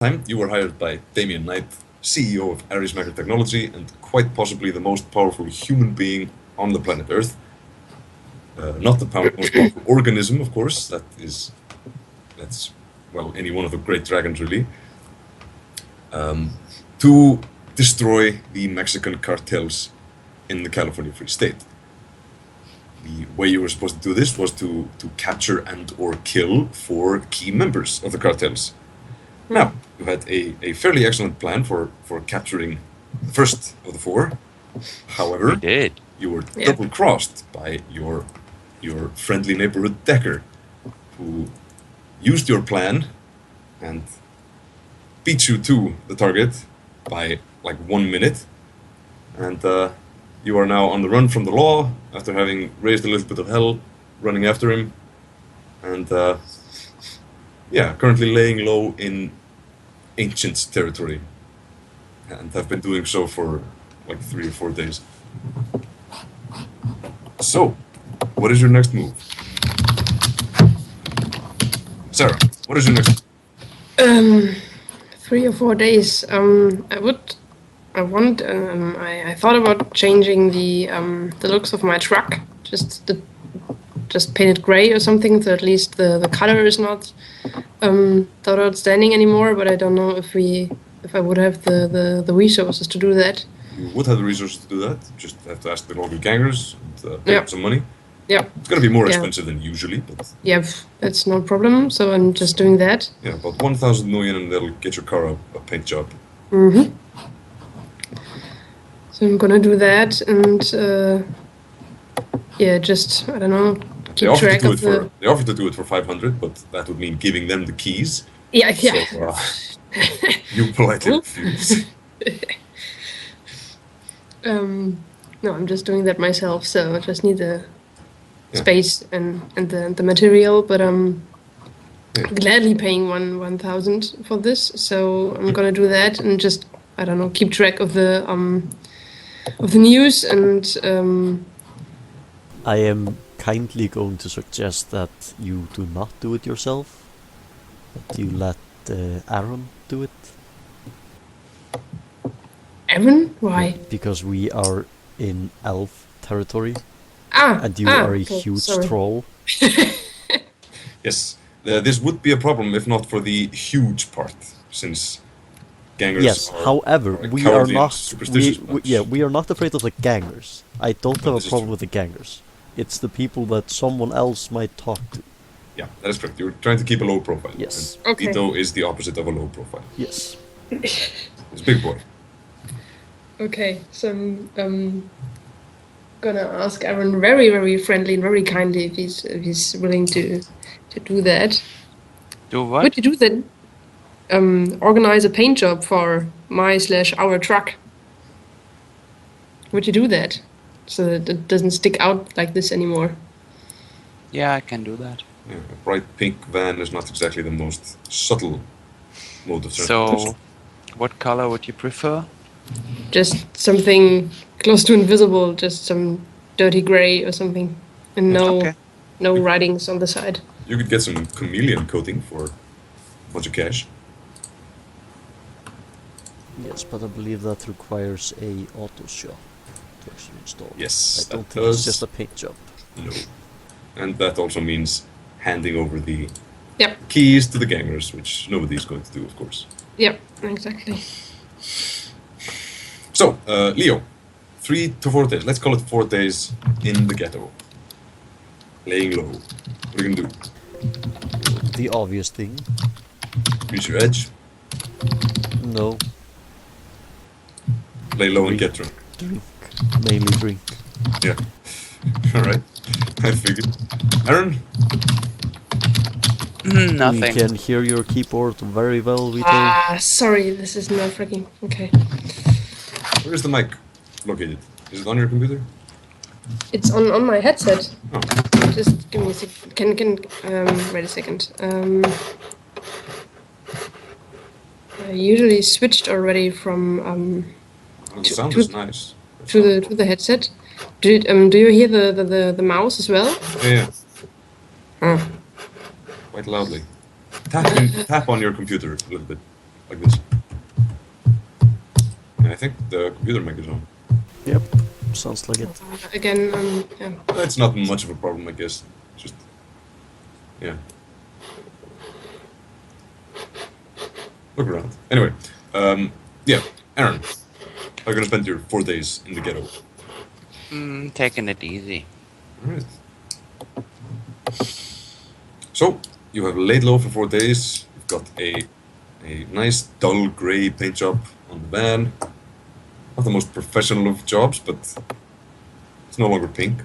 time, you were hired by Damien Knight, CEO of Ares Maker Technology, and quite possibly the most powerful human being on the planet Earth. Not the most powerful organism, of course. That's any one of the great dragons, really. To destroy the Mexican cartels in the California Free State. The way you were supposed to do this was to capture and or kill 4 key members of the cartels. Now, you had a fairly excellent plan for capturing the first of the 4. However, you were double-crossed by your friendly neighborhood Decker, who used your plan and beat you to the target by like 1 minute. And you are now on the run from the law after having raised a little bit of hell, running after him. And currently laying low in ancient territory, and have been doing so for like 3 or 4 days. So, what is your next move? Sarah, what is your next move? 3 or 4 days. I thought about changing the looks of my truck, just paint it gray or something, so at least the color is not outstanding anymore. But I don't know if I would have the resources to do that. You would have the resources to do that. Just have to ask the local gangers and pay some money. Yeah, it's gonna be more expensive than usually, but it's no problem. So I'm just doing that. Yeah, about 1,000 million, and that'll get your car a paint job. Mm-hmm. So I'm gonna do that, and just I don't know. They offered to do it for 500, but that would mean giving them the keys. Yeah. So, you politely refuse. No, I'm just doing that myself, so I just need the space and the material. But I'm gladly paying 1,000 for this, so I'm gonna do that and just keep track of the news and. I am kindly going to suggest that you do not do it yourself, but you let Aaron do it. Aaron? Why? Because we are in elf territory, and you are a huge troll. Yes, this would be a problem if not for the huge part, since gangers. Yes, however, we are not. We are not afraid of the gangers. I don't have a problem with the gangers. It's the people that someone else might talk to. Yeah, that is correct. You're trying to keep a low profile. Yes. And Vietho is the opposite of a low profile. Yes. He's a big boy. Okay, so I'm gonna ask Aaron very, very friendly and very kindly if he's willing to do that. Do what? Would you do that? Organize a paint job for our truck. Would you do that? So that it doesn't stick out like this anymore. Yeah, I can do that. Yeah, a bright pink van is not exactly the most subtle mode of transportation. So, what color would you prefer? Just something close to invisible, just some dirty gray or something, and no writings on the side. You could get some chameleon coating for a bunch of cash. Yes, but I believe that requires a auto shop to actually install. Yes, I don't think it's just a paint job. No. And that also means handing over the Yep. keys to the gangers, which nobody is going to do, of course. Yep, exactly. So, Leo, 3 to 4 days. Let's call it 4 days in the ghetto. Laying low. What are you going to do? The obvious thing. Use your edge. No. Lay low and get drunk. Drink. Mainly drink. Yeah. Alright. I figured. Aaron? Nothing. We can hear your keyboard very well, Vietho. Sorry, this is nerve-wracking. Okay. Where is the mic located? Is it on your computer? It's on my headset. Oh. Just give me a second. Wait a second. I usually switched already from Oh, the sound is nice. to the headset. Do you hear the mouse as well? Yeah. Oh. Quite loudly. Tap on your computer a little bit. like this. And I think the computer mic is on. Yep, sounds like it. Again, yeah. It's not much of a problem, I guess. Just, yeah. Look around. Anyway, yeah, Aaron, how are you gonna spend your 4 days in the ghetto? Taking it easy. Alright. So, you have laid low for 4 days. You've got a nice dull grey paint job on the van. Not the most professional of jobs, but it's no longer pink.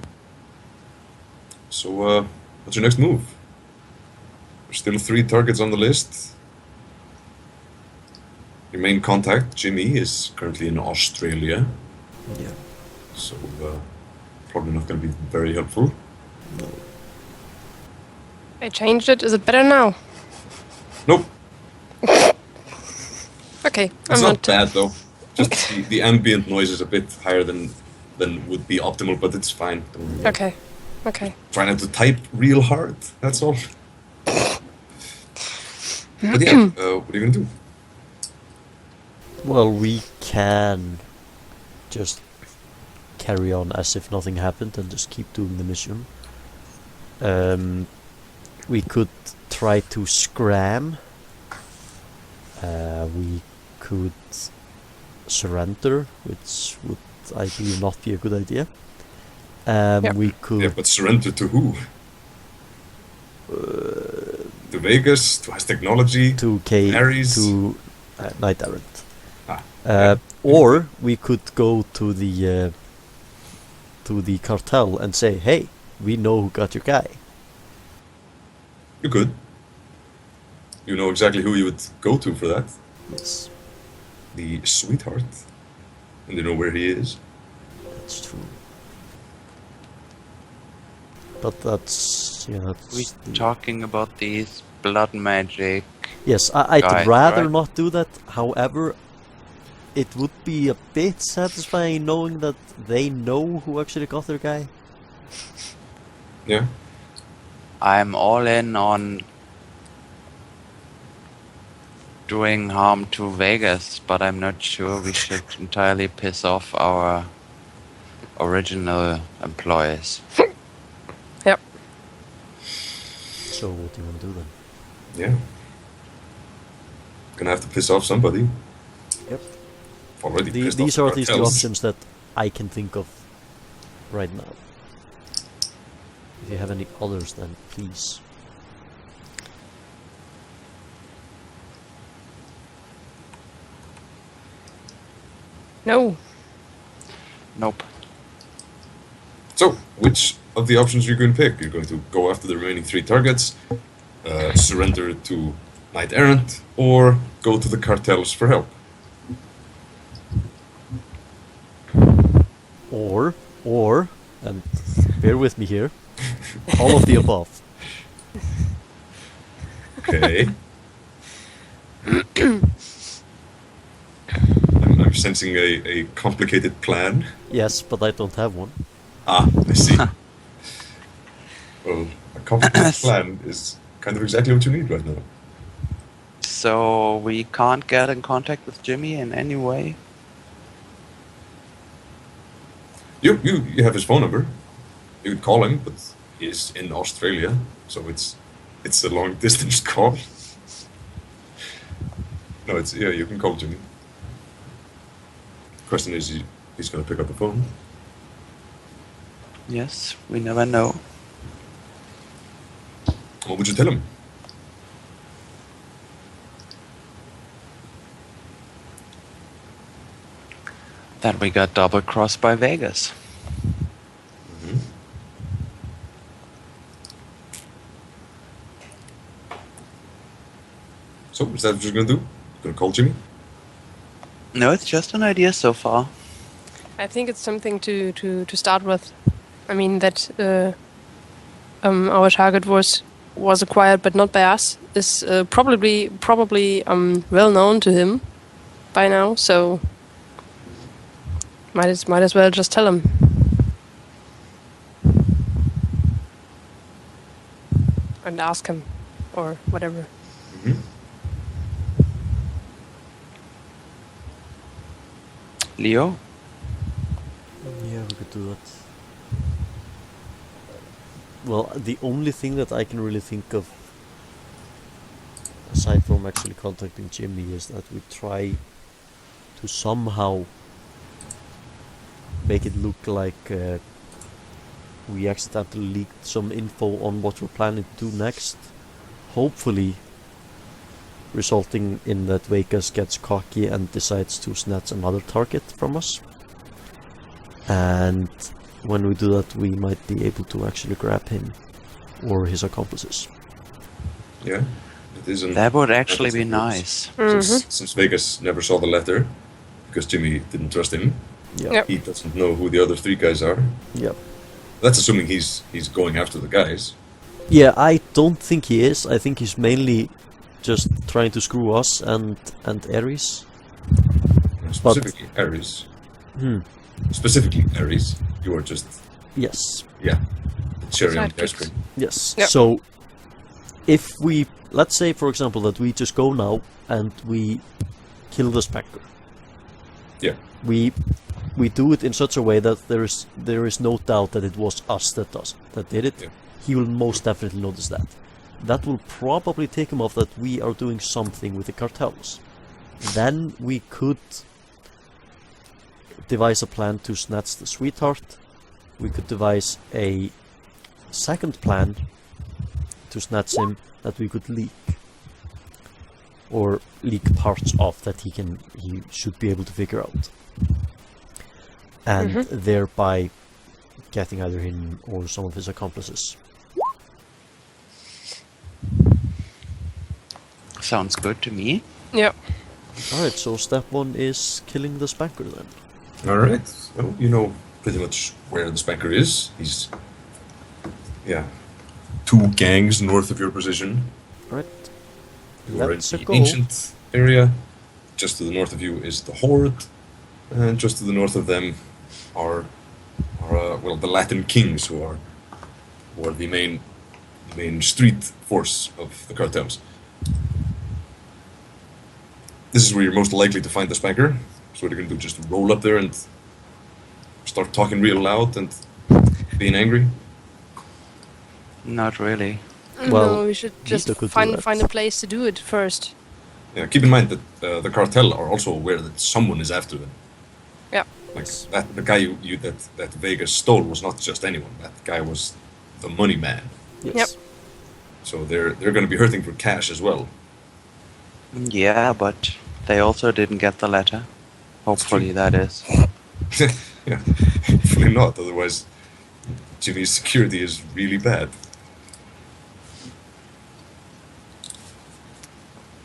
So, what's your next move? There's still 3 targets on the list. Your main contact, Jimmy, is currently in Australia. Yeah. So, probably not going to be very helpful. No. I changed it. Is it better now? Nope. Okay. It's not bad though. Just the ambient noise is a bit higher than would be optimal, but it's fine. Okay. Okay. Try not to type real hard. That's all. But yeah, what are you gonna do? Well, we can just carry on as if nothing happened and just keep doing the mission. We could try to scram. We could surrender, which would, I believe, not be a good idea. Yep. We could... Yeah, but surrender to who? To Vegas? To Has Technology? To Ares? To Knight Errant. Yeah. Or we could go to the cartel and say, hey, we know who got your guy. You could. You know exactly who you would go to for that. Yes, The sweetheart. And you know where he is. that's true. But that's... yeah, that's... We're talking about these blood magic. Yes, I'd guys, rather right? not do that. However, it would be a bit satisfying knowing that they know who actually got their guy. Yeah. I'm all in on doing harm to Vegas, but I'm not sure we should entirely piss off our original employees. Yep. So what do you want to do then? Yeah. Gonna have to piss off somebody. Yep. Already pissed These off are the at least the cartels. options that I can think of right now. If you have any others, then please. No. Nope. So, which of the options are you going to pick? You're going to go after the remaining 3 targets, surrender to Knight Errant, or go to the cartels for help? Or, and bear with me here, all of the above. Okay. I'm sensing a complicated plan. Yes, but I don't have one. Ah, I see. Well, a complicated plan is kind of exactly what you need right now. So we can't get in contact with Jimmy in any way? You have his phone number. You could call him, but he's in Australia, so it's a long distance call. No, you can call Jimmy. Question is, he's gonna pick up the phone. Yes, we never know. What would you tell him? That we got double-crossed by Vegas. Mm-hmm. So, is that what you're gonna do? Gonna call Jimmy? No, it's just an idea so far. I think it's something to start with. I mean that our target was acquired, but not by us. Is probably well known to him by now. So might as well just tell him. And ask him, or whatever. Mm-hmm. Leo? Yeah, we could do that. Well, the only thing that I can really think of, aside from actually contacting Jimmy, is that we try to somehow make it look like we accidentally leaked some info on what we're planning to do next. Hopefully resulting in that Vegas gets cocky and decides to snatch another target from us. And when we do that, we might be able to actually grab him or his accomplices. Yeah, it is that would actually be nice. Since Vegas never saw the letter, because Jimmy didn't trust him, he doesn't know who the other three guys are. Yep. That's assuming he's going after the guys. Yeah, I don't think he is. I think he's mainly just trying to screw us and Ares. Specifically Ares. Specifically Ares. You are just... Yes. Yeah. The cherry on the ice cream. Yes. Yep. So, if we... Let's say, for example, that we just go now and we kill the Spectre. Yeah. We do it in such a way that there is no doubt that it was us that did it. Yeah. He will most definitely notice that. That will probably take him off that we are doing something with the cartels. Then we could devise a plan to snatch the sweetheart. We could devise a second plan to snatch him that we could leak. Or leak parts of that he should be able to figure out. And thereby getting either him or some of his accomplices. Sounds good to me. Yep. Alright, so step 1 is killing the Spanker then. Alright, so you know pretty much where the Spanker is. He's... 2 gangs north of your position. Right. You are in the ancient area. Just to the north of you is the Horde. And just to the north of them are the Latin Kings, who are the main street force of the cartels. This is where you're most likely to find the Spanker. So what are you going to do? Just roll up there and start talking real loud and being angry? Not really. Well, no, we should just find a place to do it first. Yeah, keep in mind that the cartel are also aware that someone is after them. Yeah. Like the guy that Vegas stole was not just anyone. That guy was the money man. Yes. Yep. So they're going to be hurting for cash as well. Yeah, but they also didn't get the letter. Hopefully, that is. Yeah, hopefully not. Otherwise, Jimmy's security is really bad.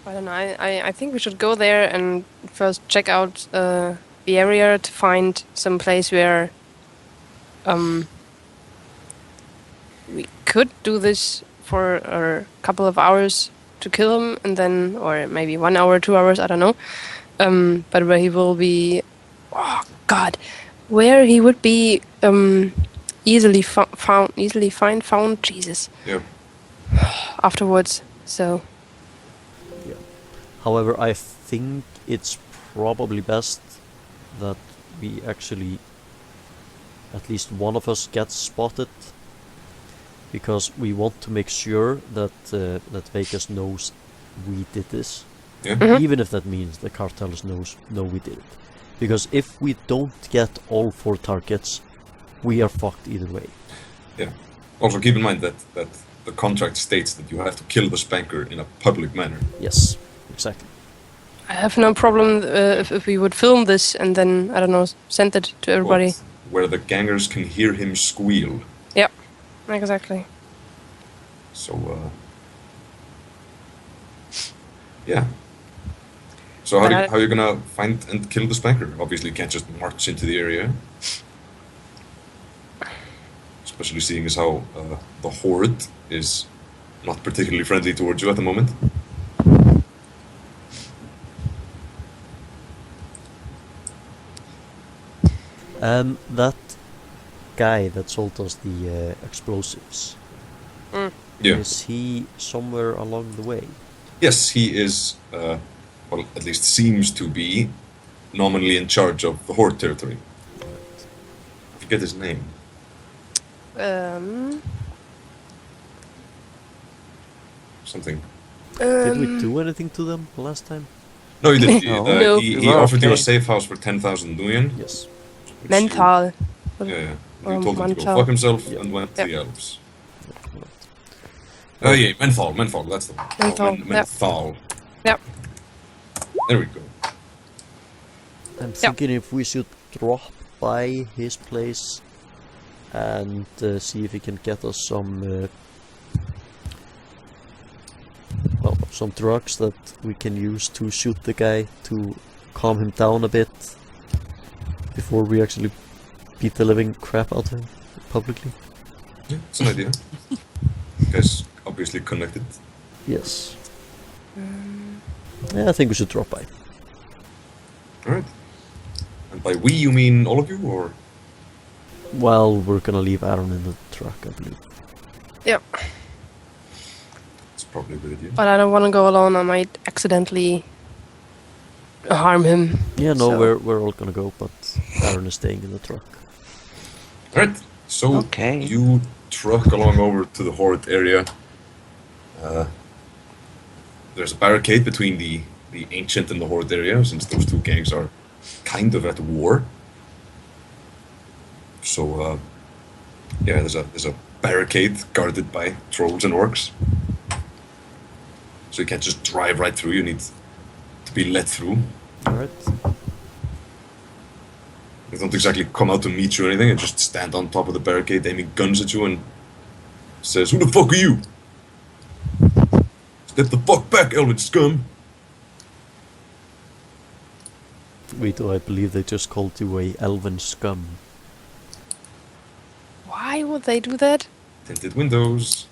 I don't know. I think we should go there and first check out the area to find some place where we could do this for a couple of hours to kill him, and then, or maybe 1 hour, 2 hours, I don't know. But where he will be, where he would be easily found. Jesus. Yeah. Afterwards, so. Yeah. However, I think it's probably best that we actually, at least one of us gets spotted, because we want to make sure that that Vegas knows we did this, even if that means the cartels know we did it. Because if we don't get all 4 targets, we are fucked either way. Yeah. Also keep in mind that the contract states that you have to kill the Spanker in a public manner. Yes, exactly. I have no problem if we would film this and then, I don't know, send it to everybody. Where the gangers can hear him squeal. Yep, exactly. So, yeah. So how are you gonna find and kill the Spanker? Obviously you can't just march into the area. Especially seeing as how the Horde is not particularly friendly towards you at the moment. That guy that sold us the explosives, is he somewhere along the way? Yes, he is, well, at least seems to be nominally in charge of the Horde territory. I forget his name. Something. Did we do anything to them last time? No, he did. No. No. He We're offered you a okay. safe house for 10,000 nuyen. Yes. which Menthol. You, yeah. Or You told him to go Mantal. fuck himself Yeah. and went to Yeah. the elves. Oh yeah, menthol. That's the one. Menthol, Oh, menthol. Yep. There we go. I'm thinking if we should drop by his place and see if he can get us some some drugs that we can use to shoot the guy to calm him down a bit before we actually beat the living crap out of him publicly. Yeah, it's an idea. You guys obviously connected. Yes. Yeah, I think we should drop by. Alright. And by we you mean all of you, or? Well, we're gonna leave Aaron in the truck, I believe. Yep. It's probably a good idea. But I don't want to go alone. I might accidentally harm him. Yeah, no, So- we're all gonna go, but Aaron is staying in the truck. Alright, so Okay. you truck along over to the Horde area. There's a barricade between the Ancient and the Horde area, since those two gangs are kind of at war. So, yeah, there's a barricade guarded by trolls and orcs. So you can't just drive right through, you need to be let through. Alright. They don't exactly come out to meet you or anything, and just stand on top of the barricade aiming guns at you and says, "Who the fuck are you? Step the fuck back, Elven scum!" Vietho, I believe they just called you a elven scum. Why would they do that? Tinted windows.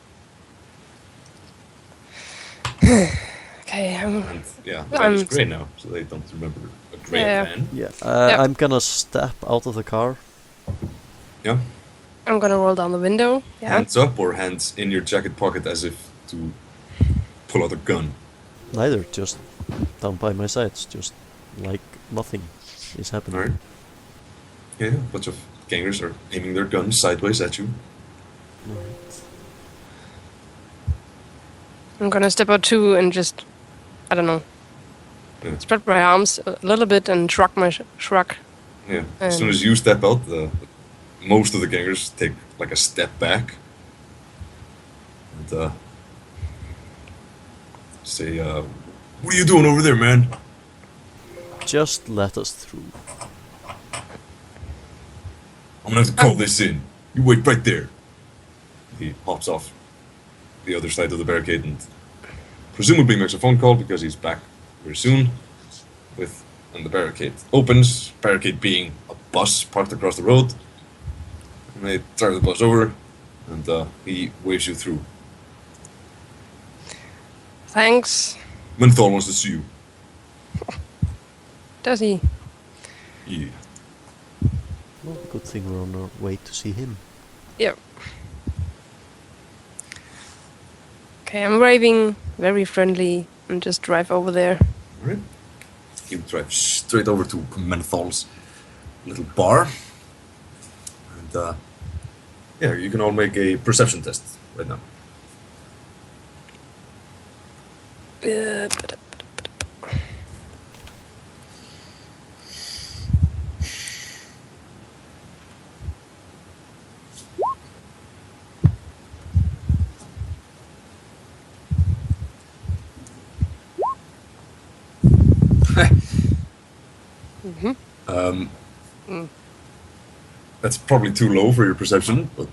Okay, And yeah, the light is grey now, so they don't remember a grey Yeah. man. Yeah, Yep. I'm gonna step out of the car. Yeah. I'm gonna roll down the window. Yeah. Hands up or hands in your jacket pocket as if to pull out a gun. Neither, just down by my sides, just like nothing is happening. Alright. Yeah, a bunch of gangers are aiming their guns sideways at you. Alright. I'm gonna step out too and just, I don't know, Yeah. spread my arms a little bit and shrug my shrug. Yeah. As soon as you step out, most of the gangers take like a step back and say, "What are you doing over there, man?" Just let us through. I'm gonna have to call this in. You wait right there. He hops off the other side of the barricade and presumably makes a phone call because he's back very soon. And the barricade opens, barricade being a bus parked across the road. And they drive the bus over and he waves you through. Thanks. Menthol wants to see you. Does he? Yeah. Well, good thing we're on our way to see him. Yep. Okay, I'm waving, very friendly, and just drive over there. Alright. You drive straight over to Menthol's little bar. And yeah, you can all make a perception test right now. That's probably too low for your perception, but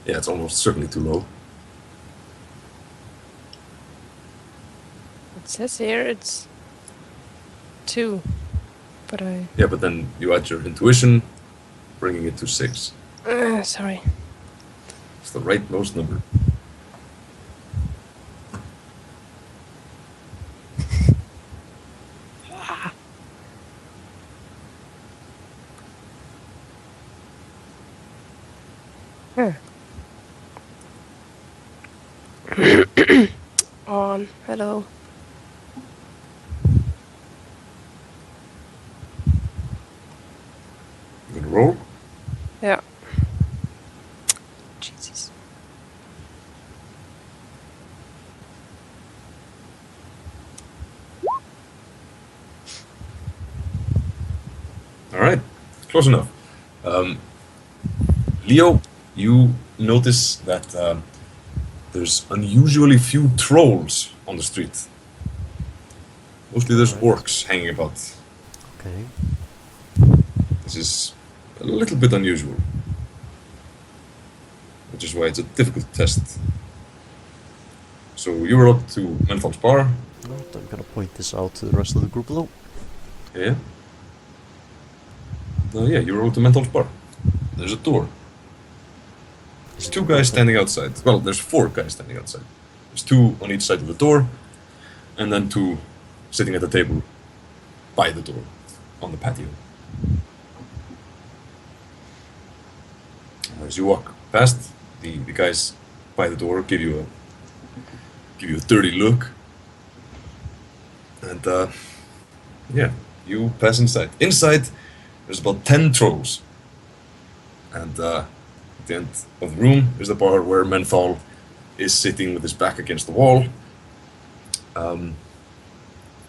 yeah, it's almost certainly too low. It says here it's 2, but I... Yeah, but then you add your intuition, bringing it to 6. sorry. It's the rightmost number. on. Hello. You gonna roll? Yeah. Jesus. All right, close enough. Leo, you notice that there's unusually few trolls on the street. Mostly there's Alright. orcs hanging about. Okay. This is a little bit unusual, which is why it's a difficult test. So you were up to Menthal's bar. Right, I'm gonna point this out to the rest of the group below. Yeah. Yeah, you were up to Menthal's bar. There's a door. There's two guys standing outside. Well, there's four guys standing outside. There's two on each side of the door, and then two sitting at the table by the door on the patio. As you walk past, the guys by the door give you a dirty look, and yeah, you pass inside. Inside, there's about 10 trolls, and at the end of the room is the bar where Menthol is sitting with his back against the wall,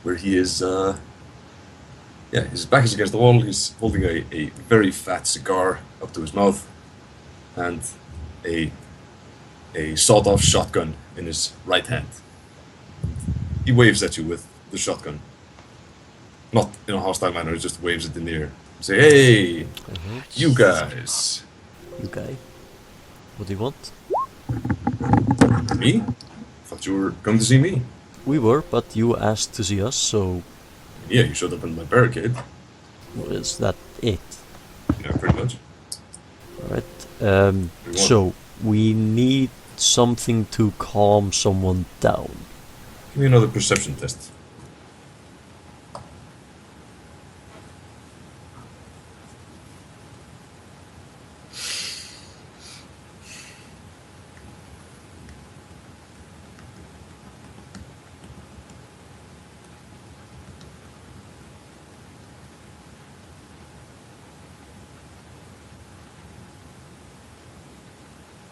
where he is. Yeah, his back is against the wall. He's holding a very fat cigar up to his mouth, and a sawed-off shotgun in his right hand. He waves at you with the shotgun. Not in a hostile manner, he just waves it in the air. Say, hey, you guys. You guy. What do you want? Me? Thought you were coming to see me. We were, but you asked to see us, so Yeah, you showed up in my barricade. is that it? Yeah, pretty much. Alright. So we need something to calm someone down. Give me another perception test.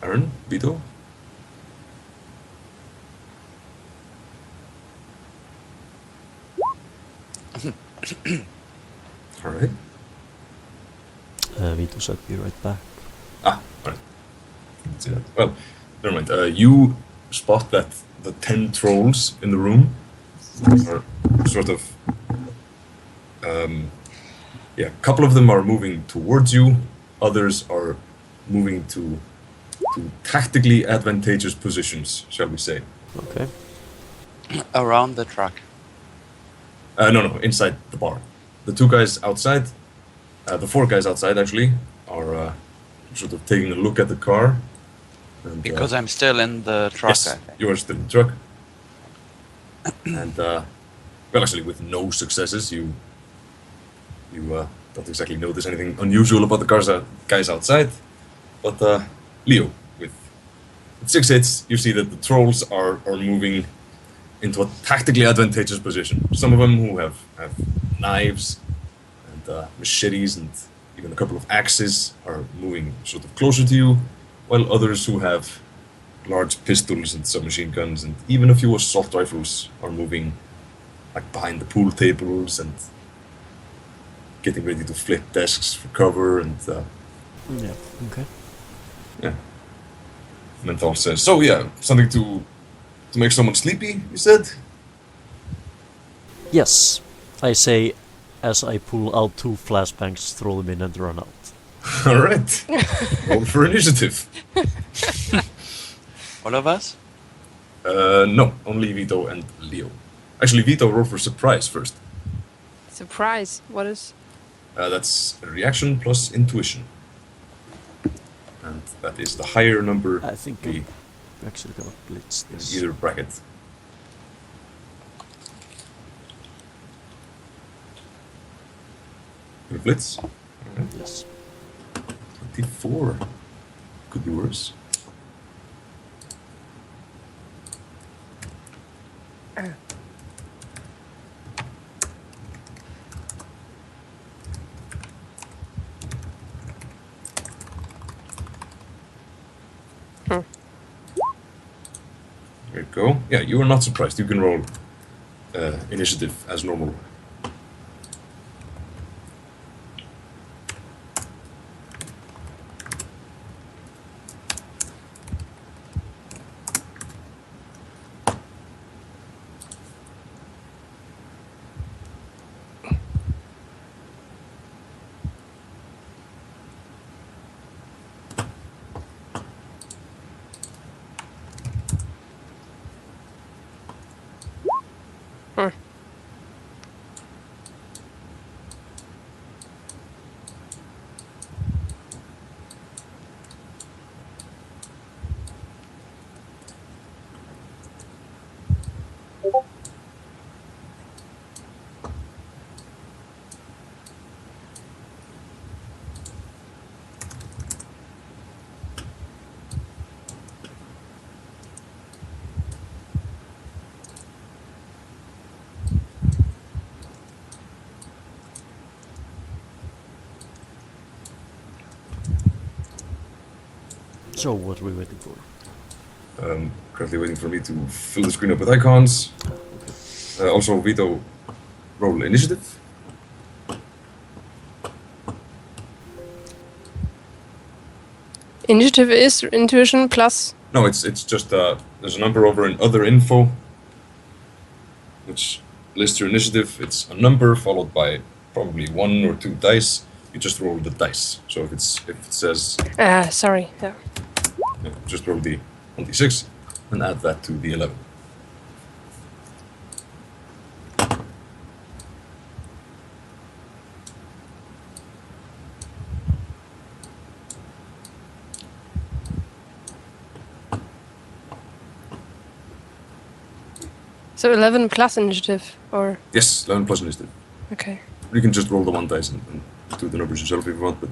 Aaron, Vietho? Alright. Vietho said be right back. Alright. Didn't see that. Well, never mind. You spot that the 10 trolls in the room are sort of. Yeah, a couple of them are moving towards you, others are moving to tactically advantageous positions, shall we say. Okay. Around the truck. No, inside the bar. The two guys outside, the four guys outside actually, are sort of taking a look at the car. And, Because I'm still in the truck, yes, I think. you are still in the truck. And, well, actually, with no successes, you don't exactly notice anything unusual about the guys outside. But, Leo, with 6 hits, you see that the trolls are moving into a tactically advantageous position. Some of them who have knives and machetes and even a couple of axes are moving sort of closer to you, while others who have large pistols and submachine guns and even a few assault rifles are moving like behind the pool tables and getting ready to flip desks for cover and Yeah. Okay. yeah. Menthol says, so yeah, something to make someone sleepy, you said? Yes, I say as I pull out 2 flashbangs, throw them in, and run out. Alright. Roll for initiative. All of us? No, only Vietho and Leo. Actually, Vietho roll for surprise first. Surprise. What is? That's a reaction plus intuition. And that is the higher number I think the I'm actually gonna blitz this. either bracket. Your blitz? Alright. Yes. 24. Could be worse. There you go. Yeah, you are not surprised. You can roll initiative as normal. So what are we waiting for? Currently waiting for me to fill the screen up with icons. Also, Vietho, roll initiative. Initiative is intuition plus. No, it's just there's a number over in other info, which lists your initiative. It's a number followed by probably 1 or 2 dice. You just roll the dice. So if it says Sorry. Yeah. just roll the 1d6 and add that to the 11. So 11 plus initiative, or Yes, 11 plus initiative. okay. You can just roll the 1 dice and do the numbers yourself if you want, but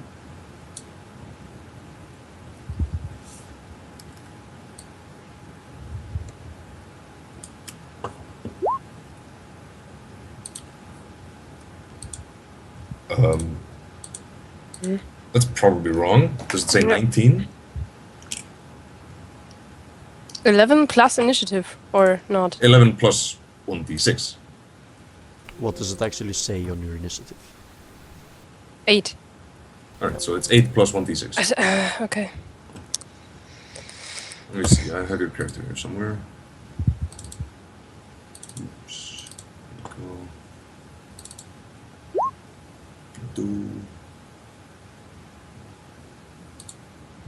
that's probably wrong. Does it say Yeah. 19? 11 plus initiative, or not? 11 plus 1d6. What does it actually say on your initiative? 8. Alright, so it's 8 plus 1d6. Okay. Let me see, I have your character here somewhere. Oops. There we go. Do.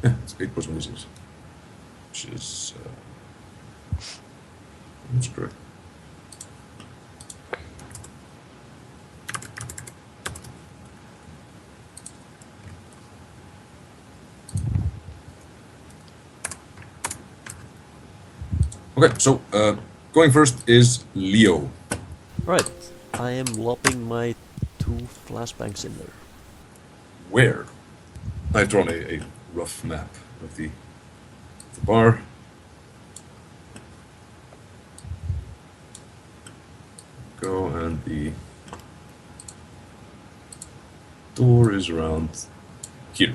Yeah, it's 8 plus 1d6. Which is. That's correct. Okay, so going first is Leo. Right. I am lopping my 2 flashbangs in there. Where? I've drawn a rough map of the bar. Go, and the door is around here.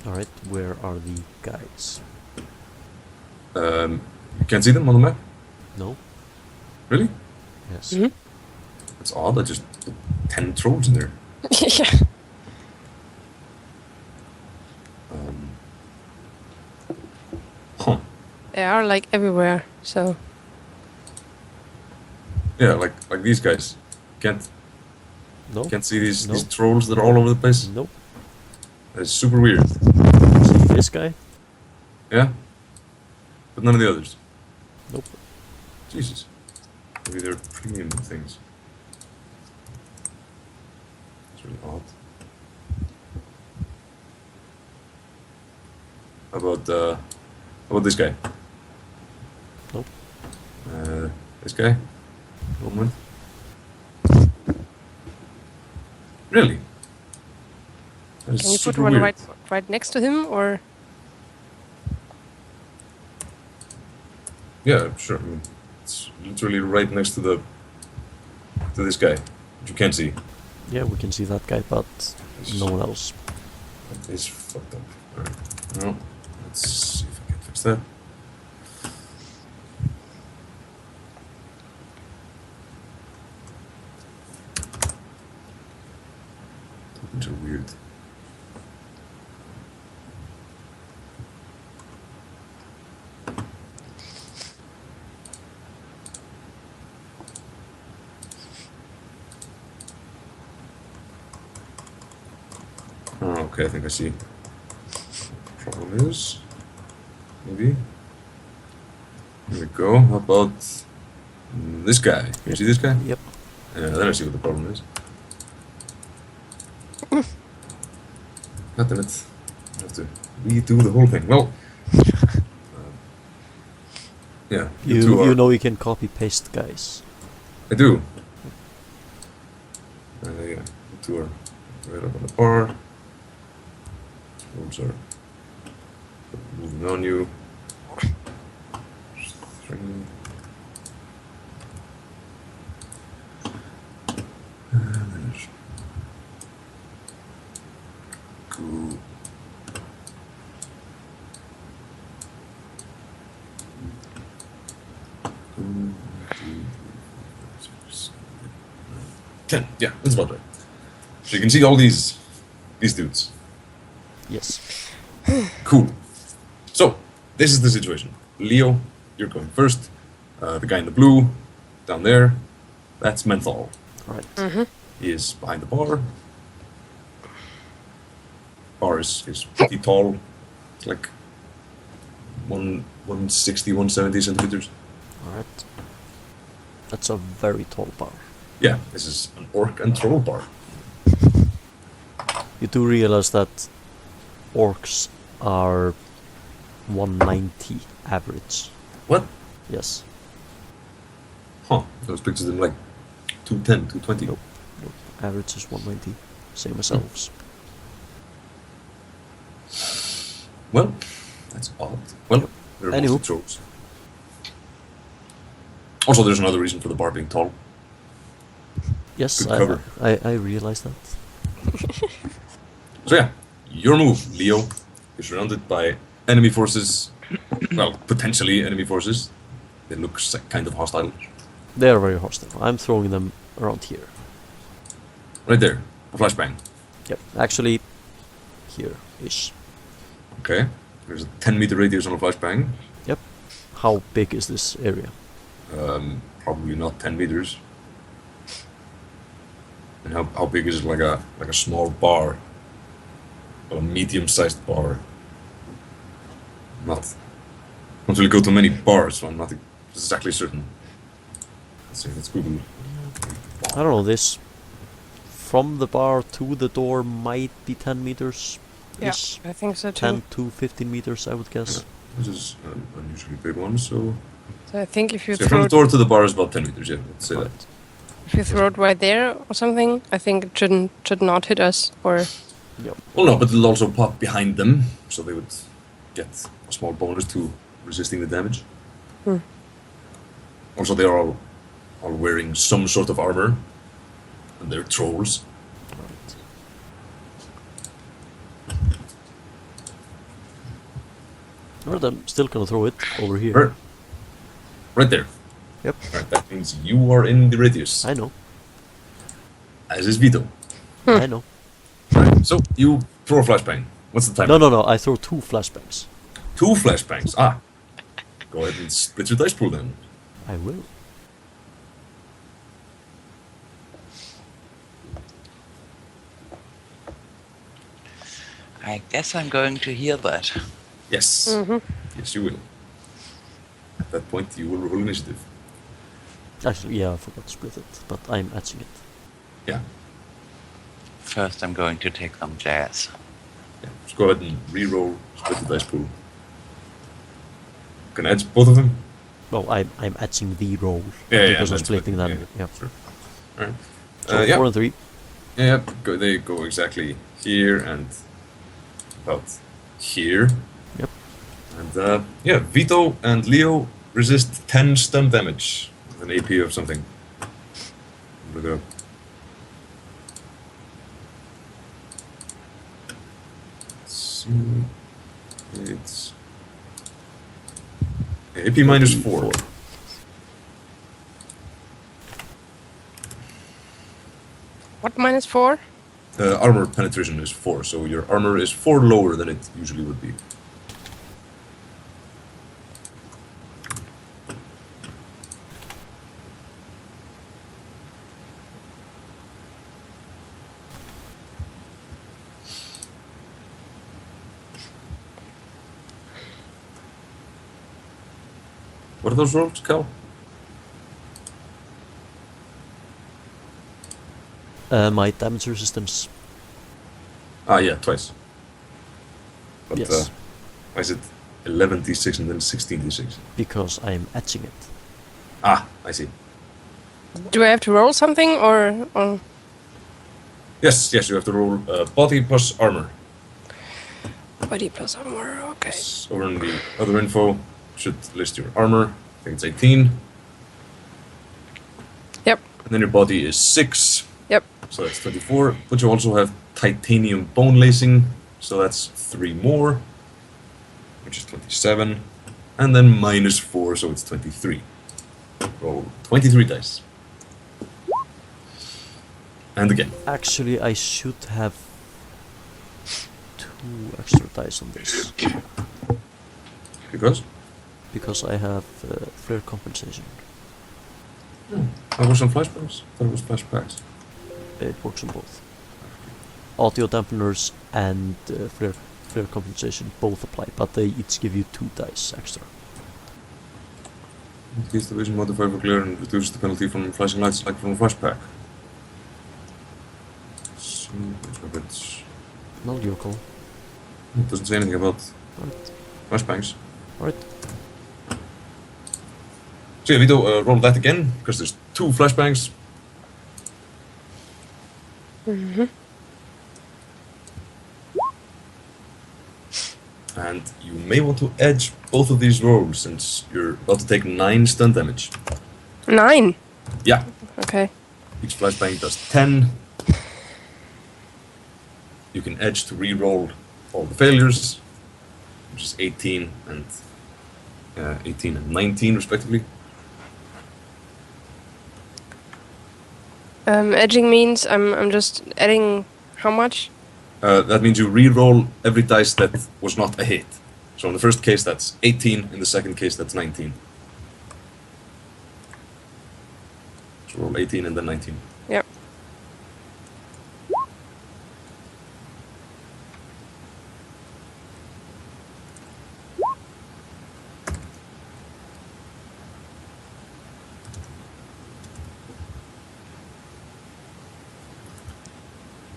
Alright, where are the guys? You can't see them on the map? No? Really? Yes. Mhm. That's odd. I just put 10 trolls in there. Yeah. Huh. They are like everywhere, so. Yeah, like these guys. Can't No? see these No. trolls that are all over the place. Nope. That's super weird. See this guy? Yeah? But none of the others. Nope. Jesus. Maybe they're premium things. It's really odd. How about this guy? Nope. This guy? Moment. That is Can you put super one weird. right next to him, or? Yeah, sure. I mean, it's literally right next to this guy, which you can't see. Yeah, we can see that guy, but no one else. That is fucked up. Alright. Well, let's see if I can fix that. Tokens are weird. Oh, okay, I think I see. Problem is, maybe. Here we go. How about this guy? You see this guy? Yep. Then I see what the problem is. God damn it. I have to redo the whole thing. Well, yeah. You know you can copy paste guys. I do. Yeah, you two are right up on the bar. Robes are moving on you. Three. And there's two. One, two, three, four, five, six, 7, 8, 9, 10. Yeah, that's about right. So you can see all these dudes. Yes. Cool. So, this is the situation. Leo, you're going first. The guy in the blue, down there, that's Menthol. Right. He is behind the bar. Bar is pretty tall. It's like 160, 170 centimeters. Alright. That's a very tall bar. Yeah, this is an orc and troll bar. You do realize that orcs are 190 average. What? Yes. Huh. I was picturing them like 210, 220. Nope. Average is 190. Same as elves. Well, that's odd. Well, they're Anywho. mostly trolls. Also, there's another reason for the bar being tall. Yes, Good cover. I realize that. So yeah, your move, Leo. You're surrounded by enemy forces. Well, potentially enemy forces. They look kind of hostile. They are very hostile. I'm throwing them around here. Right there. A flashbang. Yep. Actually, here-ish. Okay. There's a 10-meter radius on a flashbang. Yep. How big is this area? Probably not 10 meters. And how big is it? Like a small bar? Well, a medium-sized bar. Not really go to many bars, so I'm not exactly certain. Let's see. Let's Google. I don't know, this from the bar to the door might be 10 meters. Yeah, I think so too. 10 to 15 meters, I would guess. This is an unusually big one, so... So I think if you So throw from the it, door to the bar is about 10 meters, yeah, let's say that. Right. if you throw it right there or something, I think it should not hit us. Or Yep. Well, no, but it'll also pop behind them, so they would get a small bonus to resisting the damage. Also, they are all wearing some sort of armor, and they're trolls. Right. Alright, I'm still gonna throw it over here. Right there. Yep. Right, that means you are in the radius, I know. as is Vietho. I know. Right, so you throw a flashbang. What's the timer? No, I throw 2 flashbangs. 2 flashbangs. Ah. Go ahead and split your dice pool then. I will. I guess I'm going to hear that. Yes. Yes, you will. At that point, you will roll initiative. Actually, yeah, I forgot to split it, but I'm etching it. Yeah. First, I'm going to take some jazz. Yeah. Just go ahead and re-roll, split the dice pool. Can I edge both of them? Well, I'm etching the roll. Yeah, because I'm then splitting them. yeah, Yeah. sure. Alright. So Yeah. 4 and 3. Yeah, they go exactly here and about here. Yep. And yeah, Vietho and Leo, resist 10 stun damage with an AP of something. Look it up. Let's see. It's AP minus 4. What minus 4? Armor penetration is 4, so your armor is 4 lower than it usually would be. What are those rolls, Cal? My damage resistance. Ah, yeah, twice. But Yes. why is it 11d6 and then 16d6? Because I'm etching it. Ah, I see. Do I have to roll something or Yes, you have to roll body plus armor. body plus armor? Okay. Over in the other info, should list your armor. I think it's 18. Yep. And then your body is 6. Yep. So that's 24. But you also have titanium bone lacing. So that's 3 more, which is 27. And then minus 4, so it's 23. Roll 23 dice. And again. Actually, I should have 2 extra dice on this. Because? Because I have flare compensation. I was on flashbacks. I thought it was flashbacks. It works on both. Audio dampeners and flare compensation both apply, but they each give you 2 dice extra. Increase the vision modifier for glare and reduce the penalty from flashing lights like from a flashback. So, No, your call. it doesn't say anything about Right. flashbangs. Right. So yeah, Vietho, roll that again, because there's 2 flashbangs. And you may want to edge both of these rolls, since you're about to take 9 stun damage. 9. Yeah, Okay. each flashbang does 10. You can edge to re-roll all the failures, which is 18 and 19 respectively. Edging means I'm just adding how much? That means you re-roll every dice that was not a hit. So in the first case that's 18, in the second case that's 19. So roll 18 and then 19. Yep.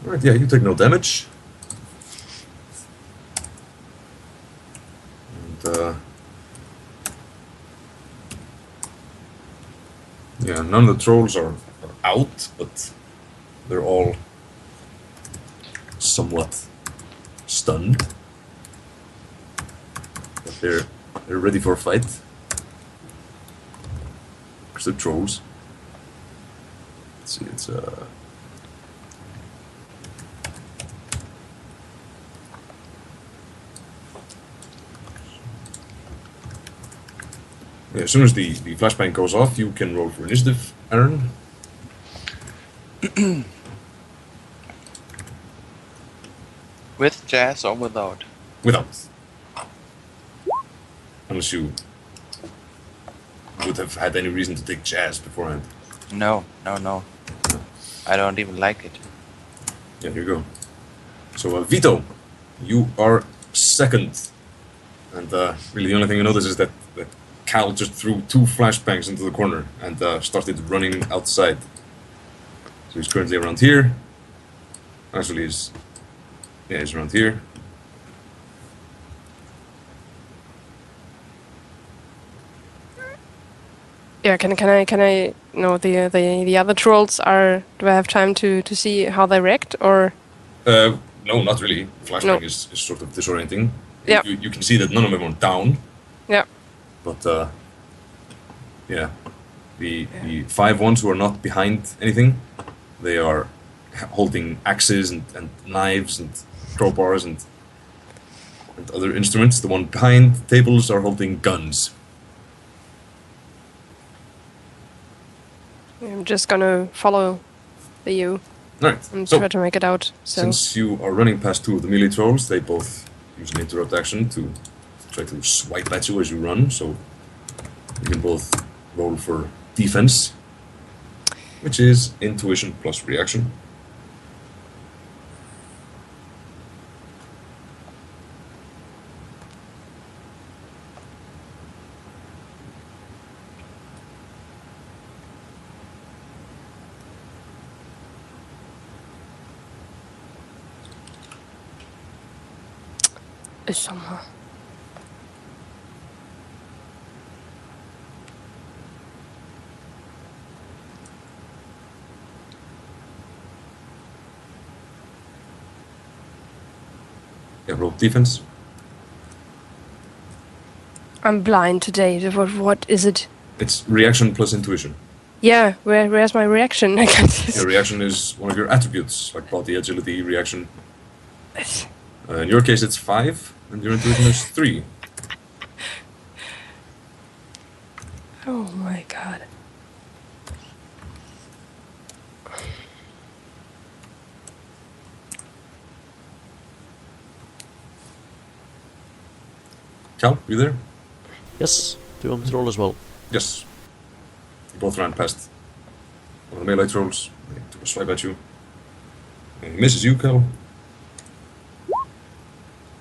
Alright, yeah, you take no damage. And, yeah, none of the trolls are out, but they're all somewhat stunned. But they're ready for a fight. Because they're trolls. Let's see, it's yeah, as soon as the flashbang goes off, you can roll for initiative, Aaron. With jazz or without? Without. Unless you would have had any reason to take jazz beforehand. No. I don't even like it. Yeah, here you go. So, Vietho, you are second. And really the only thing you notice is that Cal just threw 2 flashbangs into the corner and started running outside. So he's currently around here. Actually, he's around here. Yeah. Can I know the other trolls are? Do I have time to see how they react or? No, not really. Flashbang No. is sort of disorienting. Yeah. You can see that none of them are down. Yeah. But Yeah. The 5 ones who are not behind anything, they are holding axes and knives and crowbars and other instruments. The one behind tables are holding guns. I'm just gonna follow the U Alright, and so try to make it out. So since you are running past 2 of the melee trolls, they both use an interrupt action to try to swipe at you as you run, so you can both roll for defense, which is intuition plus reaction. somehow. Yeah, roll defense. I'm blind today. What is it? It's reaction plus intuition. Yeah, where's my reaction? I can't. Your reaction is one of your attributes, like body, agility, reaction. In your case, it's 5, and your intuition is 3. Oh my god. Cal, you there? Yes. Do you want me to roll as well? Yes. You both ran past one of the melee trolls. They took a swipe at you. And he misses you, Cal.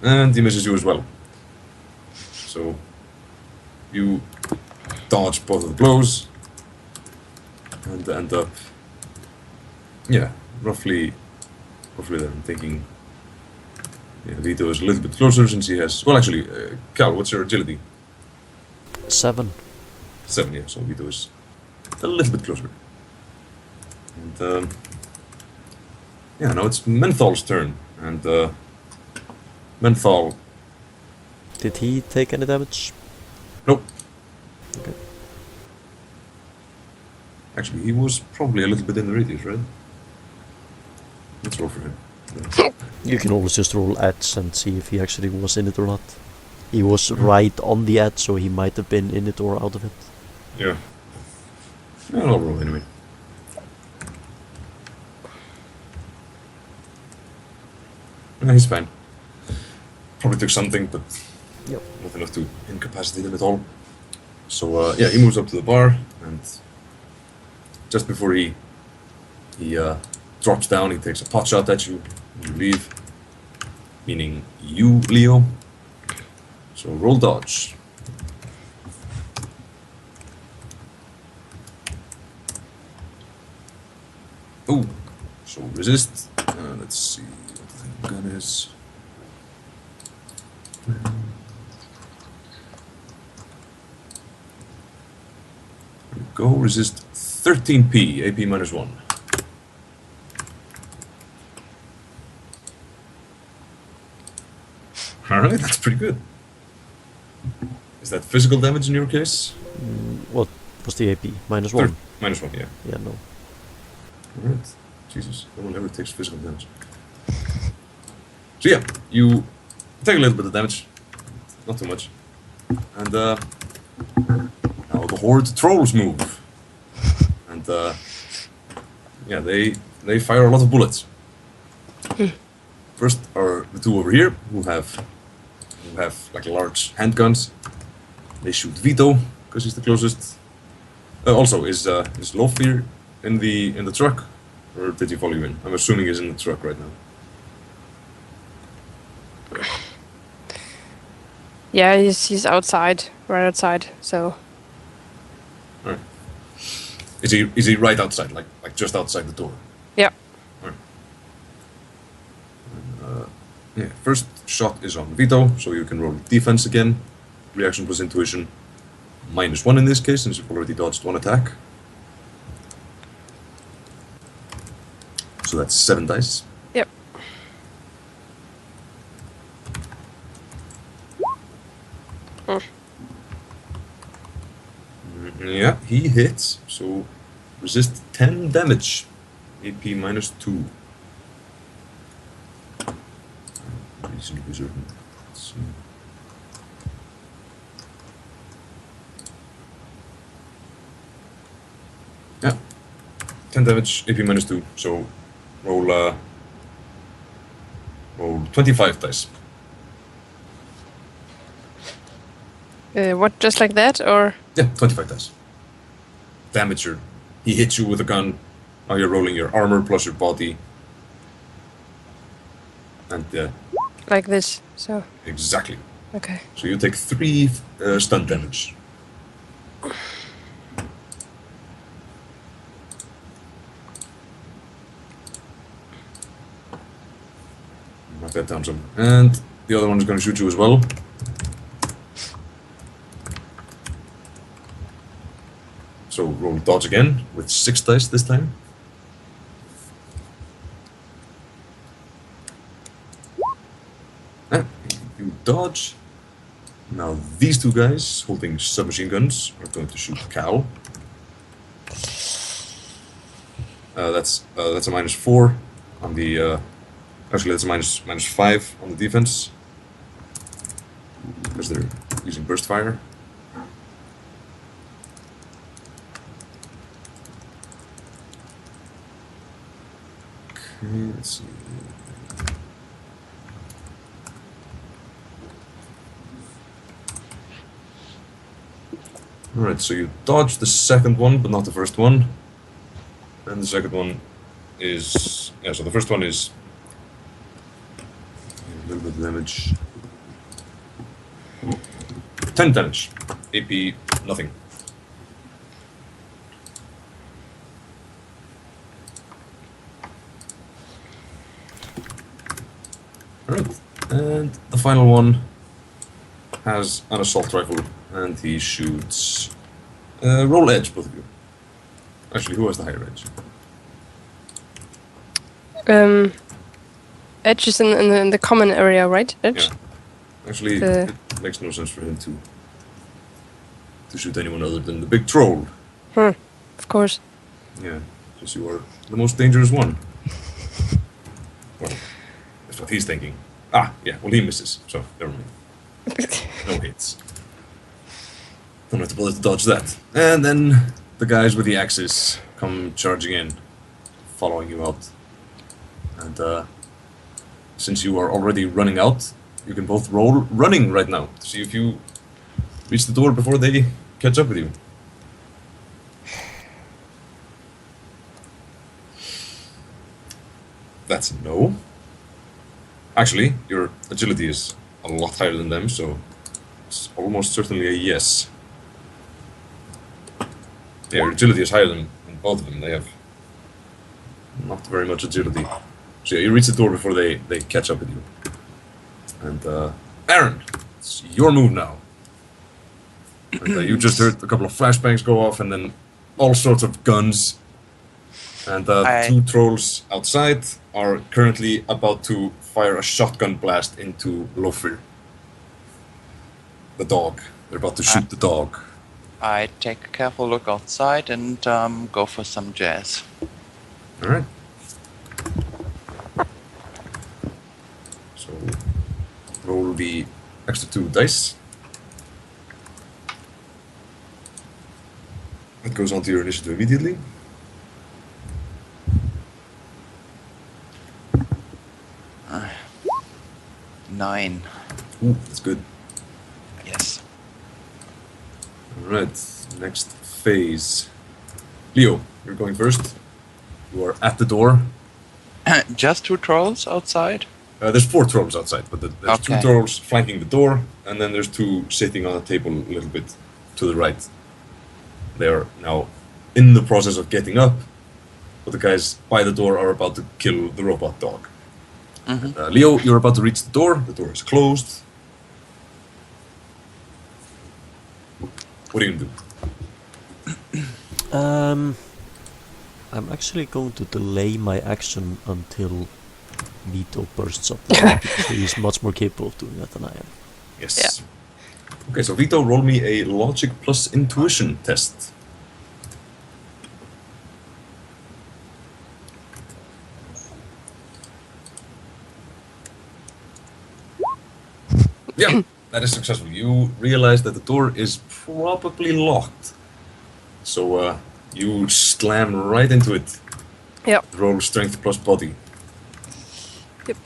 And he misses you as well. So you dodge both of the blows and end up, yeah, roughly there. I'm thinking, yeah, Vietho is a little bit closer since he has, well actually, Cal, what's your agility? 7. 7, yeah, so Vietho is a little bit closer. And yeah, now it's Menthol's turn, and Menthol, Did he take any damage? nope. Okay. Actually, he was probably a little bit in the radius, right? Let's roll for him. You can always just roll edge and see if he actually was in it or not. He was right on the edge, so he might have been in it or out of it. Yeah. I'll roll anyway. He's fine. Probably took something, but Yep. not enough to incapacitate him at all. So yeah, he moves up to the bar, and just before he drops down, he takes a pot shot at you. And you leave, meaning you, Leo. So roll dodge. Oh, so resist. Let's see what the gun is. There we go. Resist 13p, AP minus 1. Alright, that's pretty good. Is that physical damage in your case? What was the AP? Minus 1? Minus 1, yeah. Yeah, no. Alright. Jesus, no one ever takes physical damage. So yeah, you take a little bit of damage. Not too much. And now the horde trolls move. And yeah, they fire a lot of bullets. First are the two over here who have like large handguns. They shoot Vietho because he's the closest. Also, is Lofir in the truck, or did he follow you in? I'm assuming he's in the truck right now. Yeah, he's outside, right outside. So All right. Is he right outside, like just outside the door? yeah. All right. Yeah. First shot is on Vietho, so you can roll defense again. Reaction plus intuition. Minus 1 in this case, since you've already dodged 1 attack. So that's 7 dice. Yep. Yeah, he hits. So resist 10 damage. AP minus 2. Reason wizard. Let's see. Yeah. 10 damage, AP minus 2. So roll 25 dice. What, just like that, or? Yeah, 25 dice. Damager. He hits you with a gun. Now you're rolling your armor plus your body. And Like this, so, exactly. okay. So you take 3 stun damage. Mark that down some. And the other one is going to shoot you as well. So roll dodge again with 6 dice this time. Ah, you dodge. Now these two guys holding submachine guns are going to shoot Cal. That's a minus 4 on the. Actually, that's a minus 5 on the defense because they're using burst fire. Okay, let's see. Alright, so you dodge the second one, but not the first one. And the second one is... Yeah, so the first one is... A little bit of damage. 10 damage. AP, nothing. Alright, and the final one has an assault rifle, and he shoots... roll edge, both of you. Actually, who has the higher edge? Edge is in the common area, right? Edge? Yeah. Actually, it makes no sense for him to shoot anyone other than the big troll. Of course. Yeah, because you are the most dangerous one. Well, that's what he's thinking. Ah, yeah, well he misses, so never mind. No hits. Don't have to bother to dodge that. And then the guys with the axes come charging in, following you out. And since you are already running out, you can both roll running right now to see if you reach the door before they catch up with you. That's no. Actually, your agility is a lot higher than them, so it's almost certainly a yes. Yeah, your agility is higher than both of them. They have not very much agility. So yeah, you reach the door before they catch up with you. And Aaron, it's your move now. And, you just heard a couple of flashbangs go off, and then all sorts of guns. And two trolls outside are currently about to fire a shotgun blast into Lofir. The dog. They're about to shoot the dog. I take a careful look outside and go for some jazz. Alright. So, roll the extra 2 dice. That goes onto your initiative immediately. Uh, 9. Ooh, that's good. Yes. Alright, next phase. Leo, you're going first. You are at the door. Just 2 trolls outside? There's 4 trolls outside, but there's 2 Okay. trolls flanking the door, and then there's 2 sitting on a table a little bit to the right. They are now in the process of getting up, but the guys by the door are about to kill the robot dog. Mm-hmm. Leo, you're about to reach the door. The door is closed. What are you gonna do? I'm actually going to delay my action until Vietho bursts up the door, because he is much more capable of doing that than I am. Yes. Okay, so Vietho, roll me a logic plus intuition test. Yeah, that is successful. You realize that the door is probably locked. So you slam right into it. Yep. Roll strength plus body. Yep.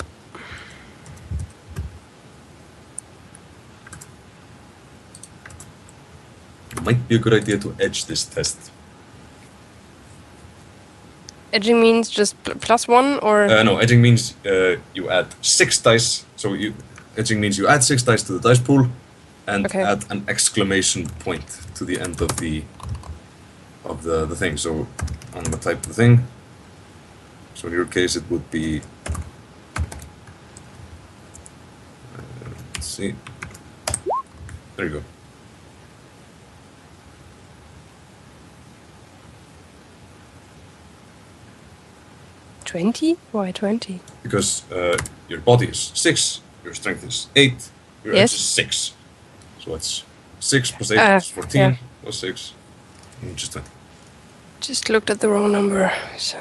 Might be a good idea to edge this test. Edging means just +1 or? No, edging means you add 6 dice. So edging means you add 6 dice to the dice pool, and Okay. add an exclamation point to the end of the thing. So I'm gonna type the thing. So in your case, it would be. Let's see. There you go. $20? Why 20? Because your body is 6, your strength is 8, your edge Yes. is 6. So it's 6 plus 8 is 14, yeah. plus 6, just 20. Just looked at the wrong number. So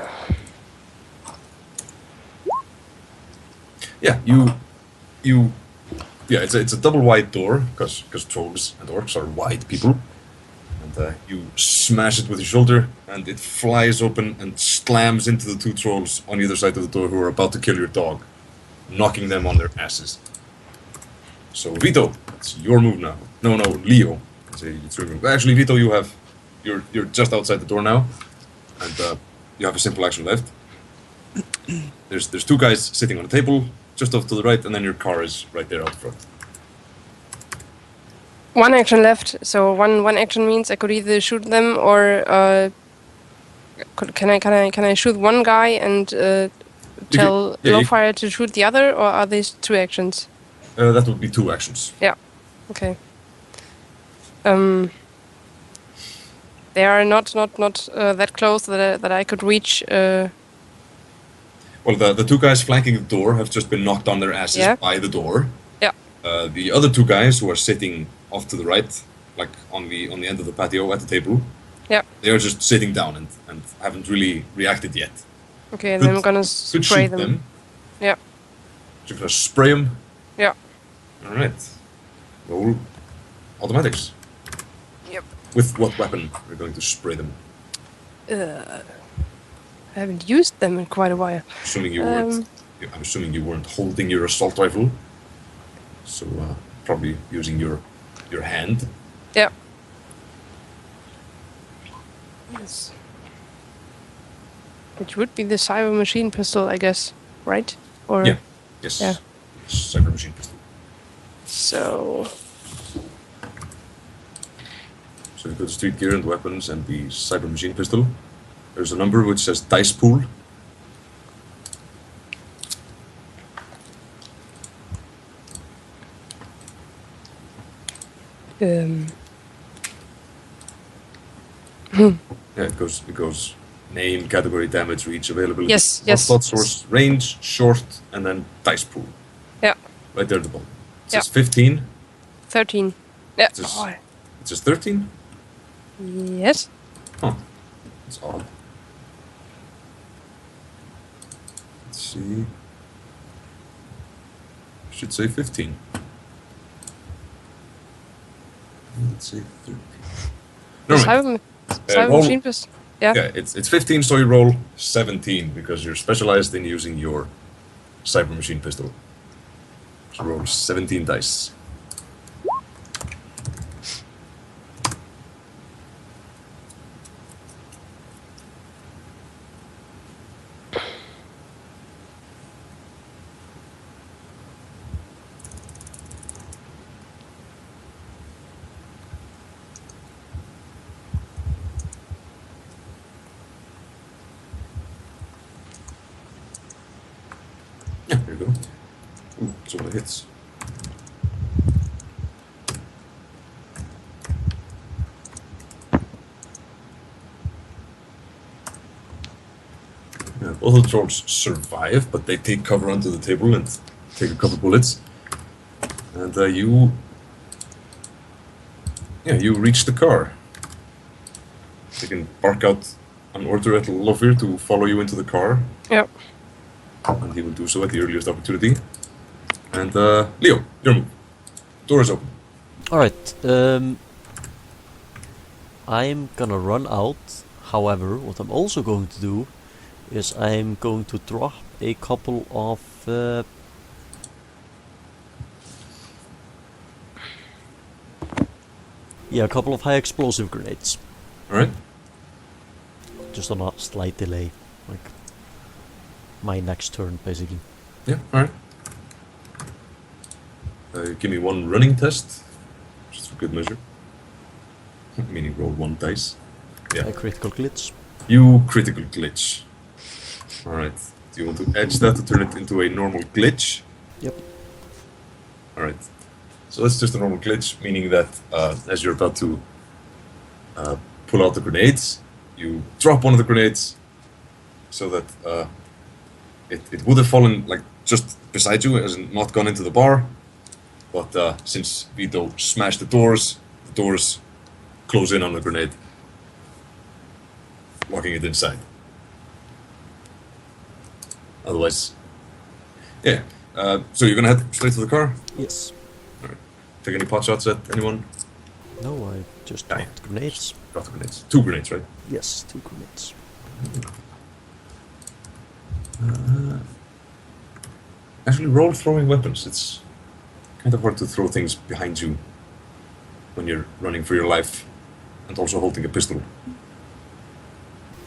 Yeah, it's a double wide door because trolls and orcs are wide people, and you smash it with your shoulder, and it flies open and slams into the 2 trolls on either side of the door who are about to kill your dog, knocking them on their asses. So Vietho, it's your move now. No, Leo. It's your move. Actually, Vietho, you're just outside the door now, and you have a simple action left. There's 2 guys sitting on a table just off to the right, and then your car is right there out front. one action left. So one action means I could either shoot them or can I shoot one guy and tell Lowfire to shoot the other, or are these 2 actions? That would be 2 actions. Yeah. Okay. They are not that close that I could reach. Well, the 2 guys flanking the door have just been knocked on their asses by the door. Yeah. The other 2 guys who are sitting off to the right, like on the end of the patio at the table, Yeah. they are just sitting down and haven't really reacted yet. Okay, and then I'm gonna spray shoot them. Yeah. You're gonna spray them. Yeah. All right. Roll automatics. Yep. With what weapon are you going to spray them? I haven't used them in quite a while. Assuming you weren't. I'm assuming you weren't holding your assault rifle. So probably using your hand. Yeah. Yes. Which would be the cyber machine pistol, I guess, right? Or Yeah. Yes. Yeah. Cyber machine pistol. So So you go to street gear and weapons and the cyber machine pistol. There's a number which says dice pool. Yeah, it goes name, category, damage, reach, availability, Yes, yes. slot source, range, short, and then dice pool. yeah, Right there at the bottom. It Yeah. says 15. 13. Yeah. It says, Oh, it says 13. yes. Huh. That's odd. Let's see. Should say 15. Let's say 13. The Never mind. cyber roll- machine pistol. Yeah. Yeah, it's 15, so you roll 17 because you're specialized in using your cyber machine pistol. So roll 17 dice. Yeah, there you go. Ooh, it's all the hits. Yeah, both of the trolls survive, but they take cover under the table and take a couple bullets. And you Yeah, you reach the car. You can bark out an order at Lofir to follow you into the car, Yep. and he will do so at the earliest opportunity. And Leo, your move. Door is open. Alright, I'm gonna run out. However, what I'm also going to do is I'm going to drop a couple of a couple of high explosive grenades. All right. Just on a slight delay, like my next turn, basically. Yeah. All right. Give me one running test, just for good measure. Meaning roll one dice. Yeah. A critical glitch. You critical glitch. All right. Do you want to edge that to turn it into a normal glitch? Yep. All right. So it's just a normal glitch, meaning that as you're about to pull out the grenades, you drop one of the grenades, so that it would have fallen like just beside you, as in not gone into the bar. But since Vietho smashed the doors close in on the grenade, locking it inside. Otherwise, yeah. So you're gonna head straight to the car? Yes. Take any pot shots at anyone? No, I just Aye. dropped grenades. Drop the grenades. 2 grenades, right? Yes, 2 grenades. Actually, roll throwing weapons. It's kind of hard to throw things behind you when you're running for your life and also holding a pistol.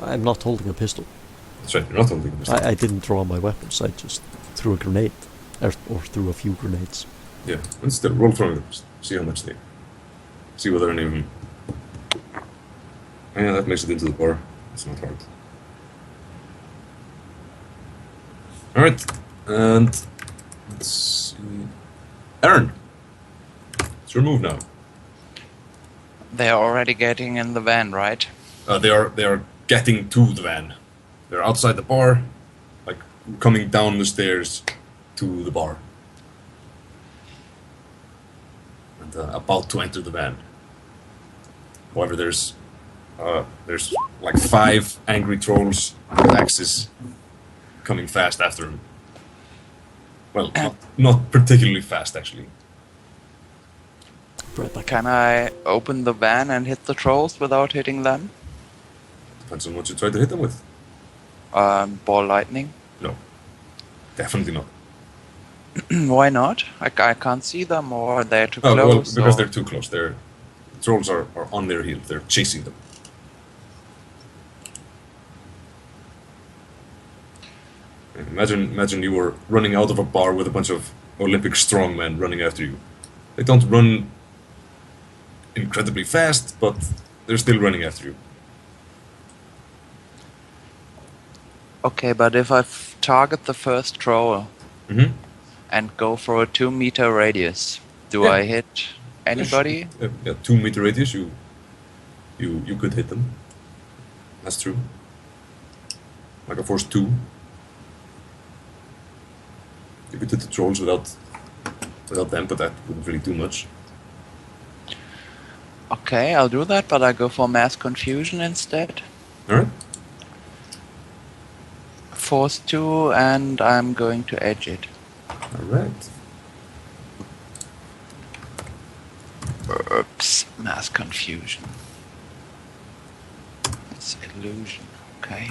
I'm not holding a pistol. That's right, you're not holding a pistol. I didn't draw my weapons, I just threw a grenade. Or threw a few grenades. Yeah, and still, roll throwing weapons. See how much they... See whether any of them... Yeah, that makes it into the bar. It's not hard. Alright, and... Let's see... Aaron! It's your move now. They're already getting in the van, right? They are getting to the van. They're outside the bar, like coming down the stairs to the bar. And about to enter the van. However, there's like 5 angry trolls with axes coming fast after him. Well, not particularly fast, actually. Right back. Can I open the van and hit the trolls without hitting them? Depends on what you try to hit them with. Ball lightning? No. Definitely not. Why not? I can't see them, or they're too Oh, close. well, because or- they're too close. The trolls are on their heels. They're chasing them. Imagine you were running out of a bar with a bunch of Olympic strongmen running after you. They don't run incredibly fast, but they're still running after you. Okay, but if I target the first troll Mm-hmm. and go for a 2-meter radius, do Yeah. I hit anybody? Yeah, 2 meter radius. You could hit them. That's true. Like a force 2. You could hit the trolls without them, but that wouldn't really do much. Okay, I'll do that, but I go for mass confusion instead. Alright? Force 2, and I'm going to edge it. Alright. Oops, mass confusion. It's illusion, okay.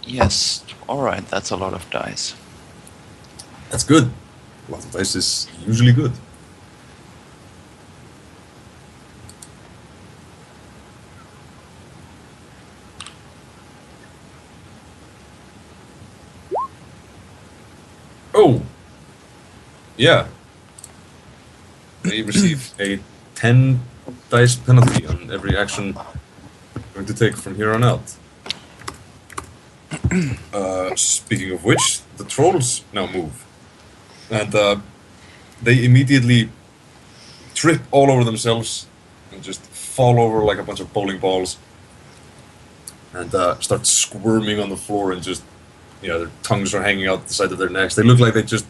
Yes, alright, that's a lot of dice. That's good. A lot of dice is usually good. Oh! Yeah. They receive a 10 dice penalty on every action I'm going to take from here on out. Speaking of which, the trolls now move. And they immediately trip all over themselves and just fall over like a bunch of bowling balls and start squirming on the floor and just, their tongues are hanging out the side of their necks. They look like they just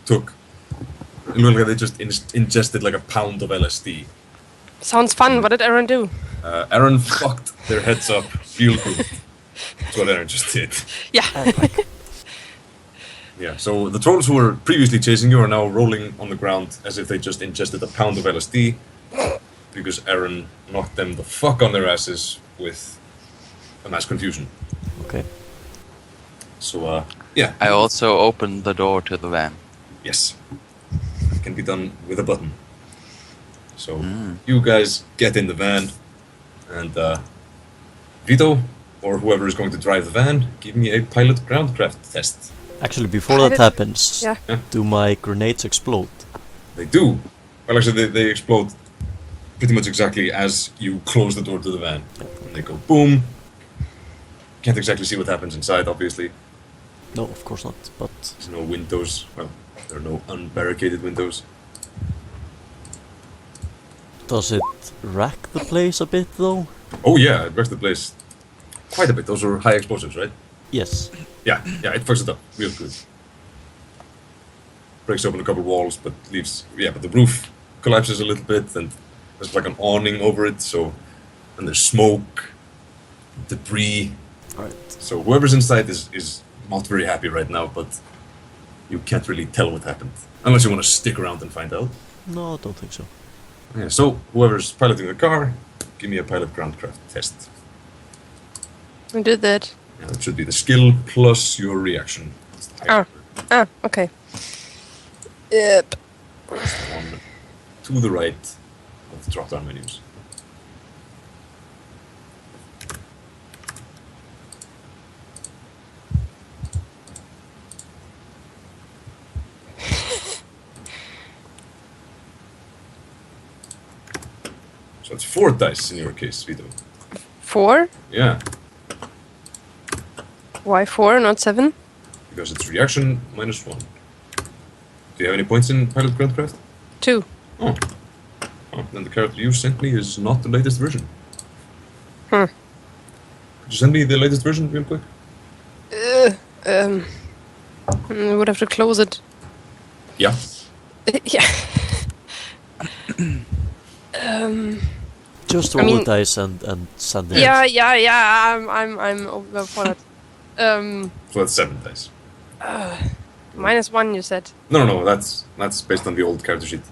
ingested like a pound of LSD. Sounds fun. What did Aaron do? Aaron fucked their heads up real good. That's what Aaron just did. Yeah. Yeah, so the trolls who were previously chasing you are now rolling on the ground as if they just ingested a pound of LSD because Aaron knocked them the fuck on their asses with a mass confusion. Okay. So, yeah. I also opened the door to the van. Yes. It can be done with a button. So, you guys get in the van and, Vietho, or whoever is going to drive the van, give me a pilot groundcraft test. Actually, before that happens, Yeah. do my grenades explode? They do. Well, actually, they explode pretty much exactly as you close the door to the van. And they go boom. Can't exactly see what happens inside, obviously. No, of course not, but... There's no windows. Well, there are no unbarricaded windows. Does it rack the place a bit, though? Oh yeah, it wrecks the place quite a bit. Those are high explosives, right? Yes. Yeah, it fucks it up real good. Breaks open a couple walls, but leaves... Yeah, but the roof collapses a little bit, and there's like an awning over it, so... And there's smoke, debris. Alright. So whoever's inside is not very happy right now, but you can't really tell what happened. Unless you want to stick around and find out. No, I don't think so. Yeah, so whoever's piloting the car, give me a pilot groundcraft test. We did that. Yeah, it should be the skill plus your reaction. That's the higher Okay. Yep. one to the right of the drop-down menus. So it's 4 dice in your case, Vietho. 4? Yeah, Why 4, not 7? because it's reaction minus 1. Do you have any points in pilot groundcraft? 2. Oh, then the character you sent me is not the latest version. Hmm. Could you send me the latest version real quick? We would have to close it. Yeah. Yeah. Just I roll mean- the dice and send it. Yeah. I'm over for that. So that's 7 dice. -1, you said. No, that's based on the old character sheet.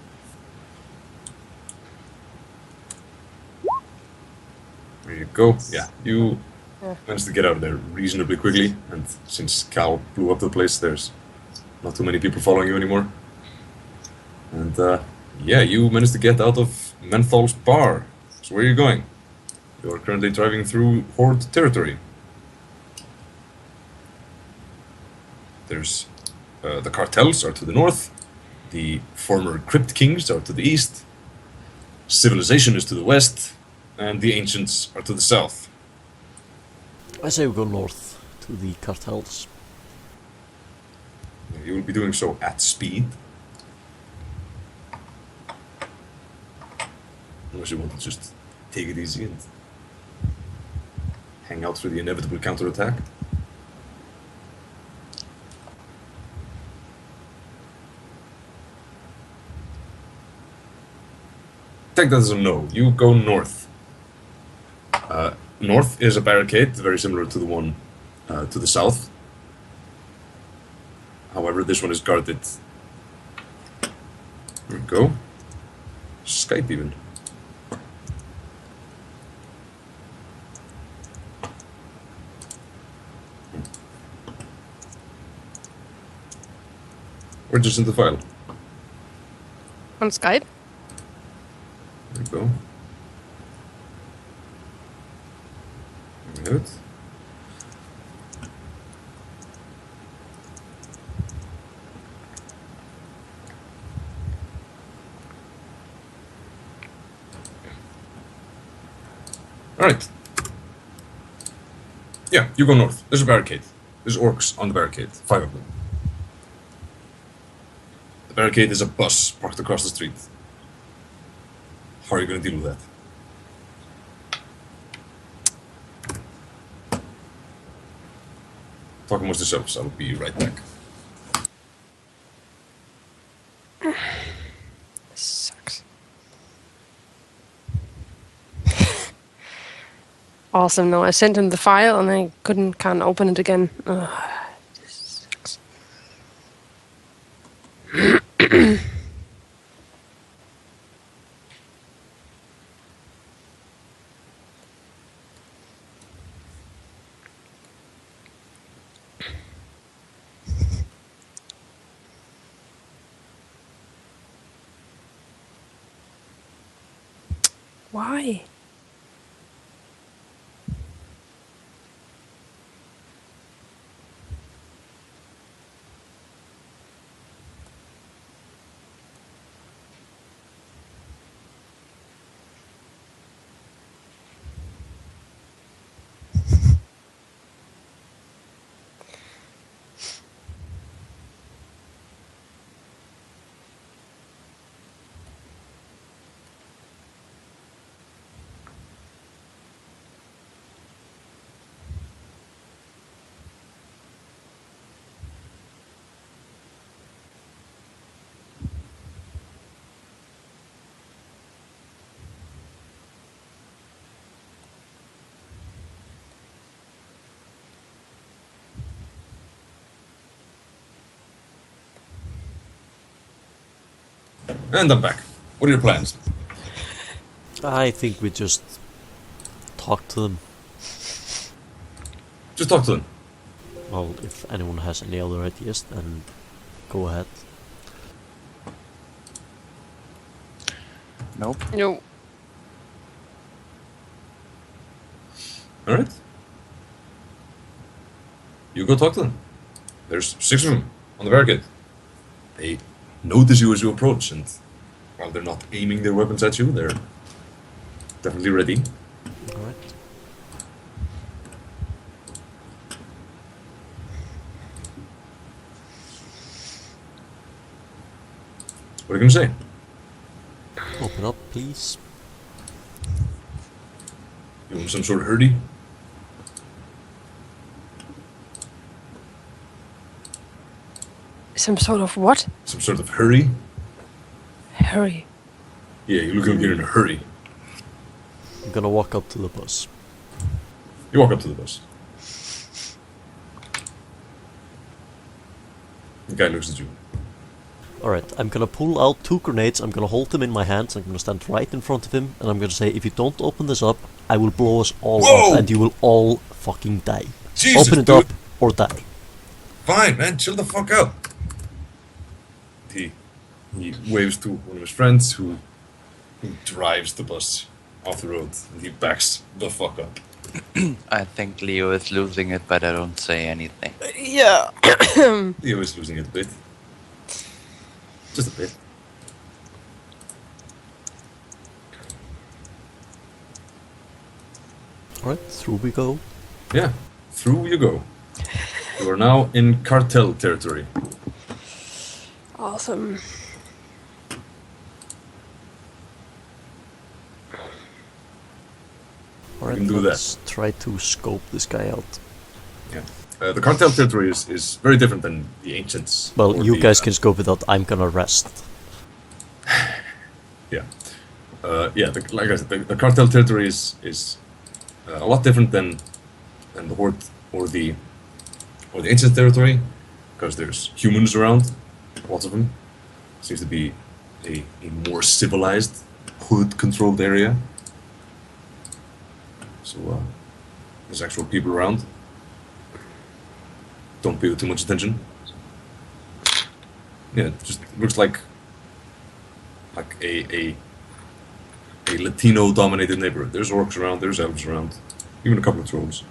There you go. Yeah, you Yeah. managed to get out of there reasonably quickly, and since Cal blew up the place, there's not too many people following you anymore. And yeah, you managed to get out of Menthol's bar. So where are you going? You are currently driving through Horde territory. There's the cartels are to the north, the former Crypt Kings are to the east, civilization is to the west, and the ancients are to the south. I say we go north to the cartels. You will be doing so at speed. Unless you want to just take it easy and hang out for the inevitable counterattack. Take that as a no. You go north. North is a barricade, very similar to the one to the south. However, this one is guarded. There we go. Skype even. Or just in the file. On Skype? There we go. There we have it. Alright. Yeah, you go north. There's a barricade. There's orcs on the barricade. 5 of them. The barricade is a bus parked across the street. How are you going to deal with that? Talk amongst yourselves. I'll be right back. This sucks. Awesome. No, I sent him the file and I can't open it again. Ugh, this sucks. Why? And I'm back. What are your plans? I think we just talk to them. Just talk to them. Well, if anyone has any other ideas, then go ahead. Nope. No. Alright. You go talk to them. There's 6 of them on the barricade. They notice you as you approach, and while they're not aiming their weapons at you, they're definitely ready. Alright. What are you gonna say? Open up, please. You in some sort of hurry? Some sort of what? Some sort of hurry? Hurry. Yeah, you look like you're in a hurry. I'm gonna walk up to the bus. You walk up to the bus. The guy looks at you. Alright, I'm gonna pull out 2 grenades, I'm gonna hold them in my hands, I'm gonna stand right in front of him, and I'm gonna say, if you don't open this up, I will blow us all Whoa! up, and you will all fucking die. Jesus, Open it dude. up, or die. Fine, man, chill the fuck out. He waves to one of his friends who drives the bus off the road, and he backs the fuck up. I think Leo is losing it, but I don't say anything. Yeah. Leo is losing it a bit. Just a bit. Alright, through we go. Yeah, through you go. You are now in cartel territory. Awesome. Alright, can do let's try to scope this guy out. Yeah. The cartel territory is very different than the ancients. Well, or you the, guys can scope it out, I'm gonna rest. Yeah. Like I said, the cartel territory is a lot different than the horde or the ancient territory, because there's humans around, lots of them. Seems to be a more civilized, hood-controlled area. So there's actual people around. Don't pay too much attention. Yeah, it just looks like a Latino-dominated neighborhood. There's orcs around, there's elves around, even a couple of trolls.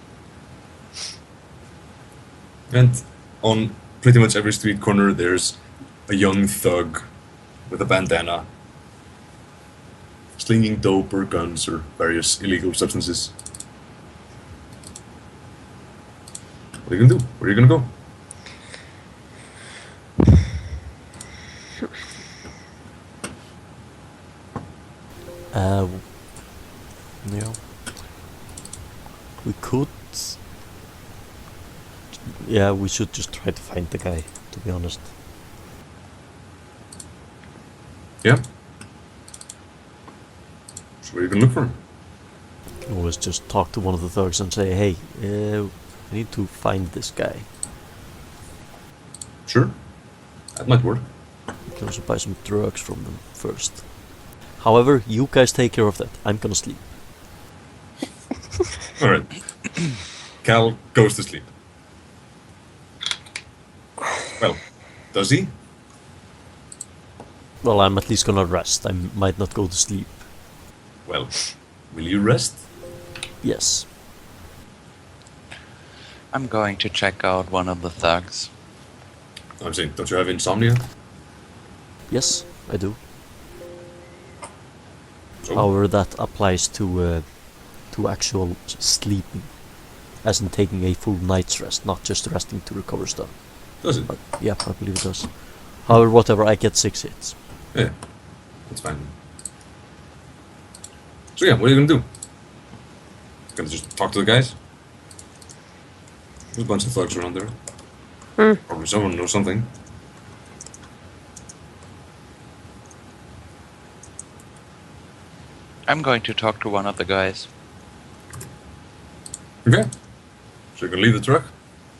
And on pretty much every street corner, there's a young thug with a bandana, slinging dope or guns or various illegal substances. What are you gonna do? Where are you gonna go? Yeah. We could. Yeah, we should just try to find the guy, to be honest. Yeah. So where are you gonna look for him? Can always just talk to one of the thugs and say, hey, I need to find this guy. Sure. That might work. We can also buy some drugs from them first. However, you guys take care of that. I'm gonna sleep. Alright. Cal goes to sleep. Well, does he? Well, I'm at least gonna rest. I might not go to sleep. Well, will you rest? Yes. I'm going to check out one of the thugs. I'm saying, don't you have insomnia? Yes, I do. So, However, that applies to actual sleeping. As in taking a full night's rest, not just resting to recover stuff. does it? But yeah, I believe it does. However, whatever, I get 6 hits. Yeah. That's fine. So yeah, what are you gonna do? Gonna just talk to the guys? There's a bunch of thugs around there. Probably someone knows something. I'm going to talk to one of the guys. Okay. So you're gonna leave the truck?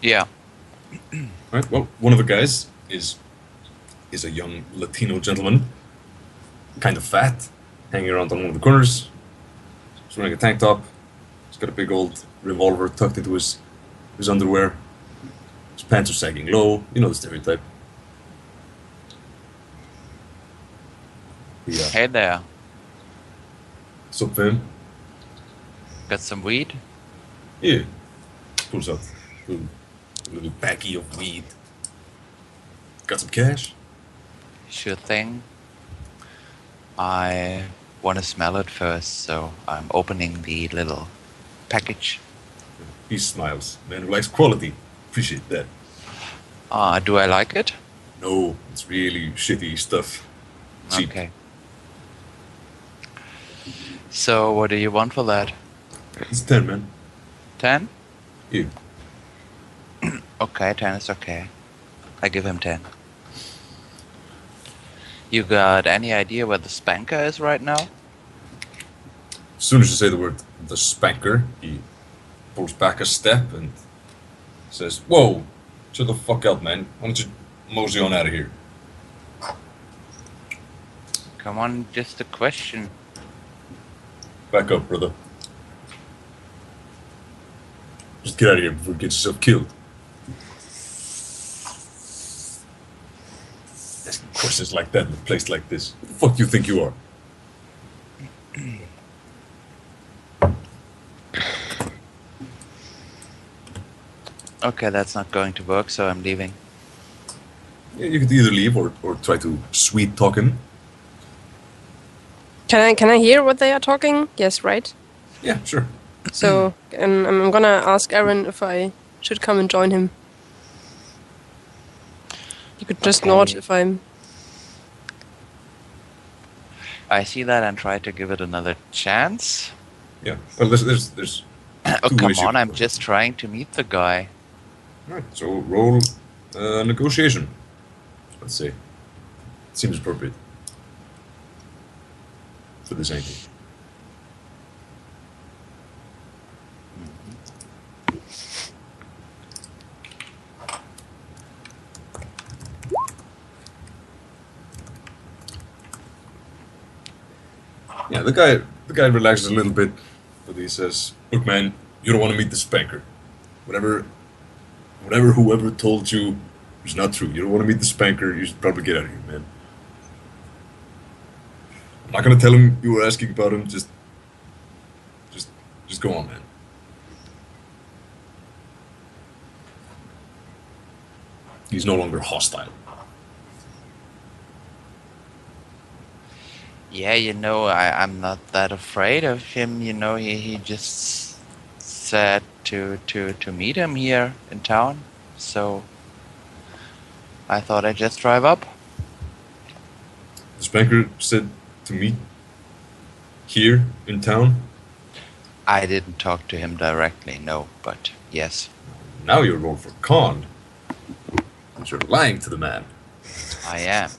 Yeah. Right, well, one of the guys is a young Latino gentleman, kind of fat, hanging around on one of the corners. He's wearing a tank top. He's got a big old revolver tucked into his underwear. His pants are sagging low. You know the stereotype. Yeah. Hey there. What's up, fam? Got some weed? Yeah. Pulls out a little baggie of weed. Got some cash? Sure thing. I want to smell it first, so I'm opening the little package. He smiles. Man who likes quality. Appreciate that. Do I like it? No, it's really shitty stuff. Cheap. Okay. So, what do you want for that? It's 10, man. 10? Yeah. Okay, 10 is okay. I give him 10. You got any idea where the spanker is right now? As soon as you say the word the spanker, he pulls back a step and says, "Whoa, chill the fuck out, man. Why don't you mosey on out of here?" Come on, just a question. Back up, brother. Just get out of here before you get yourself killed. Asking questions like that in a place like this. Who the fuck do you think you are? Okay, that's not going to work, so I'm leaving. Yeah, you could either leave or try to sweet talk him. Can I hear what they are talking? Yes, right. Yeah, sure. So, and I'm gonna ask Aaron if I should come and join him. You could just Okay. nod if I'm. I see that and try to give it another chance. Yeah. Well, there's Oh, two come ways you on, can I'm go. just trying to meet the guy. Alright, so roll negotiation. Let's say. Seems appropriate. For this angle. Yeah, the guy relaxes a little bit, but he says, "Look, man, you don't want to meet the spanker. Whatever whoever told you is not true. You don't want to meet the spanker. You should probably get out of here, man. I'm not gonna tell him you were asking about him. Just go on, man." He's no longer hostile. Yeah, I'm not that afraid of him. He just said to meet him here in town. So I thought I'd just drive up. The spanker said to meet here in town? I didn't talk to him directly, no, but yes, Now you're rolled for con. But you're lying to the man. I am.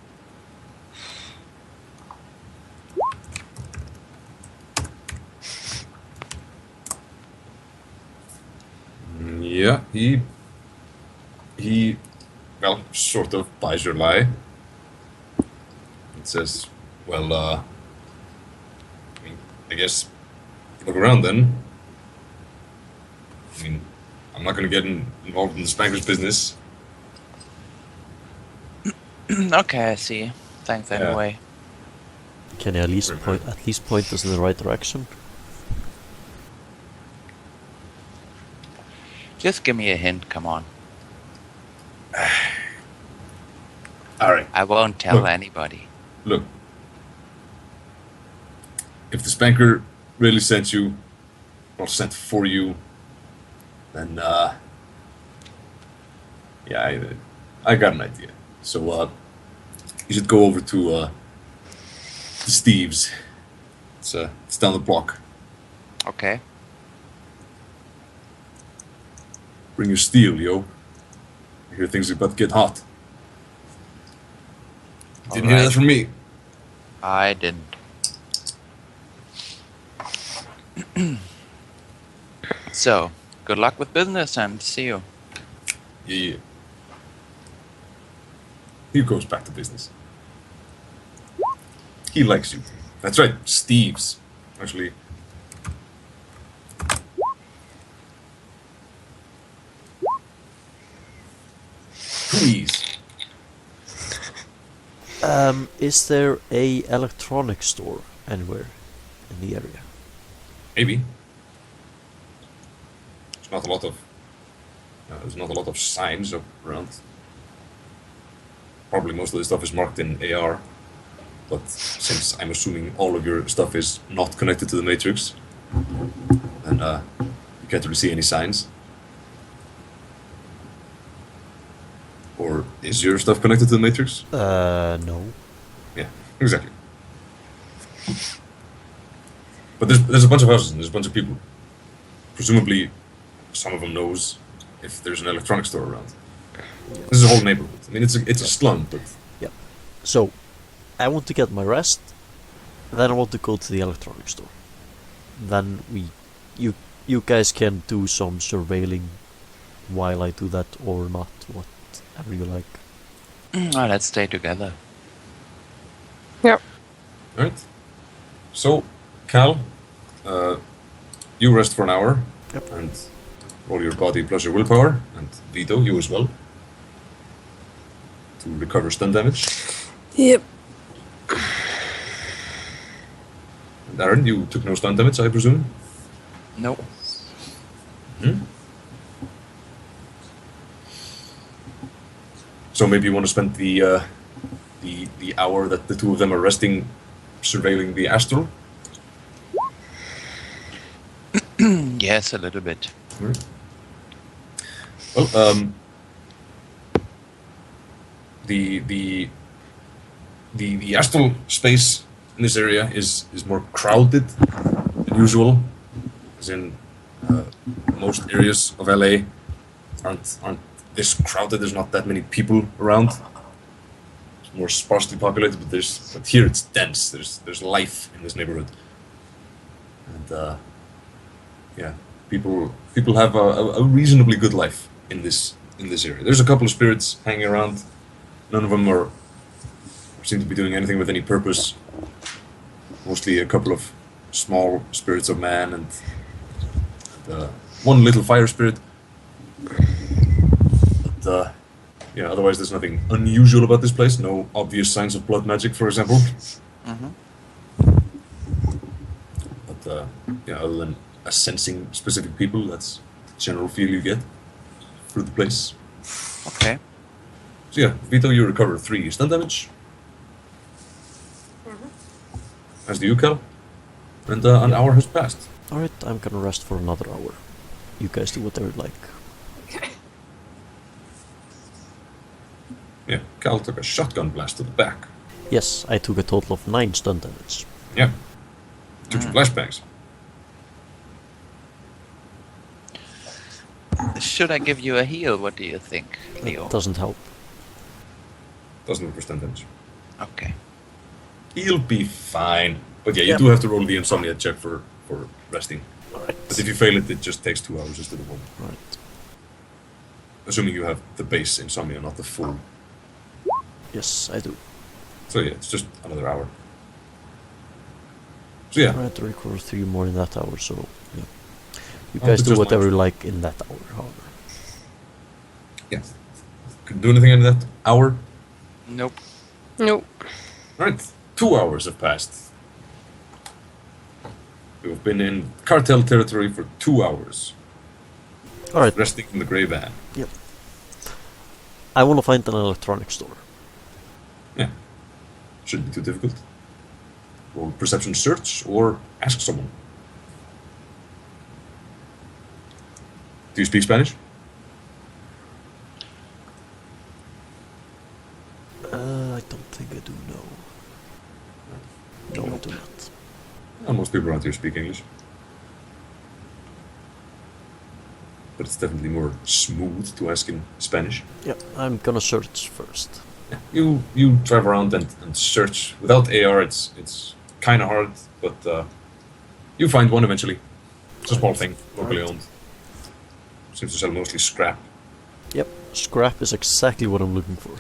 Yeah, he, well, sort of buys your lie. It says, well, I mean, I guess, look around then. I mean, I'm not going to get involved in the spanker's business. Okay, I see. Thanks Yeah. anyway. Can you at least point us in the right direction? Just give me a hint, come on. All right, I won't tell Look. anybody. look. If the spanker really sent you, or sent for you, then, yeah, I got an idea. So, you should go over to Steve's. It's down the block. Okay. Bring your steel, yo. I hear things are about to get hot. Didn't hear that Alright. from me. I didn't. So, good luck with business and see you. Yeah. He goes back to business. He likes you. That's right, Steve's. Actually. Please. Is there a electronics store anywhere in the area? Maybe. There's not a lot of signs up around. Probably most of the stuff is marked in AR. But since I'm assuming all of your stuff is not connected to the Matrix, then you can't really see any signs. Or is your stuff connected to the Matrix? No. Yeah, exactly. But there's a bunch of houses and there's a bunch of people. Presumably, some of them knows if there's an electronics store around. This is a whole neighborhood. I mean, it's a slum, but Yeah. So, I want to get my rest. Then I want to go to the electronics store. Then you guys can do some surveilling while I do that or not, whatever you like. Oh, let's stay together. Yep. all right. So, Cal, you rest for an hour Yep. and roll your body plus your willpower, and Vietho, you as well, to recover stun damage. Yep. And Aaron, you took no stun damage, I presume. Nope. So maybe you want to spend the hour that the two of them are resting, surveilling the astral. Yes, a little bit. Right. Well, the astral space in this area is more crowded than usual, as in most areas of LA aren't this crowded. There's not that many people around. It's more sparsely populated, but here it's dense. There's life in this neighborhood, and yeah, people have a reasonably good life in this area. There's a couple of spirits hanging around. None of them seem to be doing anything with any purpose. Mostly a couple of small spirits of man and one little fire spirit. But yeah, otherwise there's nothing unusual about this place. No obvious signs of blood magic, for example. Mm-hmm. But yeah, other than sensing specific people, that's the general feel you get through the place. Okay. So yeah, Vietho, you recover 3 stun damage. As do you, Cal. And an hour has passed. Alright, I'm gonna rest for another hour. You guys do whatever you like. Yeah, Cal took a shotgun blast to the back. Yes, I took a total of 9 stun damage. Yeah. Took some flashbangs. Should I give you a heal? What do you think, Leo? It doesn't help. Doesn't represent damage. Okay. He'll be fine. But yeah, you Yep. do have to roll the insomnia check for resting. Alright. But if you fail it, it just takes 2 hours instead of 1. Right. Assuming you have the base insomnia, not the full. Yes, I do. So yeah, it's just another hour. So yeah, I had to record 3 more in that hour, so yeah. You Oh, guys but do just whatever like- you like in that hour, however. yeah. Couldn't do anything in that hour. Nope. Nope. Right, 2 hours have passed. We've been in cartel territory for 2 hours, Alright, resting in the grey van. I want to find an electronics store. Yeah, shouldn't be too difficult. Roll perception search or ask someone. Do you speak Spanish? I don't think I do, no. No, I do not. Well, most people around here speak English. But it's definitely more smooth to ask in Spanish. Yeah, I'm gonna search first. Yeah, you drive around and search. Without AR, it's kind of hard, but you find one eventually. It's a small thing, locally owned. Seems to sell mostly scrap. Yep, scrap is exactly what I'm looking for.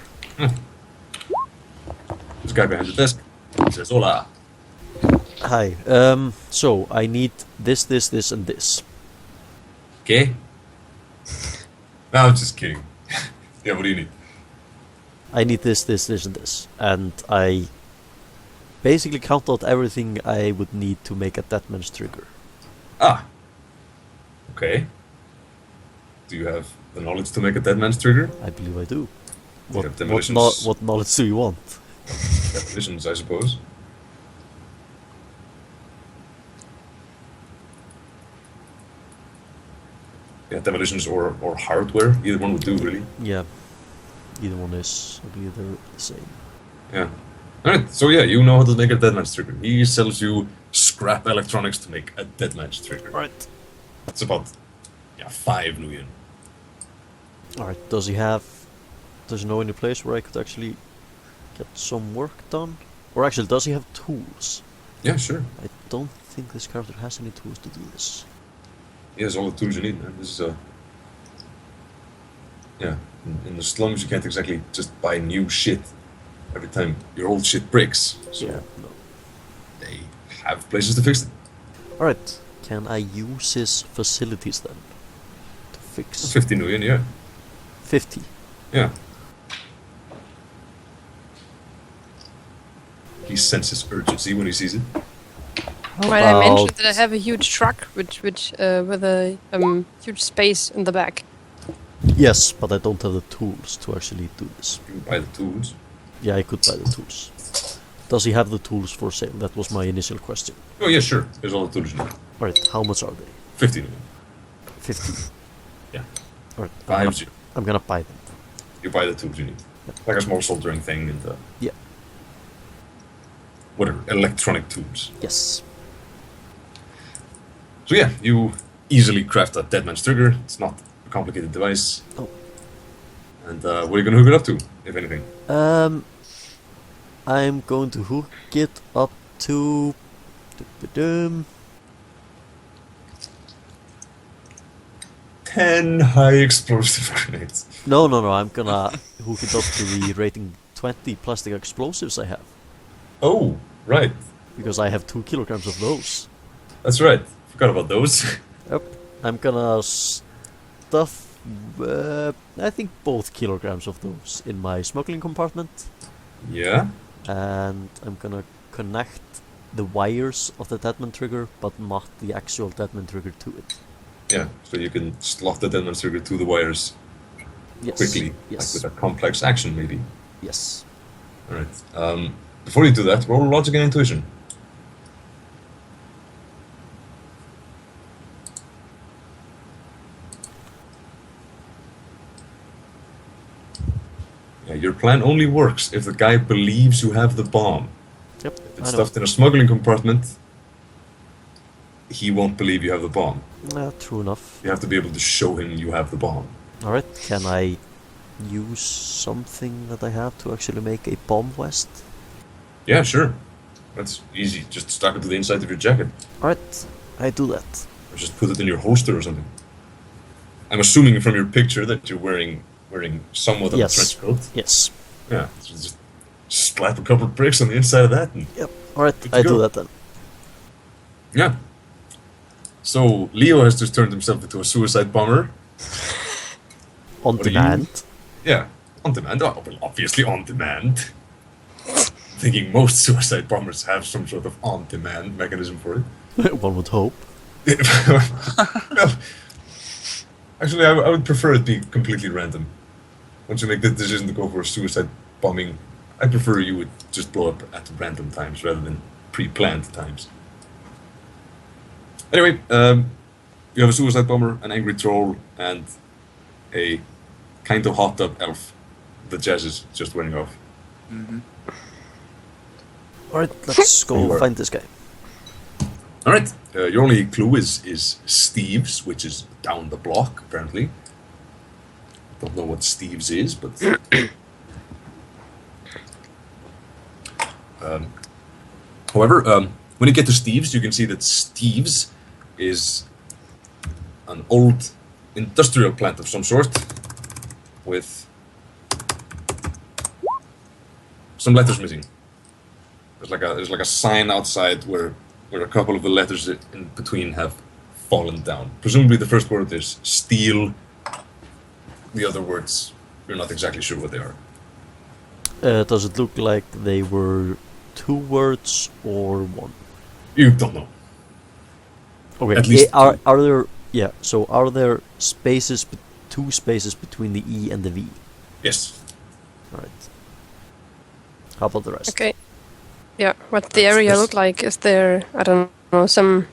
This guy behind the desk says, "Hola." Hi, so I need this, and this. Okay. No, I'm just kidding. Yeah, what do you need? I need this, and this. And I basically count out everything I would need to make a Deadman's trigger. Ah. Okay. Do you have the knowledge to make a dead man's trigger? I believe I do. You have demolitions. What knowledge do you want? Demolitions, I suppose. Yeah, demolitions or hardware. Either one would do, really. Yeah, either one is. I believe they're the same. Yeah. Alright, so yeah, you know how to make a dead man's trigger. He sells you scrap electronics to make a dead man's trigger. Right. That's about 5 million. Alright, does he know any place where I could actually get some work done? Or actually, does he have tools? Yeah, sure. I don't think this character has any tools to do this. He has all the tools you need, man. This is yeah, in the slums you can't exactly just buy new shit every time your old shit breaks. So Yeah, no. they have places to fix it. Alright, can I use his facilities then? To fix 50 million, yeah. 50. Yeah. He senses urgency when he sees it. Right, I mentioned About- that I have a huge truck, which with a huge space in the back. Yes, but I don't have the tools to actually do this. You buy the tools. Yeah, I could buy the tools. Does he have the tools for sale? That was my initial question. Oh, yeah, sure. There's all the tools you need. Alright, how much are they? 50 million. 50. Yeah. Alright, 5-0. I'm gonna buy them. You buy the tools you need. Like a small soldering thing and Yeah. whatever, electronic tools. Yes. So yeah, you easily craft a dead man's trigger. It's not a complicated device. Oh. And what are you gonna hook it up to, if anything? I'm going to hook it up to... 10 high explosive grenades. No, I'm gonna hook it up to the rating 20 plastic explosives I have. Oh, right. Because I have 2 kilograms of those. That's right. Forgot about those. Yep. I'm gonna stuff, I think both kilograms of those in my smuggling compartment. Yeah. And I'm gonna connect the wires of the Deadman trigger, but not the actual Deadman trigger to it. Yeah, so you can slot the dead man's trigger to the wires Yes. quickly, Yes. like with a complex action, maybe. Yes. Alright. Before you do that, roll logic and intuition. Yeah, your plan only works if the guy believes you have the bomb. Yep. If I it's know. stuffed in a smuggling compartment, he won't believe you have the bomb. True enough. You have to be able to show him you have the bomb. Alright, can I use something that I have to actually make a bomb vest? Yeah, sure. That's easy. Just stuck it to the inside of your jacket. Alright, I do that. Or just put it in your holster or something. I'm assuming from your picture that you're wearing somewhat of Yes. a trench coat. Yes. Yeah, so just slap a couple of bricks on the inside of that and Yep. Alright, Good to I go. do that then. yeah. So Leo has just turned himself into a suicide bomber. On What do you- demand. Yeah, on demand. Oh, well, obviously on demand. Thinking most suicide bombers have some sort of on-demand mechanism for it. One would hope. Well, actually, I would prefer it be completely random. Once you make the decision to go for a suicide bombing, I prefer you would just blow up at random times rather than pre-planned times. Anyway, you have a suicide bomber, an angry troll, and a kind of hot tub elf that Jazz is just wearing off. Alright, let's You go are- find this guy. All right. Your only clue is Steve's, which is down the block, apparently. Don't know what Steve's is, but... however, when you get to Steve's, you can see that Steve's is an old industrial plant of some sort with some letters missing. There's like a sign outside where a couple of the letters in between have fallen down. Presumably the first word is steel. The other words, you're not exactly sure what they are. Does it look like they were 2 words or 1? You don't know. Okay. At least are there? Yeah. So are there spaces, 2 spaces between the E and the V? Yes. All right. How about the rest? Okay. Yeah, what the area look like? Is there, I don't know, some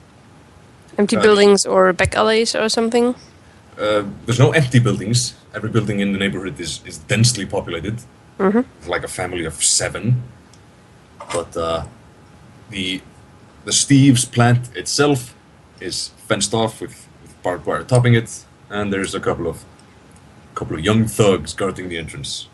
empty buildings or back alleys or something? There's no empty buildings. Every building in the neighborhood is densely populated. Like a family of 7. But the Steve's plant itself is fenced off with barbed wire topping it, and there's a couple of young thugs guarding the entrance.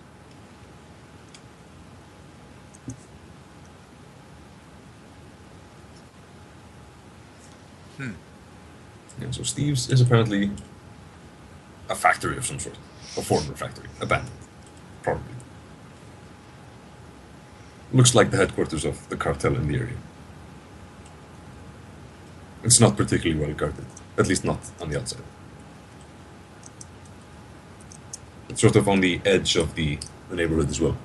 Yeah, so Steve's is apparently a factory of some sort. A former factory. Abandoned. Probably. Looks like the headquarters of the cartel in the area. It's not particularly well guarded. At least not on the outside. It's sort of on the edge of the neighborhood as well.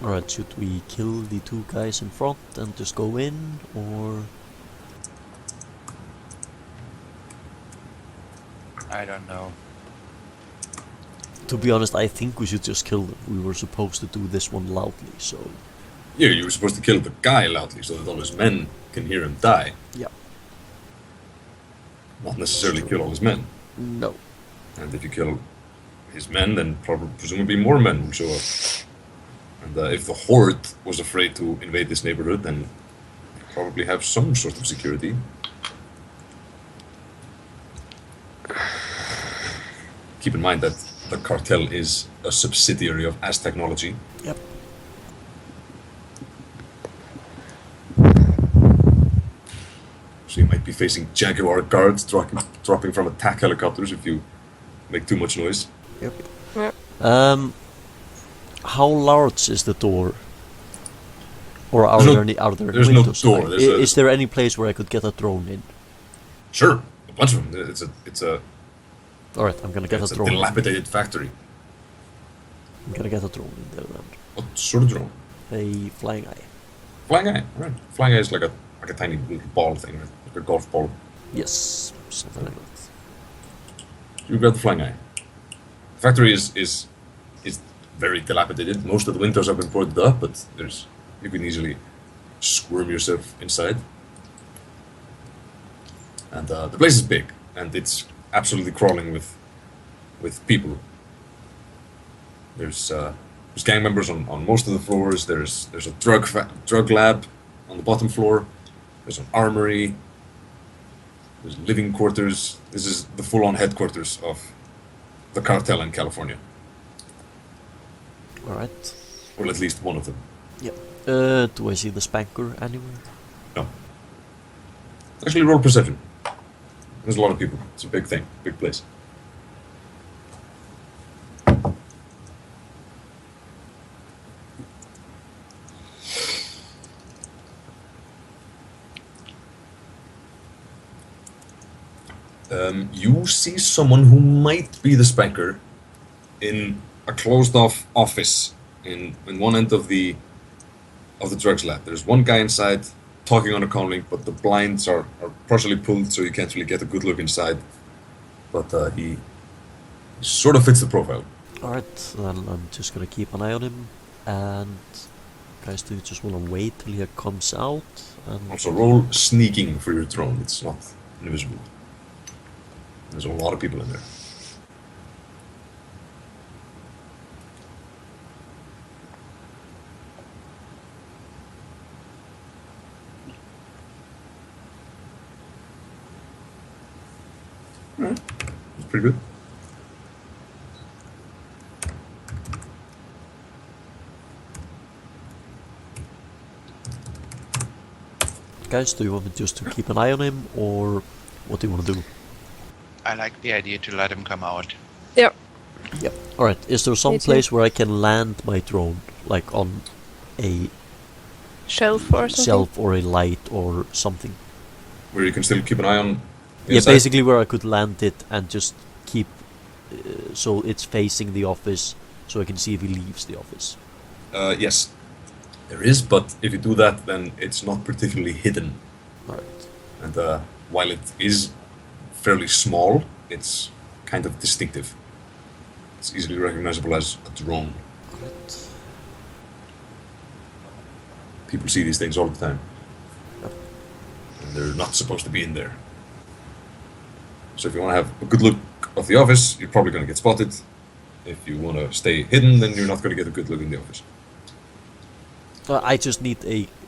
Alright, should we kill the 2 guys in front and just go in, or... I don't know. To be honest, I think we should just kill them. We were supposed to do this one loudly, so... Yeah, you were supposed to kill the guy loudly so that all his men can hear him die. Yeah. Not necessarily kill all his men. No. And if you kill his men, then presumably more men will show up. And if the Horde was afraid to invade this neighborhood, then they probably have some sort of security. Keep in mind that the cartel is a subsidiary of As Technology. Yep. So you might be facing Jaguar guards dropping from attack helicopters if you make too much noise. Yep. Yeah. How large is the door? Or are There's no- there any other there's no windows? door, Like, there's a- is there any place where I could get a drone in? Sure, a bunch of them. It's a Alright, I'm gonna get it's a a drone. dilapidated factory. I'm gonna get a drone in there then. What sort of drone? A flying eye. Flying eye, right? Flying eye is like a tiny little ball thing, right? Like a golf ball. Yes, something like that. You grab the flying eye. The factory is very dilapidated. Most of the windows have been boarded up, but you can easily squirm yourself inside. And the place is big, and it's absolutely crawling with people. There's There's gang members on most of the floors. There's a drug lab on the bottom floor. There's an armory. There's living quarters. This is the full-on headquarters of the cartel in California. Alright. Or at least one of them. Yep. Do I see the spanker anywhere? No. Actually, roll perception. There's a lot of people. It's a big thing. Big place. You see someone who might be the spanker in a closed-off office in one end of the drugs lab. There's one guy inside talking on a comlink, but the blinds are partially pulled, so you can't really get a good look inside. But he sort of fits the profile. Alright, then I'm just gonna keep an eye on him. And guys, do you just wanna wait till he comes out? And Also, roll sneaking for your drone. It's not invisible. There's a lot of people in there. Alright, that's pretty good. guys, do you want me just to keep an eye on him, or what do you want to do? I like the idea to let him come out. Yep. Yep. Alright, is there some Me too. place where I can land my drone? Like on a Shelf or something? shelf or a light or something? Where you can still keep an eye on. Yeah, inside. basically where I could land it and just keep so it's facing the office, so I can see if he leaves the office. Yes, there is, but if you do that, then it's not particularly hidden. Alright. And while it is fairly small, it's kind of distinctive. It's easily recognizable as a drone. Alright. People see these things all the time. Yep. And they're not supposed to be in there. So if you want to have a good look of the office, you're probably going to get spotted. If you want to stay hidden, then you're not going to get a good look in the office. I just need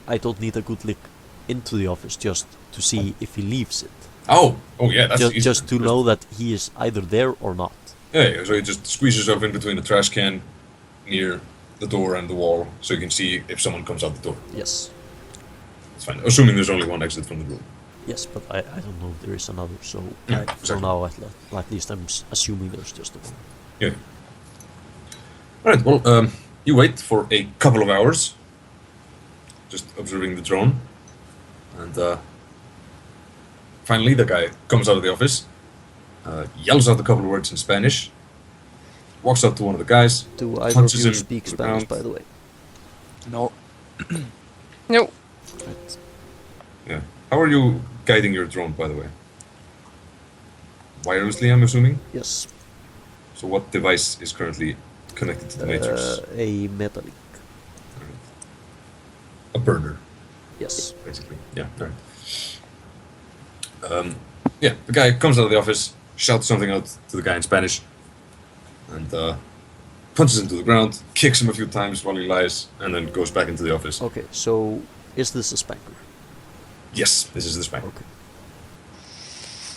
I don't need a good look into the office just to see if he leaves it. Oh yeah, that's easy. Just to know that he is either there or not. Yeah, so you just squeeze yourself in between the trash can near the door and the wall, so you can see if someone comes out the door. Yes. It's fine, assuming there's only one exit from the room. Yes, but I don't know if there is another, so Yeah, for exactly. now at least I'm assuming there's just the one. Yeah. Alright, well, you wait for a couple of hours, just observing the drone, and finally the guy comes out of the office, yells out a couple of words in Spanish, walks up to one of the guys, Do either of punches you him speak to the Spanish, ground. by the way? No. No. Right. Yeah. How are you guiding your drone, by the way? Wirelessly, I'm assuming? Yes. So what device is currently connected to the matrix? A metallic. A burner, Yes. basically. Yeah, alright. Yeah, the guy comes out of the office, shouts something out to the guy in Spanish, and punches him to the ground, kicks him a few times while he lies, and then goes back into the office. Okay, so is this a spanker? Yes, this is the spank. Okay.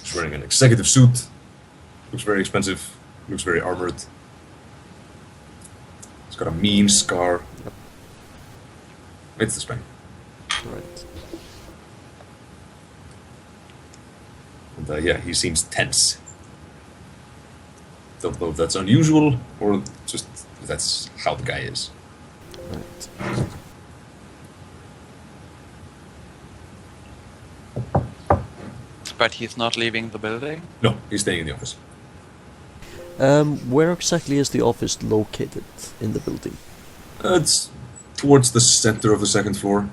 He's wearing an executive suit, looks very expensive, looks very armored. He's got a mean scar. Yep. It's the spank. Alright. And yeah, he seems tense. Don't know if that's unusual or just if that's how the guy is. Right. But he's not leaving the building? No, he's staying in the office. Where exactly is the office located in the building? It's towards the center of the second floor,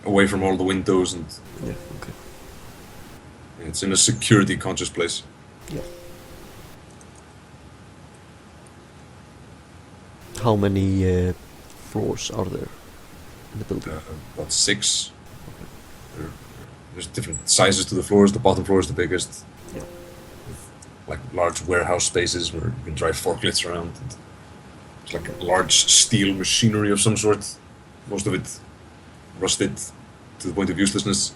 away from all the windows, and Yeah, okay. it's in a security-conscious place. Yeah. How many floors are there in the building? About 6. There's different sizes to the floors. The bottom floor is the biggest. Yeah. Like large warehouse spaces where you can drive forklifts around. And It's like a large steel machinery of some sort. Most of it rusted to the point of uselessness.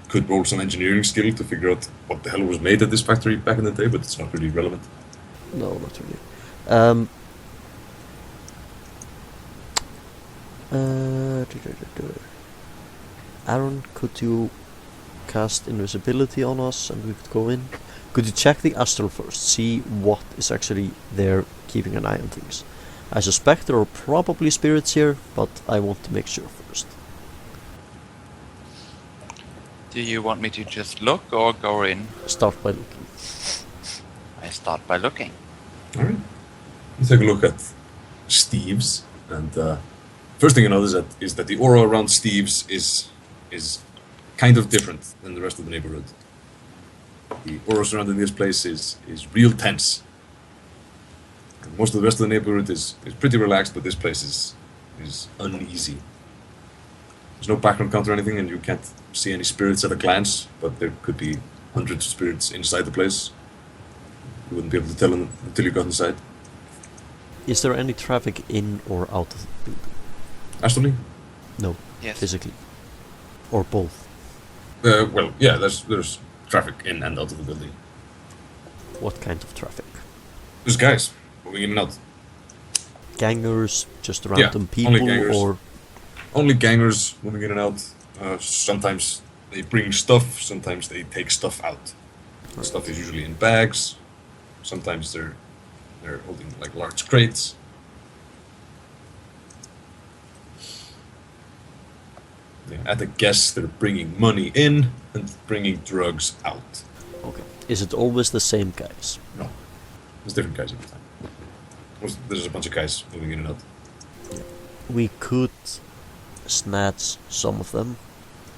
Could roll some engineering skill to figure out what the hell was made at this factory back in the day, but it's not really relevant. No, not really. Aaron, could you cast invisibility on us and we could go in? Could you check the astral first, see what is actually there keeping an eye on things? I suspect there are probably spirits here, but I want to make sure first. Do you want me to just look or go in? Start by looking. I start by looking. Alright. You take a look at Steve's, and first thing you notice is that the aura around Steve's is kind of different than the rest of the neighborhood. The aura surrounding this place is real tense. And most of the rest of the neighborhood is pretty relaxed, but this place is uneasy. There's no background count or anything, and you can't see any spirits at a glance, but there could be hundreds of spirits inside the place. You wouldn't be able to tell them until you got inside. Is there any traffic in or out of the building? Astrally? No, Yes. physically. Or both. Well, yeah, there's traffic in and out of the building. What kind of traffic? There's guys moving in and out. Gangers, just random only people, gangers. or Only gangers moving in and out. Sometimes they bring stuff, sometimes they take stuff out. The stuff is usually in bags. Sometimes they're holding like large crates. Yeah, at a guess, they're bringing money in and bringing drugs out. okay. Is it always the same guys? No, there's different guys every time. There's a bunch of guys moving in and out. We could snatch some of them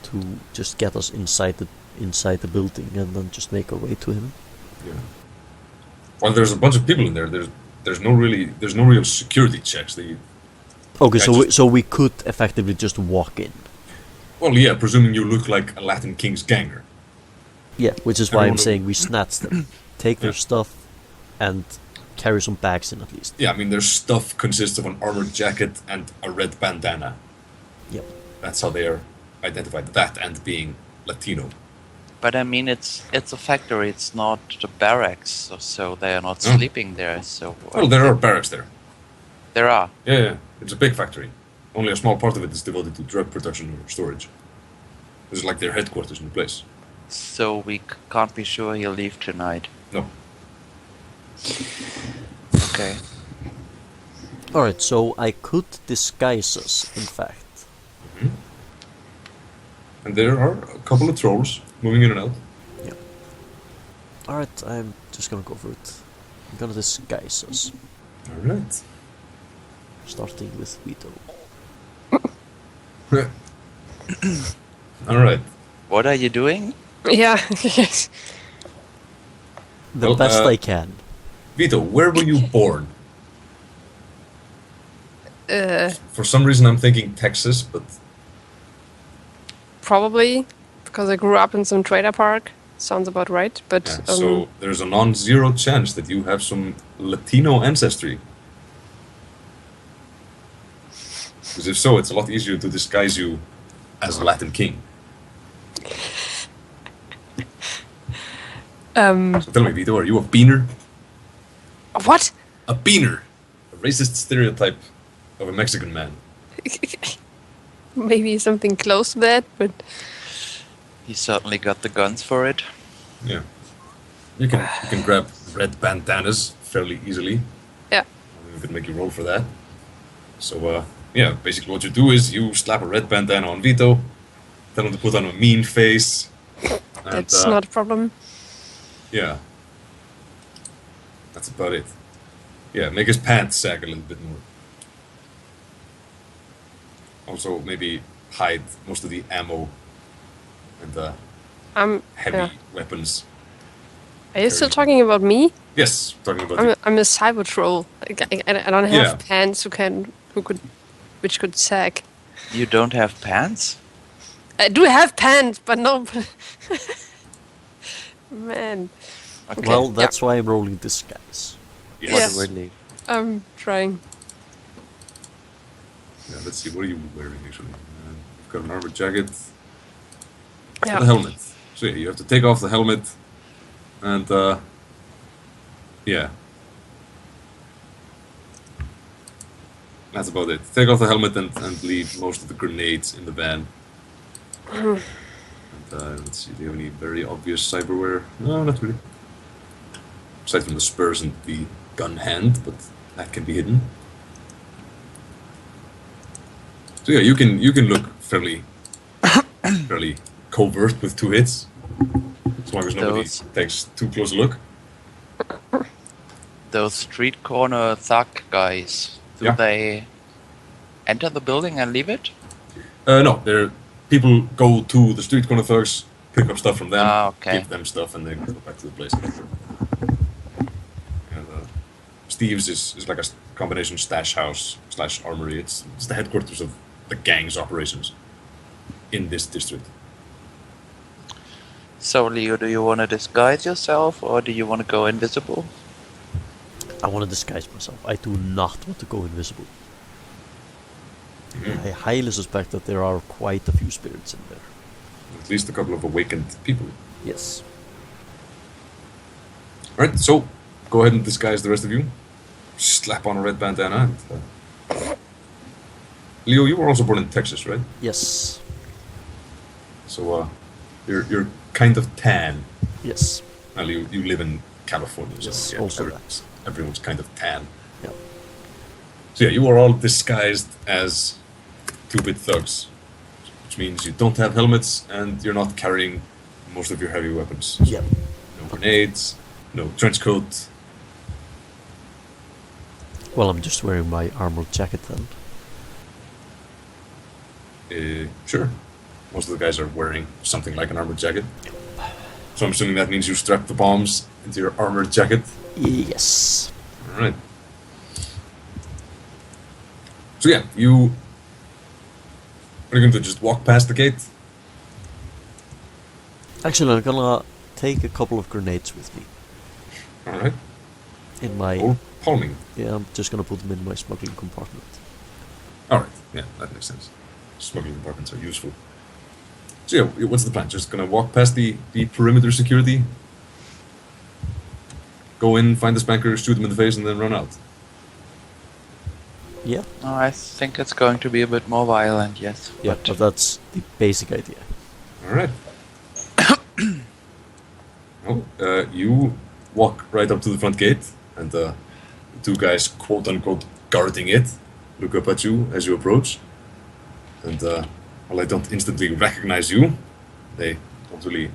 to just get us inside the building and then just make our way to him. Yeah. Well, there's a bunch of people in there. There's no real security checks. Okay, I so we could effectively just walk in. Well, yeah, presuming you look like a Latin King's ganger. Yeah, which is why I'm Everyone- saying we snatch them, take their Yeah. stuff, and carry some bags in at least. Yeah, I mean, their stuff consists of an armored jacket and a red bandana. Yep. That's how they are identified. That and being Latino. But I mean, it's a factory. It's not the barracks, so they are not Hmm. sleeping there. So Well, there are barracks there. there are. Yeah, it's a big factory. Only a small part of it is devoted to drug production or storage. This is like their headquarters in the place. So we can't be sure he'll leave tonight. No. Okay. Alright, so I could disguise us, in fact. And there are a couple of trolls moving in and out. Alright, I'm just gonna go for it. I'm gonna disguise us, Alright. starting with Vietho. Alright. What are you doing? Yeah. Yes. The Well, best I can. Vietho, where were you born? Uh, For some reason I'm thinking Texas, but Probably because I grew up in some trailer park. Sounds about right. But yeah, so there's a non-zero chance that you have some Latino ancestry. Because if so, it's a lot easier to disguise you as a Latin king. So tell me, Vietho, are you a beaner? what? A beaner! A racist stereotype of a Mexican man. Maybe something close to that, but He certainly got the guns for it. Yeah. You can grab red bandanas fairly easily. yeah. We could make you roll for that. So, yeah, basically what you do is you slap a red bandana on Vietho, tell him to put on a mean face. And, That's not a problem. Yeah. That's about it. Yeah, make his pants sag a little bit more. Also, maybe hide most of the ammo and heavy Yeah. weapons. Are you still talking about me? Yes, talking about you. I'm a cyber troll. Like, I don't have Yeah. pants which could sag. You don't have pants? I do have pants, but no. Man. Okay. Well, that's why I'm rolling disguise. Yes. What Yes. a relief. I'm trying. Yeah, let's see. What are you wearing actually? You've got an armored jacket. Yeah. The helmet. So yeah, you have to take off the helmet, and yeah, that's about it. Take off the helmet and leave most of the grenades in the van. And let's see, do you have any very obvious cyberware? No, not really. Aside from the spurs and the gun hand, but that can be hidden. So yeah, you can look fairly covert with 2 hits, as long as nobody Those- takes too close a look. Those street corner thug guys, do Yeah. they enter the building and leave it? No, people go to the street corner thugs, pick up stuff from them, Ah, okay. give them stuff, and then go back to the place. And Steve's is like a combination stash house / armory. It's the headquarters of the gang's operations in this district. So, Leo, do you want to disguise yourself or do you want to go invisible? I want to disguise myself. I do not want to go invisible. I highly suspect that there are quite a few spirits in there. At least a couple of awakened people. Yes. Alright, so go ahead and disguise the rest of you. Slap on a red bandana. And, Leo, you were also born in Texas, right? Yes. So you're kind of tan. Yes. Well, you live in California, so Yes, yeah, also that. everyone's kind of tan. Yeah. So yeah, you are all disguised as 2-bit thugs, which means you don't have helmets and you're not carrying most of your heavy weapons. Yep. No grenades, no trench coat. Well, I'm just wearing my armored jacket then. Sure. Most of the guys are wearing something like an armored jacket. So I'm assuming that means you strap the bombs into your armored jacket. Yes. Alright. So yeah, you are going to just walk past the gate? Actually, I'm gonna take a couple of grenades with me. Alright. In my... Or palming. Yeah, I'm just gonna put them in my smuggling compartment. Alright, yeah, that makes sense. Smuggling compartments are useful. So yeah, what's the plan? Just gonna walk past the perimeter security? Go in, find the spanker, shoot them in the face, and then run out? Yeah. No, I think it's going to be a bit more violent, yes. Yeah, but that's the basic idea. Alright. You walk right up to the front gate, and the 2 guys, quote-unquote, guarding it, look up at you as you approach. And, while they don't instantly recognize you, they don't really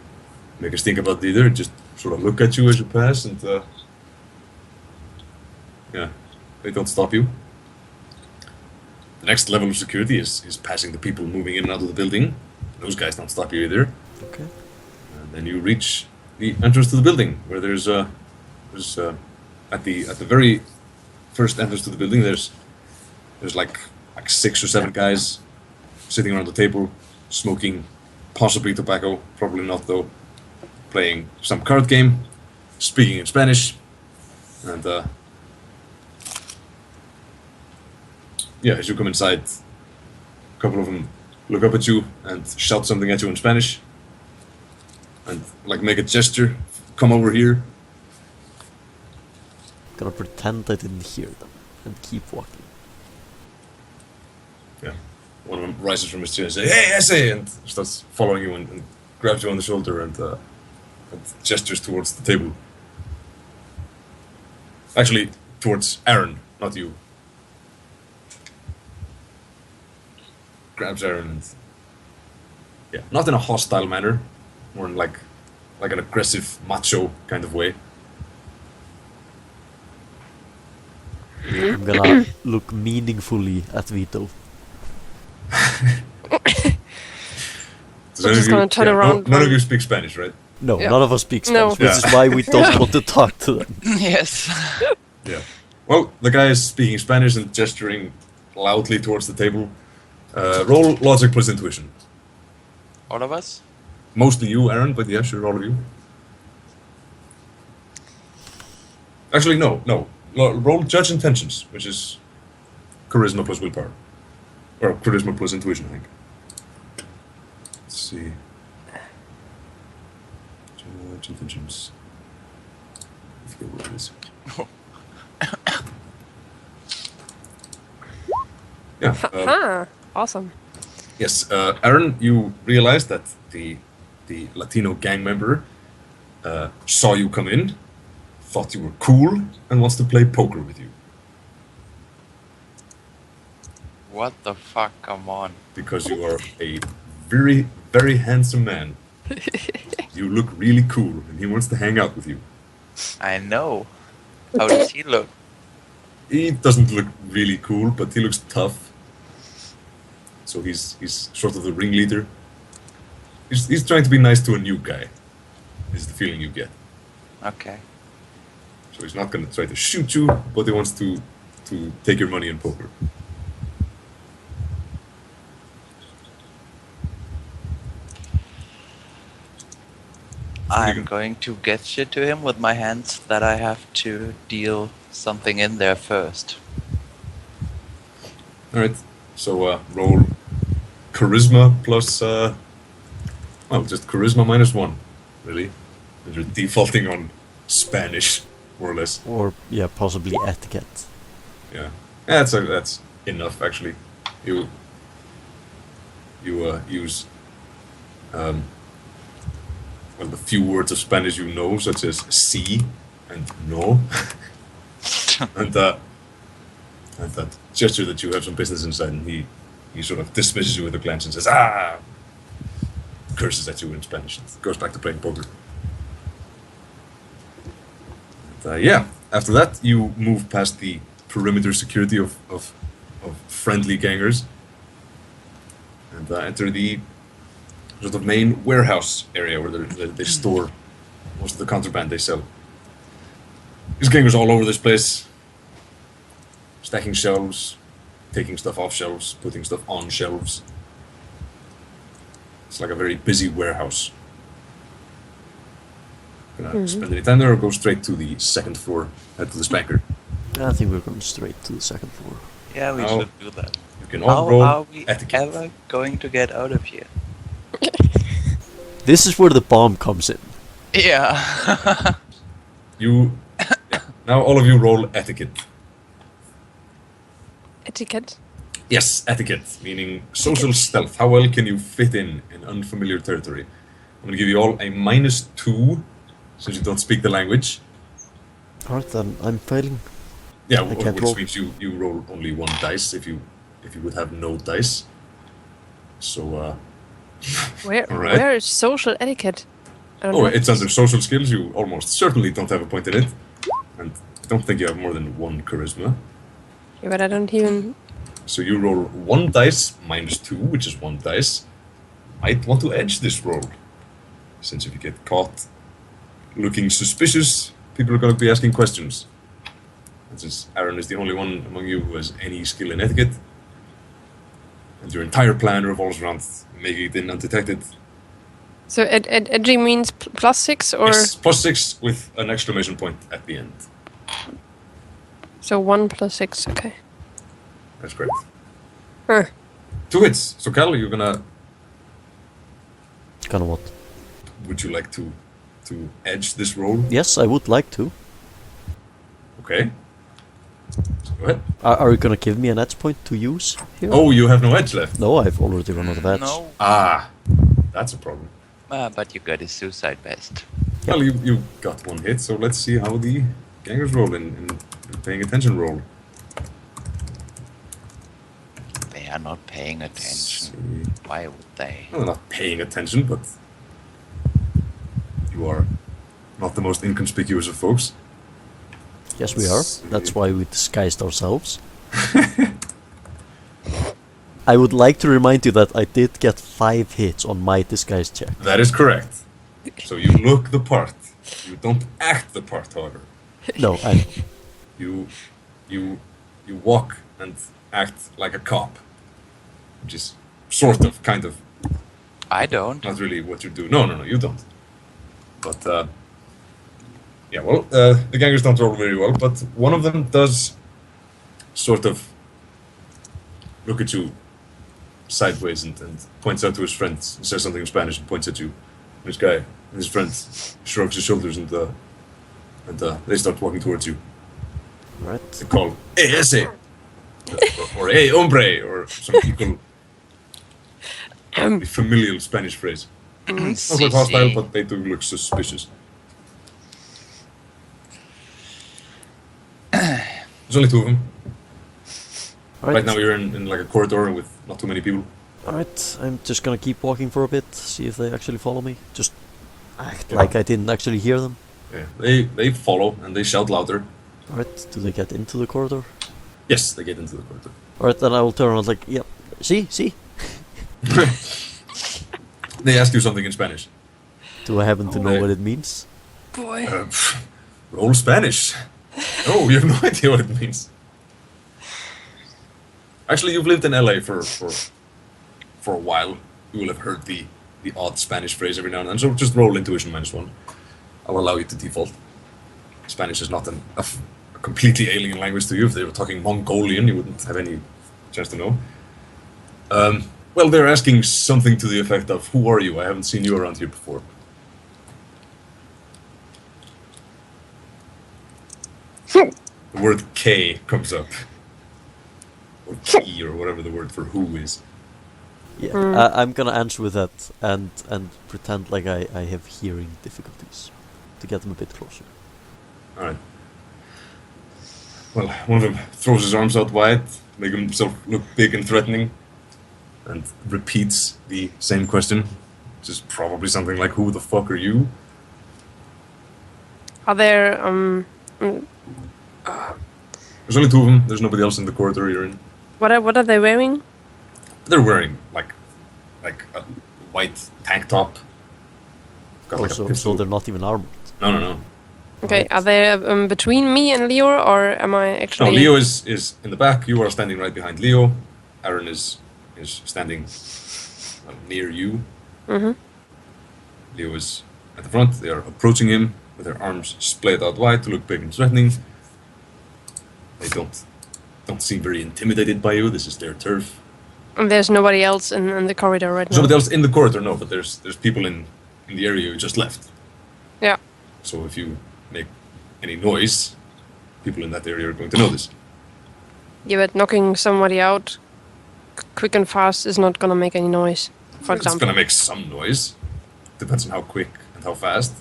make a stink about it either, just sort of look at you as you pass, and, yeah, they don't stop you. The next level of security is passing the people moving in and out of the building. Those guys don't stop you either. Okay. And then you reach the entrance to the building, where there's at the very first entrance to the building, there's like 6 or 7 guys sitting around the table, smoking possibly tobacco, probably not though, playing some card game, speaking in Spanish, and yeah, as you come inside, a couple of them look up at you and shout something at you in Spanish, and like make a gesture, come over here. Gonna pretend I didn't hear them and keep walking. Yeah. One of them rises from his chair and says, "Hey, essay!" and starts following you and grabs you on the shoulder and gestures towards the table. Actually, towards Aaron, not you. Grabs Aaron and... Yeah, not in a hostile manner, more in like an aggressive, macho kind of way. I'm gonna look meaningfully at Vietho. Does I'm any just of you- gonna turn yeah, around None of and- you speak Spanish, right? No, Yeah. none of us speak No. Spanish, which Yeah. is why we don't want to talk to them. Yes. Yeah. Well, the guy is speaking Spanish and gesturing loudly towards the table. Roll logic plus intuition. All of us? Mostly you, Aaron, but yeah, sure, all of you. Actually, no. roll judge intentions, which is charisma plus willpower. Or charisma plus intuition, I think. Let's see. Judge intentions. I forget what it is. Yeah. Huh. Awesome. Yes, Aaron, you realized that the Latino gang member saw you come in, thought you were cool, and wants to play poker with you. What the fuck? Come on. Because you are a very, very handsome man. You look really cool, and he wants to hang out with you. I know. How does he look? He doesn't look really cool, but he looks tough. So he's sort of the ringleader. He's trying to be nice to a new guy, is the feeling you get. Okay. So he's not going to try to shoot you, but he wants to take your money in poker. I'm going to gesture to him with my hands that I have to deal something in there first. Alright, so roll charisma plus, just charisma -1, really. And you're defaulting on Spanish, more or less. Or, yeah, possibly etiquette. Yeah, that's enough, actually. You use, the few words of Spanish you know, such as sí and no. and that gesture that you have some business inside, and he sort of dismisses you with a glance and says, "Ah!" Curses at you in Spanish and goes back to playing poker. And, after that, you move past the perimeter security of friendly gangers and enter the sort of main warehouse area where they store most of the contraband they sell. These gangers all over this place, stacking shelves, taking stuff off shelves, putting stuff on shelves. It's like a very busy warehouse. Gonna spend any time there or go straight to the second floor, head to the spanker? I think we're going straight to the second floor. Yeah, we should do that. You can all roll How are we etiquette. ever going to get out of here? This is where the bomb comes in. Yeah. Now all of you roll etiquette. Etiquette. Yes, etiquette, meaning social stealth. How well can you fit in unfamiliar territory? I'm going to give you all a -2, since you don't speak the language. Alright then, I'm failing. Yeah, I can't which roll. means you roll only 1 dice if you would have no dice. So, Alright. Where is social etiquette? I don't know. it's under social skills. You almost certainly don't have a point in it. And I don't think you have more than 1 charisma. Yeah, but I don't even... So you roll 1 dice -2, which is 1 dice. Might want to edge this roll. Since if you get caught looking suspicious, people are going to be asking questions. And since Aaron is the only one among you who has any skill in etiquette, and your entire plan revolves around making it in undetected. So edging means +6 or... Yes, +6 with an exclamation point at the end. So 1 + 6, okay. That's correct. Huh. 2 hits. So Cal, you're gonna... Gonna what? Would you like to edge this roll? Yes, I would like to. Okay. So go ahead. Are you gonna give me an edge point to use here? Oh, you have no edge left. No, I've already run out of edge. No. Ah, that's a problem. But you got a suicide vest. Well, you got 1 hit, so let's see how the gangers roll in paying attention roll. They are not paying attention. See. Why would they? Well, they're not paying attention, but you are not the most inconspicuous of folks. Yes, we are. That's why we disguised ourselves. I would like to remind you that I did get 5 hits on my disguise check. That is correct. So you look the part. You don't act the part, however. No, You walk and act like a cop, which is sort of, kind of, I don't. not really what you do. No, you don't. But Yeah, well, the gangers don't roll very well, but one of them does sort of look at you sideways and points out to his friend, says something in Spanish and points at you. This guy, his friend, shrugs his shoulders and they start walking towards you. Right. They call, hey, ese! or hey, hombre! Or some equal familial Spanish phrase. Not quite hostile, but they do look suspicious. There's only two of them. Right now you're in like a corridor with not too many people. Alright, I'm just gonna keep walking for a bit, see if they actually follow me. Just act like I didn't actually hear them. Yeah, they follow and they shout louder. Alright, do they get into the corridor? Yes, they get into the corridor. Alright, then I will turn around like, yep, see? They ask you something in Spanish. Do I happen to know what it means? Boy. Roll Spanish. No, you have no idea what it means. Actually, you've lived in LA for a while. You will have heard the odd Spanish phrase every now and then, so just roll intuition -1. I'll allow you to default. Spanish is not a completely alien language to you. If they were talking Mongolian, you wouldn't have any chance to know. Well, they're asking something to the effect of, who are you? I haven't seen you around here before. The word K comes up. Or key, or whatever the word for who is. Yeah, I'm gonna answer with that and pretend like I have hearing difficulties to get them a bit closer. Alright. Well, one of them throws his arms out wide, making himself look big and threatening, and repeats the same question, which is probably something like, who the fuck are you? Are there There's only two of them, there's nobody else in the corridor you're in. what are they wearing? They're wearing like a white tank top. Got like a So pistol. they're not even armored. No. Okay, Right. are they between me and Leo, or am I No, actually? Leo is in the back. You are standing right behind Leo. Aaron is standing near you. Mm-hmm. Leo is at the front. They are approaching him with their arms splayed out wide to look big and threatening. They don't seem very intimidated by you. This is their turf. And there's nobody else in the corridor right There's now. nobody else in the corridor, no, but there's people in the area you just left. Yeah. So if you make any noise, people in that area are going to notice. Yeah, but knocking somebody out quick and fast is not gonna make any noise. For It's example. gonna make some noise. Depends on how quick and how fast.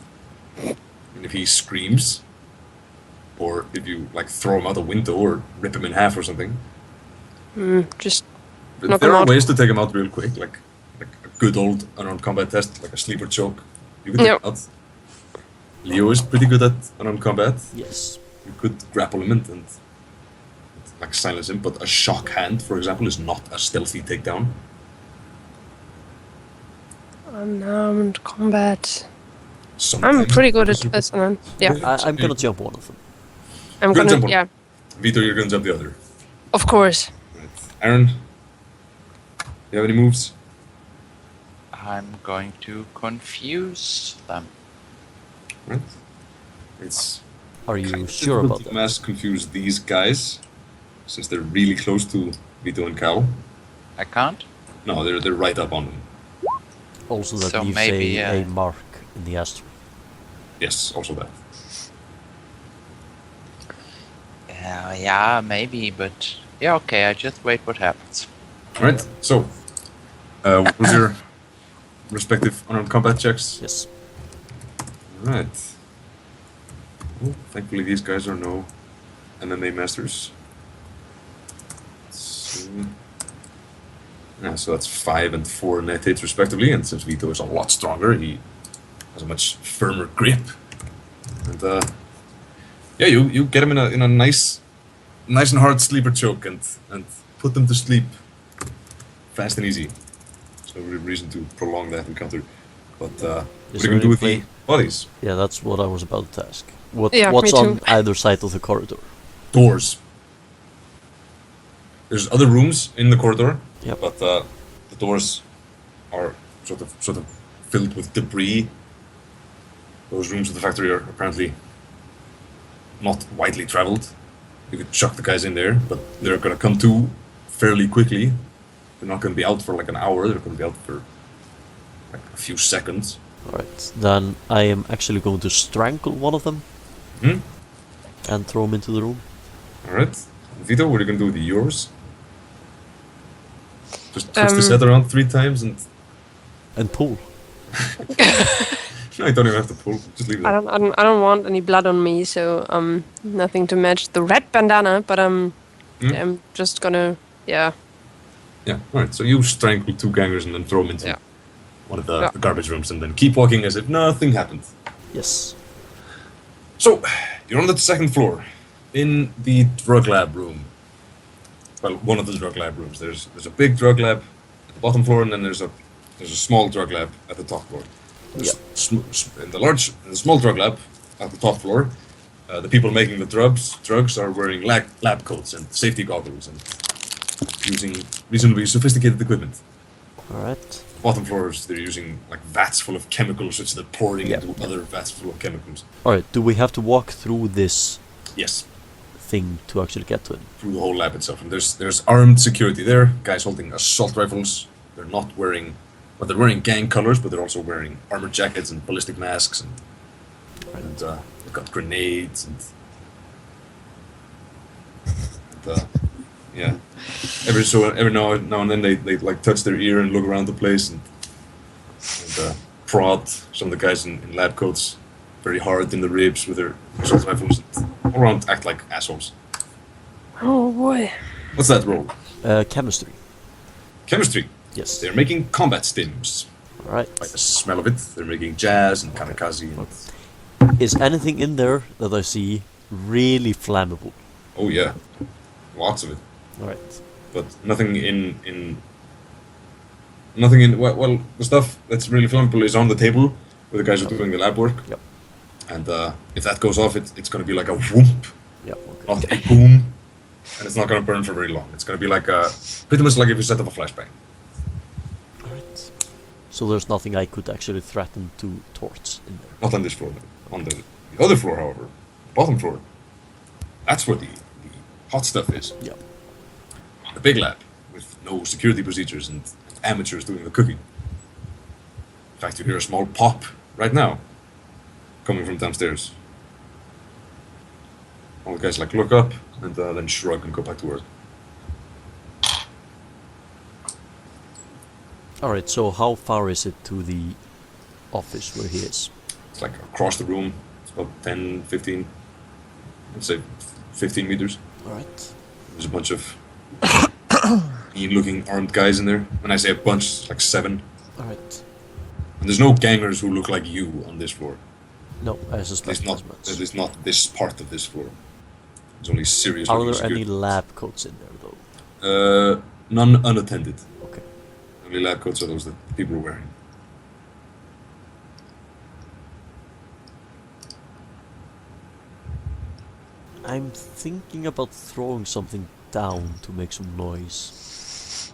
And if he screams, or if you like throw him out a window or rip him in half or something. Just But knock there him are out. ways to take him out real quick, like a good old unarmed combat test, like a sleeper choke. You can take Yep. him out. Leo is pretty good at unarmed combat. Yes. You could grapple him and like silence him, but a shock hand, for example, is not a stealthy takedown. unarmed combat. Sometimes I'm pretty good it's at super- this one. Yeah, I'm gonna jump one of them. I'm Good gonna. jump on. Yeah, Vietho, you're gonna jump the other. of course. Right. Aaron, you have any moves? I'm going to confuse them. Right. It's Are you kind of sure difficult about to that? mass confuse these guys, since they're really close to Vietho and Cal. I can't? No, they're right up on them. Also, that So leaves maybe, a mark in the asteroid. Yes, also that. Yeah, maybe, but yeah, okay. I just wait what happens. All right. So, what was your respective unarmed combat checks? Yes. All right. Well, thankfully, these guys are no MMA masters. So, yeah, so that's 5 and 4 net hits respectively, and since Vietho is a lot stronger, he has a much firmer grip. And yeah, you get him in a nice and hard sleeper choke and put them to sleep fast and easy. There's no real reason to prolong that encounter. But what are you there going to do any with the way- bodies? Yeah, that's what I was about to ask. Yeah, What's me on too. either side of the corridor? Doors. There's other rooms in the corridor, Yep. but the doors are sort of filled with debris. Those rooms of the factory are apparently not widely traveled. You could chuck the guys in there, but they're gonna come to fairly quickly. They're not gonna be out for like an hour. They're gonna be out for like a few seconds. Alright, then I am actually going to strangle one of them and throw him into the room. Alright. Vietho, what are you gonna do with yours? Just twist his head around 3 times and... And pull. No, you don't even have to pull. Just leave it. I don't want any blood on me, so nothing to match the red bandana. But I'm just gonna Yeah, alright. So you strangle 2 gangers and then throw them into one of the garbage rooms and then keep walking as if nothing happened. Yes. So, you're on the 2nd floor, in the drug lab room. Well, one of the drug lab rooms. There's a big drug lab at the bottom floor, and then there's a small drug lab at the top floor. In the small drug lab at the top floor, the people making the drugs are wearing lab coats and safety goggles and using reasonably sophisticated equipment. Alright. Bottom floors, they're using like vats full of chemicals, which they're pouring into other vats full of chemicals. Alright, do we have to walk through this Yes, thing to actually get to it? through the whole lab itself. And there's armed security there, guys holding assault rifles. They're not wearing, well, they're wearing gang colors, but they're also wearing armored jackets and ballistic masks, and they've got grenades and yeah. Every now and then they like touch their ear and look around the place and prod some of the guys in lab coats very hard in the ribs with their assault rifles and all around act like assholes. Oh boy. What's that roll? Chemistry. Chemistry. Yes. They're making combat stims. Alright. By the smell of it, they're making jazz and kamikaze and... Is anything in there that I see really flammable? Oh yeah. Lots of it. Alright. But nothing in well, the stuff that's really flammable is on the table where the guys are doing the lab work. Yep. And if that goes off, it's going to be like a whoomp, Yep, okay. not a boom, and it's not going to burn for very long. It's going to be like pretty much like if you set off a flashbang. Alright. So there's nothing I could actually threaten to torch in there. Not on this floor. On the other floor, however, bottom floor, that's where the hot stuff is. Yep. The big lab with no security procedures and amateurs doing the cooking. In fact, you hear a small pop right now coming from downstairs. All the guys like look up and then shrug and go back to work. Alright, so how far is it to the office where he is? It's like across the room. It's about 10, 15, let's say 15 meters. Alright. There's a bunch of mean-looking armed guys in there. When I say a bunch, it's like 7. Alright. And there's no gangers who look like you on this floor. No, I suspect At least not this part of this floor. There's only serious. Are there any lab coats in there though? None unattended. Okay. Only lab coats are those that people are wearing. I'm thinking about throwing something down to make some noise.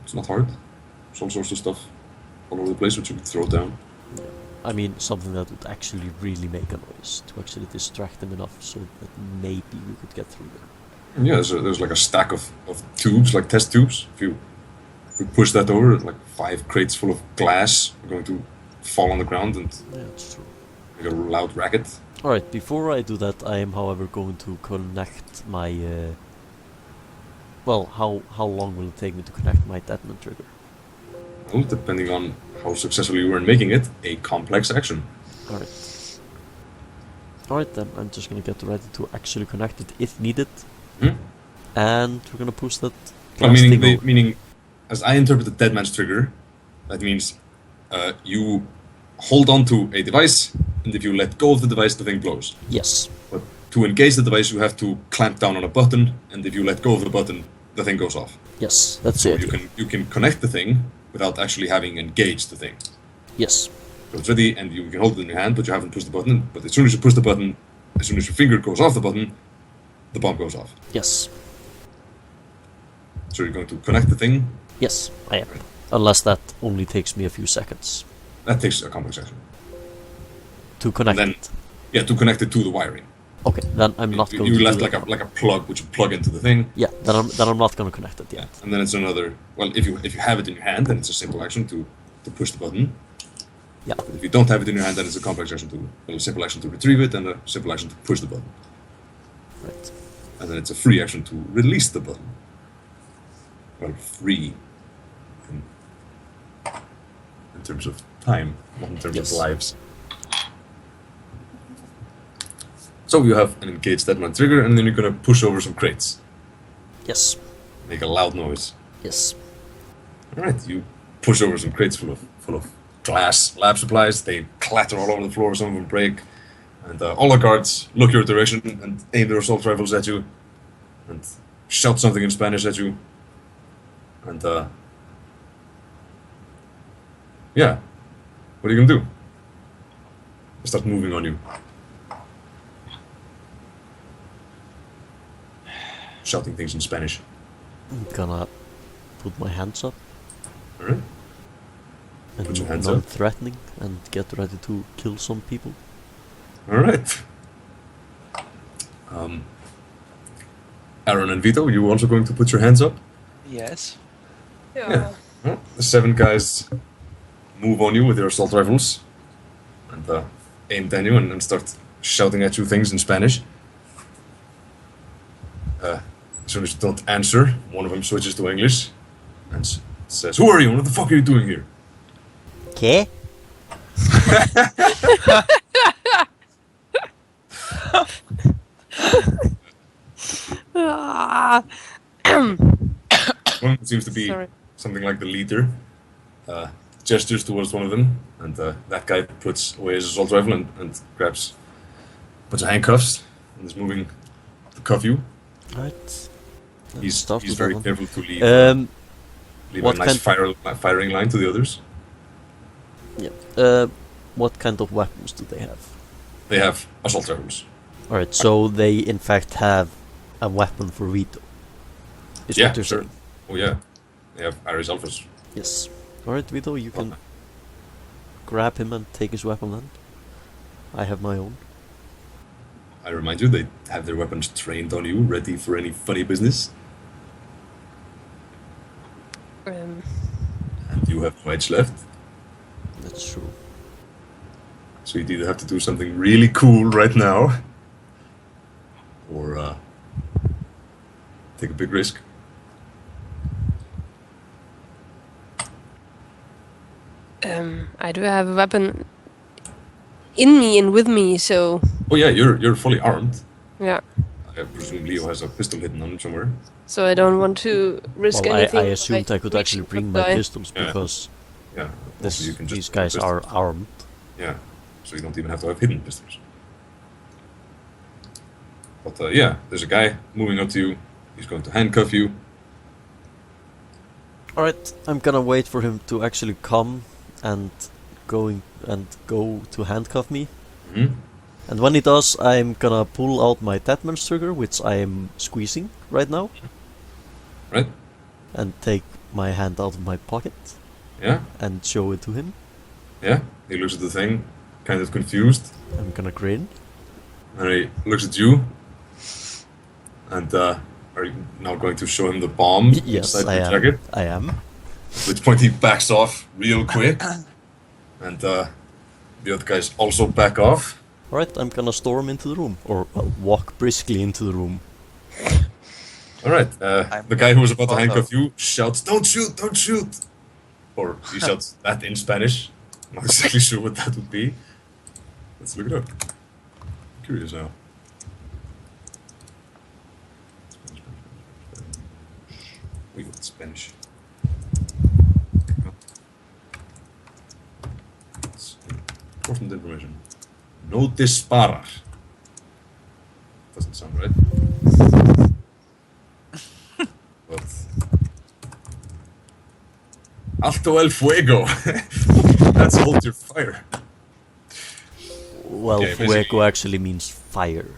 It's not hard. There's all sorts of stuff all over the place which you could throw down. Yeah. I mean, something that would actually really make a noise to actually distract them enough so that maybe we could get through there. Yeah, there's like a stack of tubes, like test tubes. If you push that over, like 5 crates full of glass are going to fall on the ground and Yeah, that's true. make a loud racket. Alright, before I do that, I am however going to connect my... Well, how long will it take me to connect my detonate trigger? Well, depending on how successful you were in making it, a complex action. Alright. Alright then, I'm just gonna get ready to actually connect it if needed. Hmm? And we're gonna push that Well, glass thing over. meaning, as I interpret the dead man's trigger, that means you hold on to a device, and if you let go of the device, the thing blows. Yes. But to engage the device, you have to clamp down on a button, and if you let go of the button, the thing goes off. Yes, that's So it. you can connect the thing without actually having engaged the thing. Yes. So it's ready, and you can hold it in your hand, but you haven't pushed the button. But as soon as you push the button, as soon as your finger goes off the button, the bomb goes off. Yes. So you're going to connect the thing. Yes, I am. Unless that only takes me a few seconds That takes a complex action. to connect Then- it. Yeah, to connect it to the wiring. Okay, then I'm not going You to left do like that. a plug, which you plug into the thing. Yeah, then I'm not gonna connect it yet. And then it's another. Well, if you have it in your hand, then it's a simple action to push the button. Yeah. But if you don't have it in your hand, then it's a complex action a simple action to retrieve it, and a simple action to push the button. Right. And then it's a free action to release the button. Well, free in terms of time, not in terms Yes. of lives. So you have an engaged deadman trigger, and then you're gonna push over some crates. Yes. Make a loud noise. Yes. All right, you push over some crates full of glass lab supplies. They clatter all over the floor. Some of them break, and all the guards look your direction and aim their assault rifles at you, and shout something in Spanish at you. And yeah, what are you gonna do? They start moving on you, shouting things in Spanish. I'm gonna put my hands up All right, and Put your look hands up. non-threatening and get ready to kill some people. all right. Aaron and Vietho, you also going to put your hands up? Yes. Yeah. Well, the 7 guys move on you with their assault rifles and aim at you and start shouting at you things in Spanish. As soon as you don't answer, one of them switches to English and says, "Who are you? What the fuck are you doing here?" ¿Qué? Ah, One seems to be Sorry. something like the leader. Gestures towards one of them, and that guy puts away his assault rifle and grabs a bunch of handcuffs and is moving to cuff you. Right. He's Start with very that one. careful to leave a what nice kind- firing line to the others. Yeah. What kind of weapons do they have? They have assault rifles. Alright, so they in fact have a weapon for Vietho. Is Yeah, what you're sure. saying? Oh yeah, they have Ares Alphas. Yes. Alright, Vietho, you can grab him and take his weapon then. I have my own. I remind you, they have their weapons trained on you, ready for any funny business. um, And you have no edge left, That's true. so you either have to do something really cool right now, or take a big risk. I do have a weapon in me and with me, so Oh yeah, you're fully armed. yeah. I presume Leo has a pistol hidden on him somewhere. So I don't want to risk Well, I anything. assumed I could actually bring my pistols Yeah. because Yeah. Also, you can just these guys pistol. are armed. Yeah, so you don't even have to have hidden pistols. But yeah, there's a guy moving up to you. He's going to handcuff you. Alright, I'm gonna wait for him to actually come and go to handcuff me. Hmm? And when he does, I'm gonna pull out my Deadman's trigger, which I am squeezing right now, Right? and take my hand out of my pocket Yeah? and show it to him. Yeah? He looks at the thing, kind of confused. I'm gonna grin. And he looks at you. And are you now going to show him the bomb Yes, inside I your am. jacket? I am. At which point he backs off real quick. And the other guys also back off. Alright, I'm gonna storm into the room, or well, walk briskly into the room. Alright, I'm the guy who was about to follow. handcuff you shouts, "Don't shoot, don't shoot!" Or he shouts that in Spanish. I'm not exactly sure what that would be. Let's look it up. I'm curious now. Wait, what's Spanish? It's important information. No disparar. Doesn't sound right. But Alto el fuego. That's hold your fire. Well, Okay, fuego basically- actually means fire,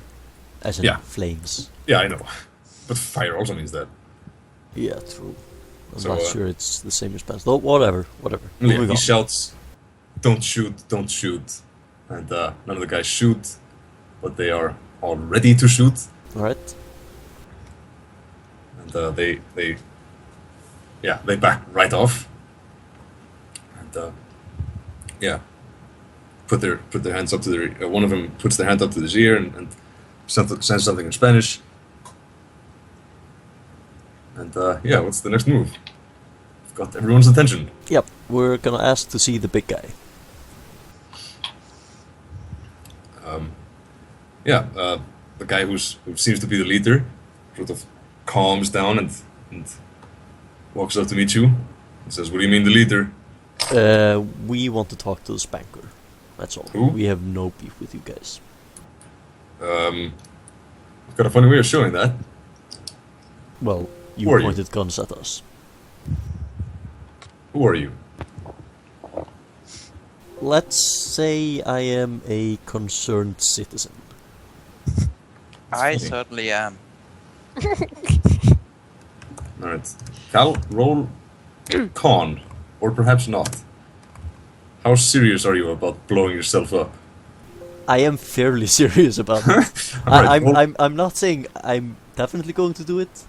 as in Yeah. flames. Yeah, I know. But fire also means that. Yeah, true. I'm So, not sure it's the same in Spanish. Though, whatever. Yeah, Moving he on. shouts, "Don't shoot, don't shoot." And none of the guys shoot, but they are all ready to shoot. Alright. And they back right off. And put their hands up to their. One of them puts their hand up to his ear and says something in Spanish. And what's the next move? We've got everyone's attention. Yep, we're gonna ask to see the big guy. The guy who seems to be the leader sort of calms down and walks up to meet you and says, "What do you mean, the leader?" We want to talk to the Spanker. That's all. Who? We have no beef with you guys. I've got a funny way of showing that. Well, you Who are you? pointed guns at us. Who are you? Let's say I am a concerned citizen. I funny. certainly am. Alright. Cal, roll con, or perhaps not. How serious are you about blowing yourself up? I am fairly serious about it. Alright, I'm not saying I'm definitely going to do it,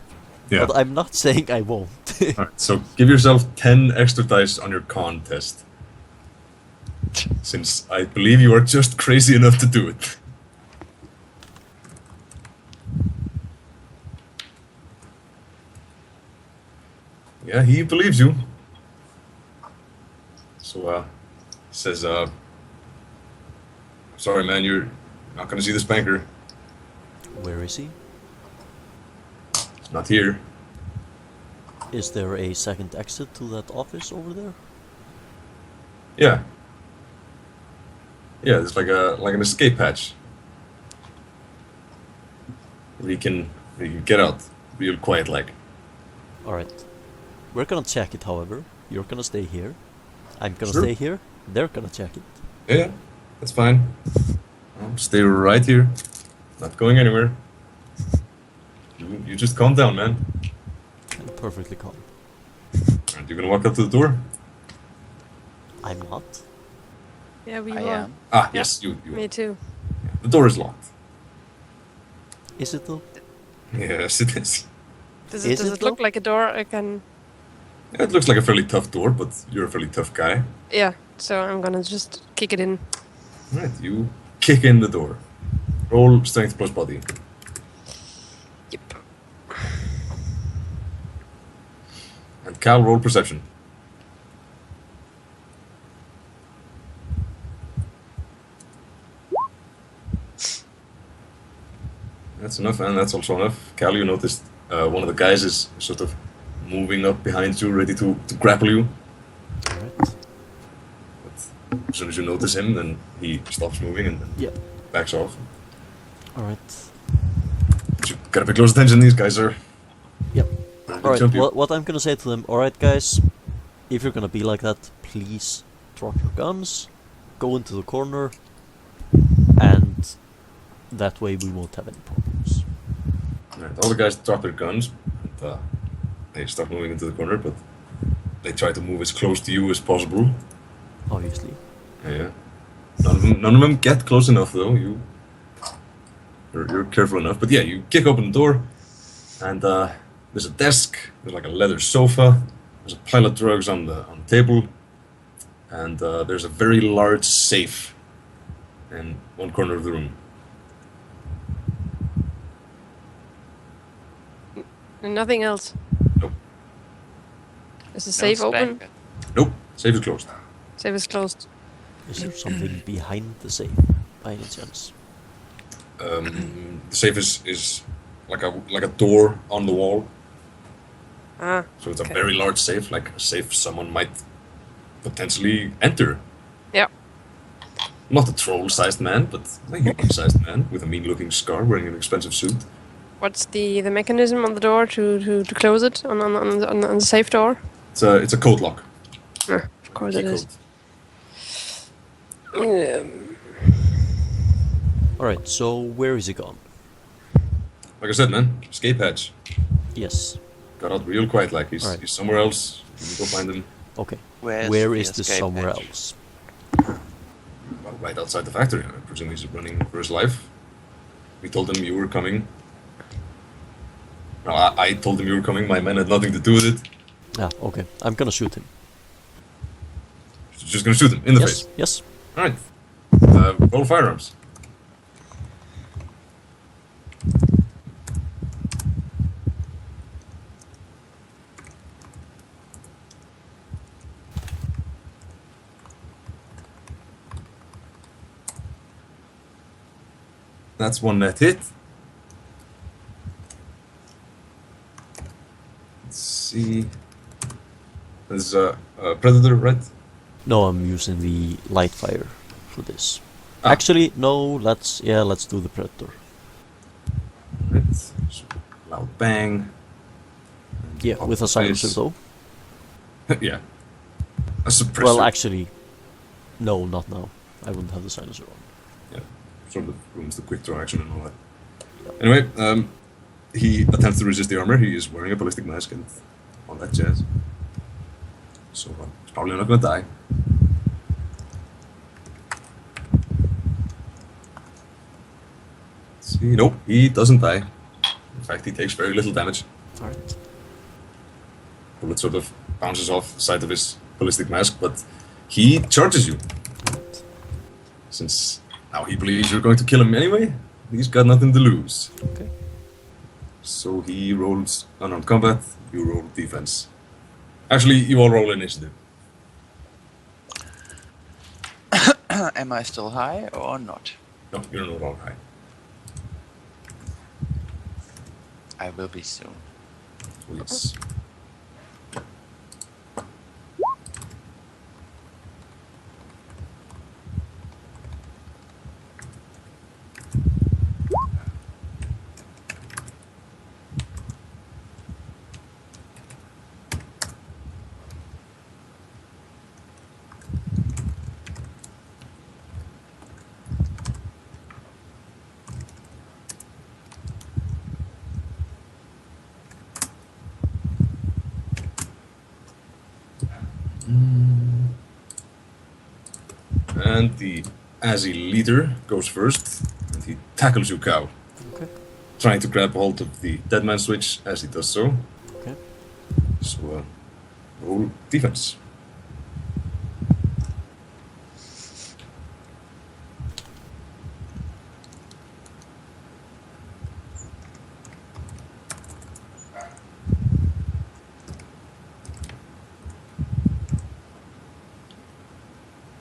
yeah. but I'm not saying I won't. Alright, so give yourself 10 extra dice on your con test. Since I believe you are just crazy enough to do it. Yeah, he believes you. So, he says, sorry man, you're not gonna see the Spanker. Where is he? He's not here. Is there a second exit to that office over there? Yeah. Yeah, there's like an escape hatch. We can get out real quiet like. Alright. We're gonna check it, however. You're gonna stay here. I'm gonna Sure. stay here. They're gonna check it. Yeah, that's fine. I'll stay right here. Not going anywhere. You just calm down, man. I'm perfectly calm. Aren't you gonna walk up to the door? I'm not. Yeah, we I are. am. Ah, yes, you. Me too. The door is locked. Is it though? Yes, it is. Does Is it it look though? like a door I can... Yeah, it looks like a fairly tough door, but you're a fairly tough guy. Yeah, so I'm gonna just kick it in. Right, you kick in the door. Roll strength plus body. Yep. And Cal, roll perception. That's enough, and that's also enough. Cal, you noticed one of the guys is sort of moving up behind you, ready to grapple you. Alright. But as soon as you notice him, then he stops moving and Yep. backs off. Alright. But you gotta pay close attention, these guys are... Yep. Alright, Alright, what I'm gonna say to them, alright guys, if you're gonna be like that, please drop your guns, go into the corner, and that way we won't have any problems. All the guys drop their guns, and they start moving into the corner, but they try to move as close to you as possible. Obviously. Yeah. None of them get close enough, though. You're careful enough. But yeah, you kick open the door, and there's a desk, there's like a leather sofa, there's a pile of drugs on the table, and there's a very large safe in one corner of the room. And nothing else. Nope. Is the No safe open? Spanker. Nope, safe is closed. Safe is closed. Is there something behind the safe, by any chance? The safe is like a door on the wall. Ah, So it's a okay. very large safe, like a safe someone might potentially enter. Yeah. Not a troll-sized man, but a human-sized man with a mean-looking scar wearing an expensive suit. What's the mechanism on the door to close it on the safe door? It's a code lock. Ah, of course it Key is. code. Alright, so where is he gone? Like I said, man, escape hatch. Yes. Got out real quiet, like he's Alright. somewhere else. You can go find him. Okay. Where Where the is this escape somewhere hatch? else? Well, right outside the factory. I presume he's running for his life. We told him you were coming. No, I told him you were coming. My men had nothing to do with it. Ah, okay. I'm gonna shoot him. You're just gonna shoot him in the Yes, face. yes. All right. Roll firearms. That's one net hit. Let's see. There's a predator, right? No, I'm using the light fire for this. Ah. Actually, no. Let's do the predator. Right. So, loud bang. Yeah, Pop with the a silencer face. though. Yeah. A suppressor. Well, actually, no, not now. I wouldn't have the silencer on. Yeah. Sort of ruins the quick draw action and all that. Anyway, he attempts to resist the armor. He is wearing a ballistic mask and all that jazz. So he's probably not gonna die. Let's see. Nope, he doesn't die. In fact, he takes very little damage. Alright. Bullet sort of bounces off the side of his ballistic mask, but he charges you. Since now he believes you're going to kill him anyway, he's got nothing to lose. Okay. So he rolls unarmed combat, you roll defense. Actually, you all roll initiative. Am I still high or not? No, you're not all high. I will be soon. Please. And the Azzy leader goes first, and he tackles you, Cow, Okay. trying to grab hold of the dead man switch as he does so. Okay. So, roll defense.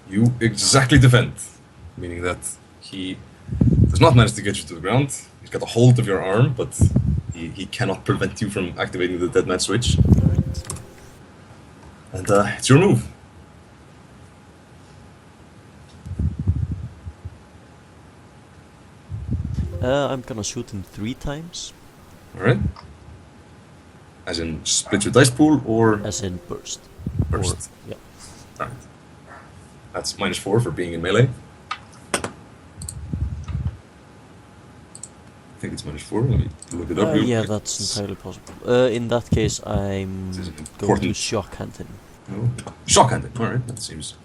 You exactly defend, meaning that he does not manage to get you to the ground. He's got a hold of your arm, but he cannot prevent you from activating the dead man switch. Alright. And it's your move. I'm gonna shoot him 3 times, Alright? As in split your dice pool or as in burst. burst? Or, yeah. Alright. That's -4 for being in melee. I think it's -4. Let me look it up. real Yeah, quick. that's entirely possible. In that case, I'm This is going to important. shockhand him. No. Shockhanded. Alright, that seems.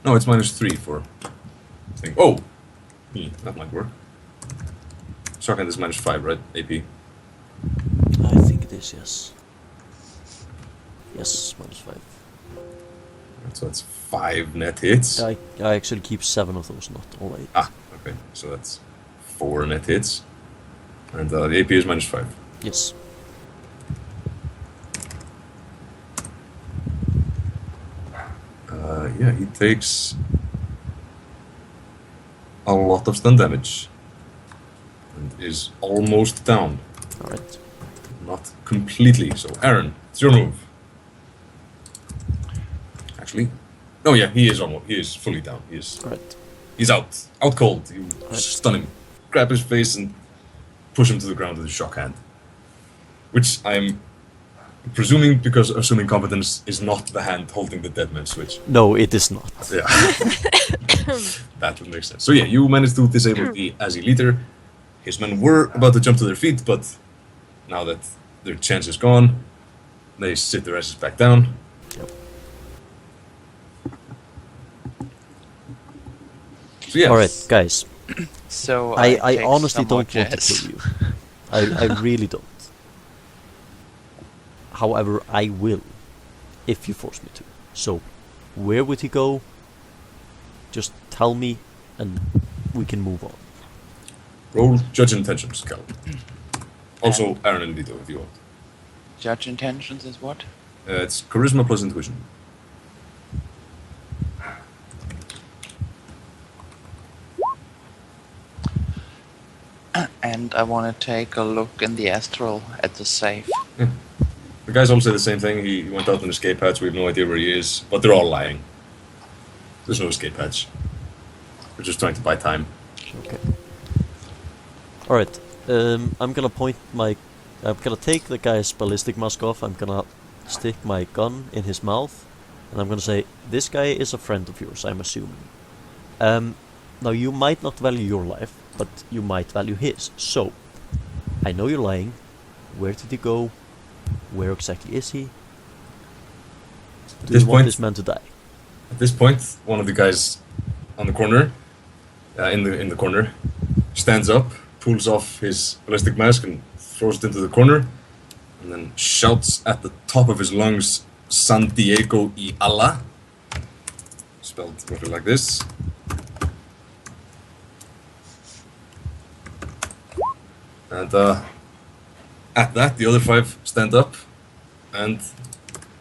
No, it's -3 for. Thing. Oh! That might work. Shockhand is -5, right? AP. I think it is, yes. Yes, -5. So that's 5 net hits. I actually keep 7 of those, not all 8. Ah, okay. So that's 4 net hits. And the AP is -5. Yes. Yeah, he takes a lot of stun damage. And is almost down. Alright. Not completely. So, Aaron, it's your move. Actually, no, yeah, he is fully down. Alright. He's out cold. You Right. stun him, grab his face, and push him to the ground with a shock hand. Which I'm presuming, because assuming competence is not the hand holding the dead man switch. No, it is not. Yeah, that would make sense. So yeah, you managed to disable the Azzy leader. His men were about to jump to their feet, but now that their chance is gone, they sit their asses back down. Yep. So yeah. Alright, guys. So I take honestly some more don't want to jazz. kill you. I really don't. However, I will, if you force me to. So, where would he go? Just tell me, and we can move on. Roll judge intentions, Cal. Also, Aaron and Vietho, if you want. Judge intentions is what? It's charisma plus intuition. And I want to take a look in the astral at the safe. The guys all say the same thing. He went out on an escape hatch. We have no idea where he is, but they're all lying. There's no escape hatch. We're just trying to buy time. Okay. Alright, I'm gonna take the guy's ballistic mask off, I'm gonna stick my gun in his mouth, and I'm gonna say, this guy is a friend of yours, I'm assuming. Now you might not value your life, but you might value his. So, I know you're lying. Where did he go? Where exactly is he? Do you want this man to die? At this point, one of the guys on the corner, in the corner, stands up, pulls off his ballistic mask and throws it into the corner, and then shouts at the top of his lungs, "San Diego y Allah," spelled roughly like this. And at that, the other 5 stand up, and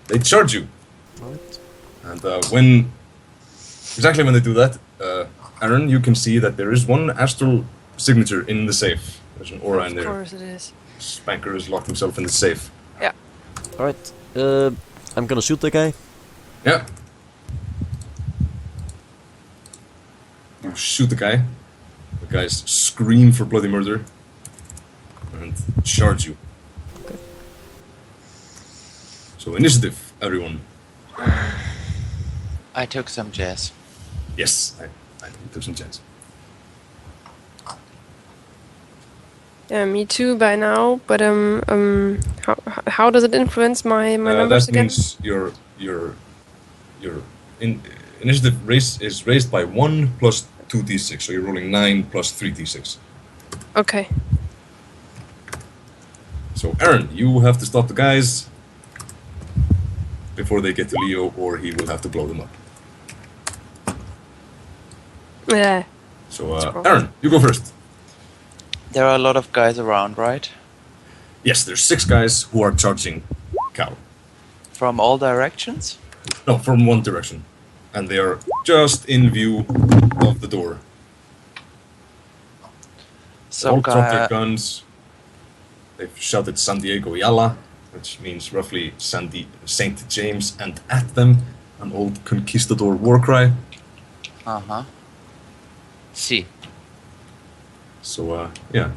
they charge you. Right. And exactly when they do that, Aaron, you can see that there is one astral signature in the safe. There's an aura in there. Of course it is. Spanker has locked himself in the safe. Yeah. Alright, I'm gonna shoot the guy. Yeah. You shoot the guy. The guys scream for bloody murder and charge you. Okay. So initiative, everyone. I took some jazz. Yes, I took some chance. Yeah, me too by now. But how does it influence my numbers That again? means your initiative is raised by 1 plus 2d6, so you're rolling 9 plus 3d6. Okay. So Aaron, you have to stop the guys before they get to Leo, or he will have to blow them up. Yeah. So Aaron, you go first. There are a lot of guys around, right? Yes, there's 6 guys who are charging Cal. From all directions? No, from one direction. And they are just in view of the door. So All dropped their guns. They've shouted San Diego Yala, which means roughly Saint James and at them, an old conquistador war cry. Uh-huh. See. So, yeah.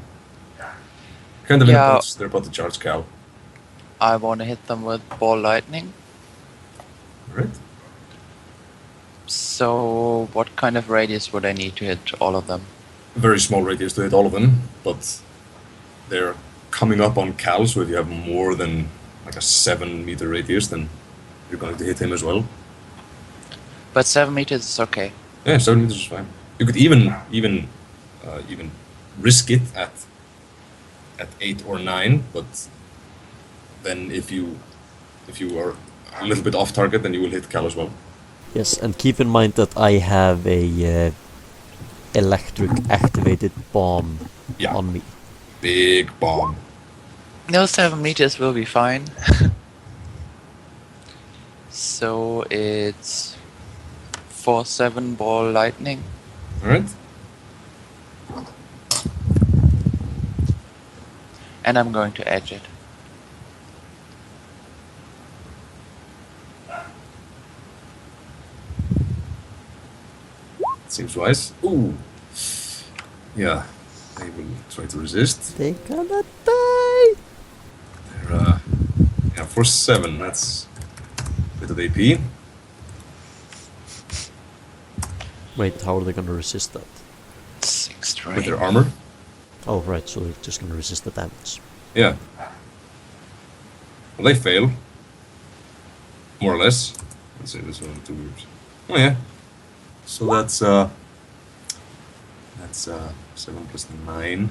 Kind of in a bunch, they're about to charge Cal. I want to hit them with ball lightning. Alright. So, what kind of radius would I need to hit all of them? A very small radius to hit all of them, but they're coming up on Cal, so if you have more than like a 7-meter radius, then you're going to hit him as well. But 7 meters is okay. Yeah, 7 meters is fine. You could even risk it at 8 or 9, but then if you are a little bit off target, then you will hit Cal as well. Yes, and keep in mind that I have a electric activated bomb on me. Big bomb. No, 7 meters will be fine. So it's 4-7 ball lightning. Alright. And I'm going to edge it. Seems wise. Ooh. Yeah. They will try to resist. They gonna die! They're, yeah, for 7. That's a bit of AP. Wait, how are they gonna resist that? 6 strain. With their armor. Oh, right, so they're just gonna resist the damage. Yeah. Well, they fail. More or less. Let's say this one, 2 groups. Oh, yeah. So that's That's 7 plus 9.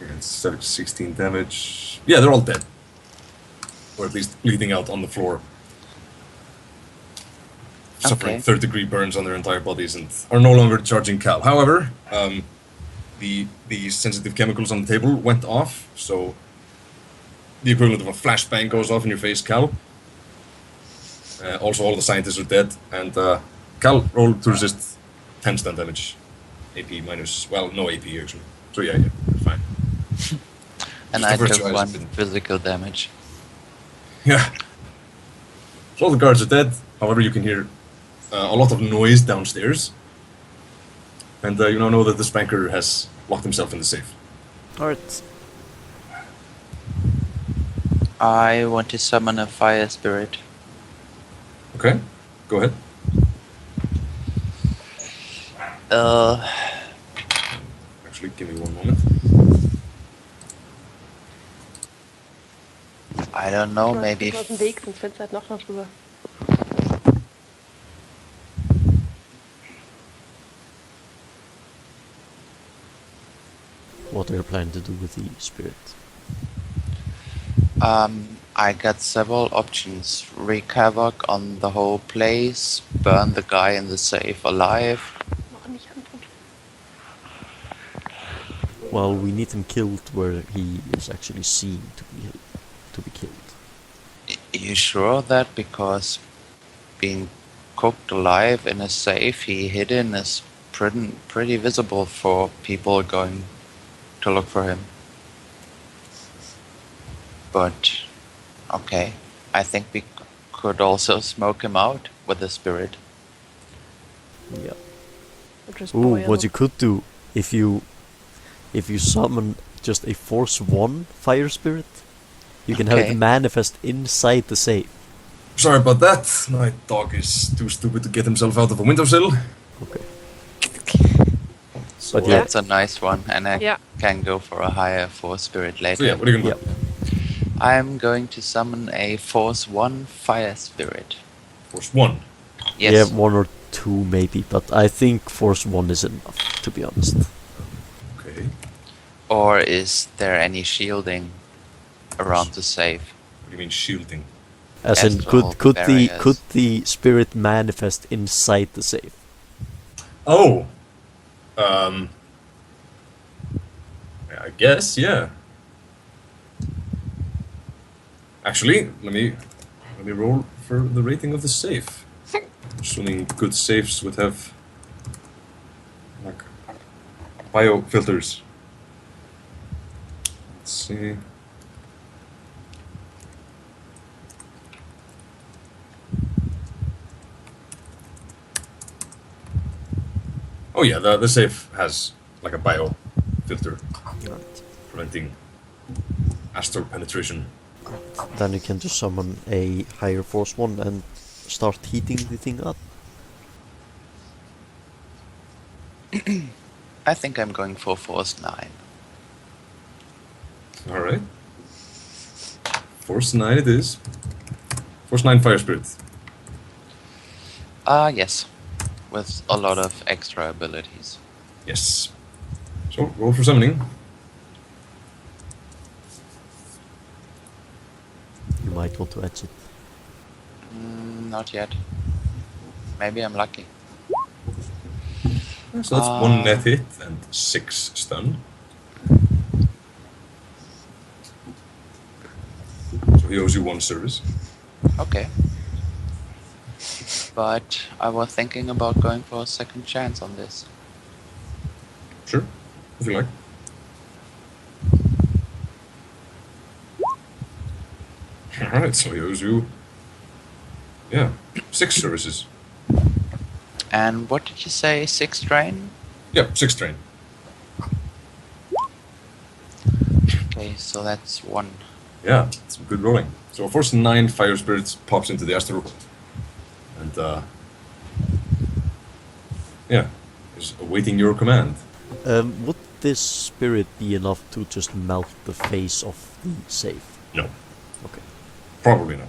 It's 16 damage. Yeah, they're all dead. Or at least bleeding out on the floor. Suffering Okay. 3rd-degree burns on their entire bodies and are no longer charging Cal. However, the sensitive chemicals on the table went off, so the equivalent of a flashbang goes off in your face, Cal. Also, all the scientists are dead, and Cal rolled to resist 10 stun damage. AP minus, well, no AP actually. So yeah, fine. And Just I the took virtualized one didn't. physical damage. Yeah. So all the guards are dead. However, you can hear a lot of noise downstairs. And you now know that the spanker has locked himself in the safe. Alright. I want to summon a fire spirit. Okay, go ahead. Actually, give me one moment. I don't know, maybe. Aus dem Weg, sonst fällt's halt noch drüber. What are you planning to do with the spirit? I got several options. Wreak havoc on the whole place, burn the guy in the safe alive. Noch nicht antun. Well, we need him killed where he is actually seen to be killed. You sure of that? Because being cooked alive in a safe he hidden is pretty visible for people going to look for him. But, okay, I think we could also smoke him out with the spirit. Yeah. Or just Ooh, boil. what you could do if you summon just a Force 1 fire spirit, you can have Okay. it manifest inside the safe. Sorry about that. My dog is too stupid to get himself out of a windowsill. Okay. So, But yeah. That's a nice one, and I Yeah. can go for a higher force spirit later. So yeah, what are you gonna do? I'm going to summon a Force 1 fire spirit. Force 1. Yes. Yeah, 1 or 2 maybe, but I think Force 1 is enough, to be honest. Okay. Or is there any shielding around the safe? What do you mean shielding? As in, Astral barriers. could the spirit manifest inside the safe? Oh! I guess, yeah. Actually, let me roll for the rating of the safe. Assuming good safes would have like biofilters. Let's see. Oh yeah, the safe has like a biofilter preventing astral penetration. Then you can just summon a higher Force 1 and start heating the thing up. I think I'm going for Force 9. Alright. Force 9 it is. Force 9 Fire Spirit. Yes. With a lot of extra abilities. Yes. So, roll for summoning. You might want to edge it. Not yet. Maybe I'm lucky. So that's 1 net hit and 6 stun. So he owes you 1 service. Okay. But I was thinking about going for a second chance on this. Sure, if you like. Alright, so he owes you... Yeah, 6 services. And what did you say? 6 drain? Yeah, 6 train. Okay, so that's 1. Yeah, some good rolling. So a Force 9 Fire Spirit pops into the astral. And, yeah, is awaiting your command. Would this spirit be enough to just melt the face of the safe? No, Okay. probably not.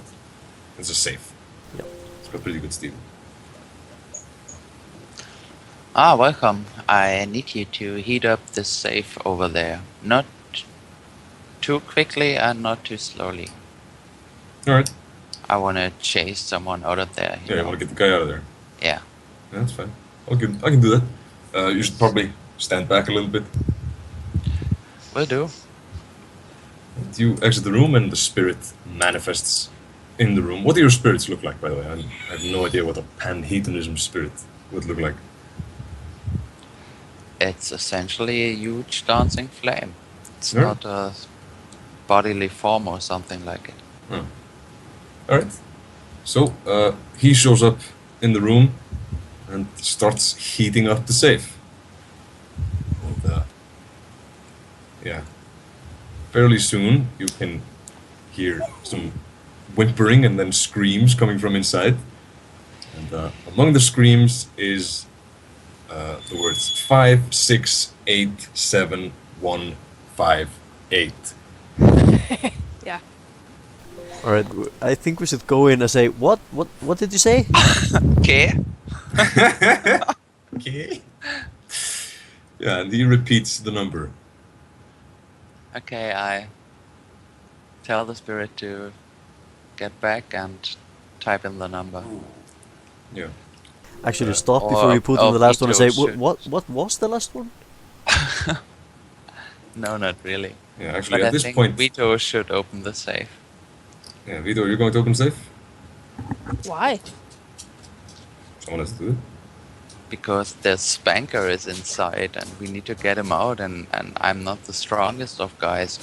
It's a safe. Yeah. It's got pretty good steel. Ah, welcome. I need you to heat up the safe over there. Not too quickly and not too slowly. Alright. I want to chase someone out of there. Yeah, you want to get the guy out of there. Yeah. Yeah, that's fine. I can do that. You should probably stand back a little bit. Will do. And you exit the room and the spirit manifests in the room. What do your spirits look like, by the way? I have no idea what a panhedonism spirit would look like. It's essentially a huge dancing flame. It's Yeah. not a bodily form or something like it. Oh. Alright. So, he shows up in the room and starts heating up the safe. And, yeah. Fairly soon, you can hear some whimpering and then screams coming from inside. And among the screams is the words 5, 6, 8, 7, 1, 5, 8. Yeah. All right, I think we should go in and say, what did you say? Okay. Okay. Yeah, and he repeats the number. Okay, I tell the spirit to get back and type in the number. Yeah. Actually, stop Or- before you put in or the last one and say, Vietho should- what was the last one? No, not really. Yeah, actually, But at I this think point... Vietho should open the safe. Yeah, Vietho, you're going to open the safe? Why? Someone has to do it. Because the spanker is inside and we need to get him out, and I'm not the strongest of guys.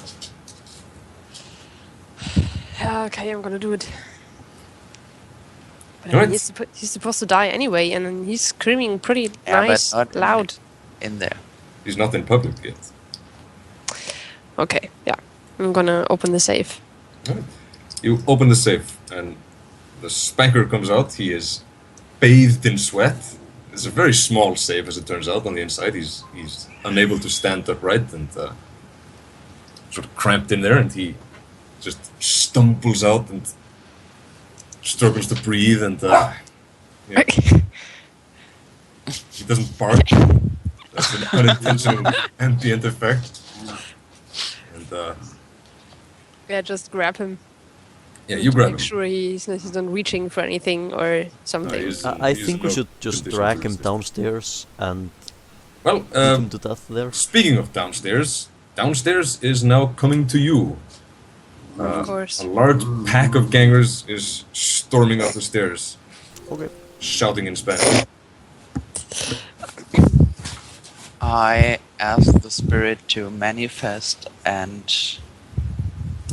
Yeah, okay, I'm gonna do it. But Alright. he's supposed to die anyway, and then he's screaming pretty Yeah, but nice, not loud. In there. He's not in public yet. Okay, yeah. I'm gonna open the safe. Alright. You open the safe, and the spanker comes out. He is bathed in sweat. It's a very small safe, as it turns out. On the inside, he's unable to stand upright and sort of cramped in there, and he just stumbles out and struggles to breathe, and yeah, he doesn't bark. That's an unintentional ambient effect. And Yeah, just grab him. yeah, you grab him. Make sure he's not reaching for anything or something. he's- I he's think we no should just condition drag to him resist. downstairs and Well, beat him to death there. speaking of downstairs, downstairs is now coming to you. Of course. A large pack of gangers is storming up the stairs, Okay. shouting in Spanish. I ask the spirit to manifest and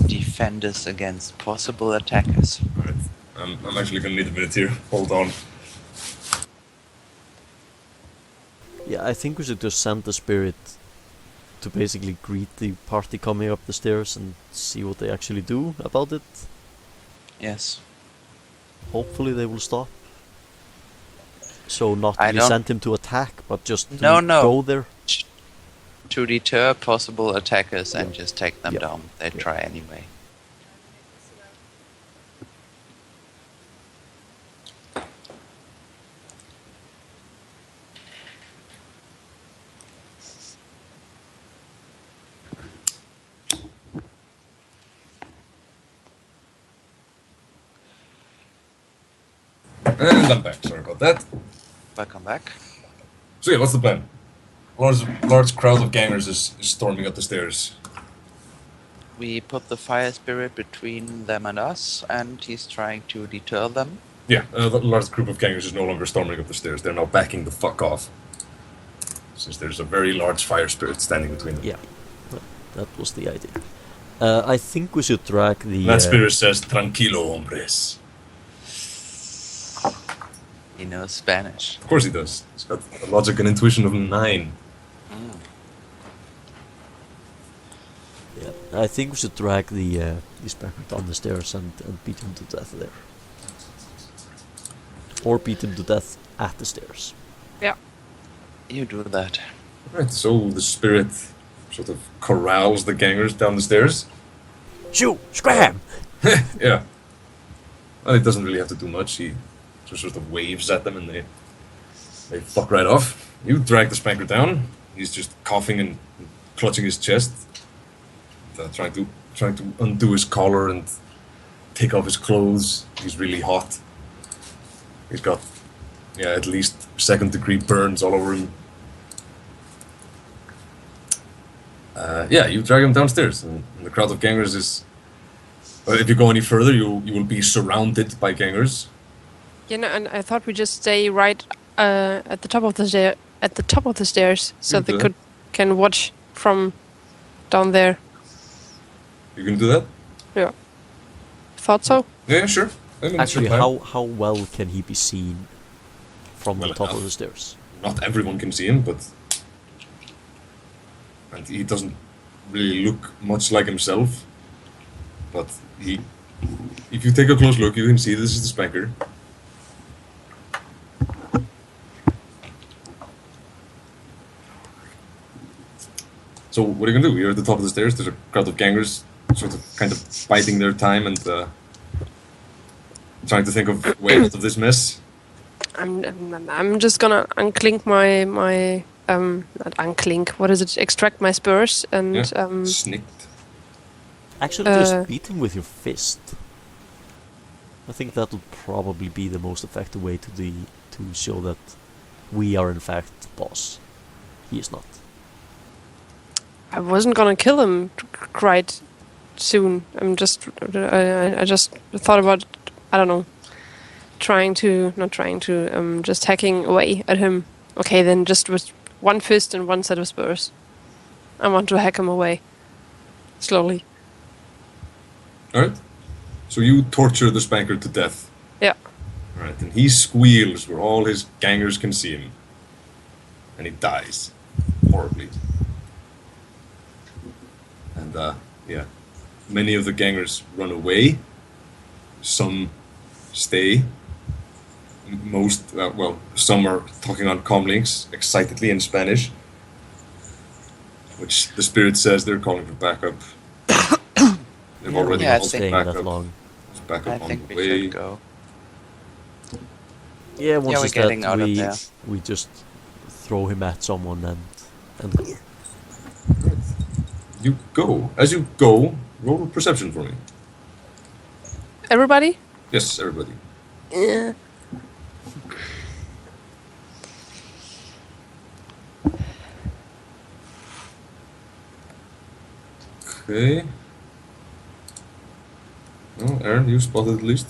defend us against possible attackers. Alright, I'm actually gonna need a minute here. Hold on. Yeah, I think we should just send the spirit to basically greet the party coming up the stairs and see what they actually do about it. Yes. Hopefully they will stop. So not I we don't- send him to attack, but just to No. go there. To deter possible attackers and just take them Yeah. down. They try anyway. And I'm back. Sorry about that. Welcome back. So yeah, what's the plan? Large crowd of gangers is storming up the stairs. We put the fire spirit between them and us, and he's trying to deter them. Yeah, the large group of gangers is no longer storming up the stairs. They're now backing the fuck off. Since there's a very large fire spirit standing between them. Yeah, that was the idea. I think we should drag the. That spirit says, "Tranquilo, hombres." He knows Spanish. Of course he does. He's got a logic and intuition of 9. Yeah, I think we should drag the Specker down the stairs and beat him to death there. Or beat him to death at the stairs. Yeah. You do that. Right, so the spirit sort of corrals the gangers down the stairs. Shoo! Scram! Yeah. Well, it doesn't really have to do much. He just sort of waves at them and they fuck right off. You drag the spanker down. He's just coughing and clutching his chest, trying to undo his collar and take off his clothes. He's really hot. He's got, at least 2nd-degree burns all over him. You drag him downstairs, and the crowd of gangers is. If you go any further, you will be surrounded by gangers. And I thought we just stay right at the top of the stairs, so they can watch from down there. You can do that? Yeah. Thought so. Yeah, sure. Actually, how well can he be seen from the top of the stairs? Not everyone can see him, and he doesn't really look much like himself. But if you take a close look, you can see this is the spanker. So what are you gonna do? You're at the top of the stairs. There's a crowd of gangers, sort of, kind of biding their time and trying to think of way out of this mess. I'm just gonna unclink my not unclink. What is it? Extract my spurs and Snicked. Actually, just beat him with your fist. I think that would probably be the most effective way to show that we are in fact boss. He is not. I wasn't gonna kill him quite soon. I just thought about, I don't know, just hacking away at him. Okay, then just with one fist and one set of spurs. I want to hack him away. Slowly. Alright. So you torture the spanker to death. Yeah. Alright, and he squeals where all his gangers can see him. And he dies. Horribly. And, many of the gangers run away. Some stay. Some are talking on comlinks excitedly in Spanish, which the spirit says they're calling for backup. They've already called for backup. There's backup I on think the we way. should go. Yeah, once we're it's getting dead, out of there. we just throw him at someone and go. You go. As you go, roll perception for me. Everybody? Yes, everybody. Yeah. Okay. Oh, Aaron, you spotted at least.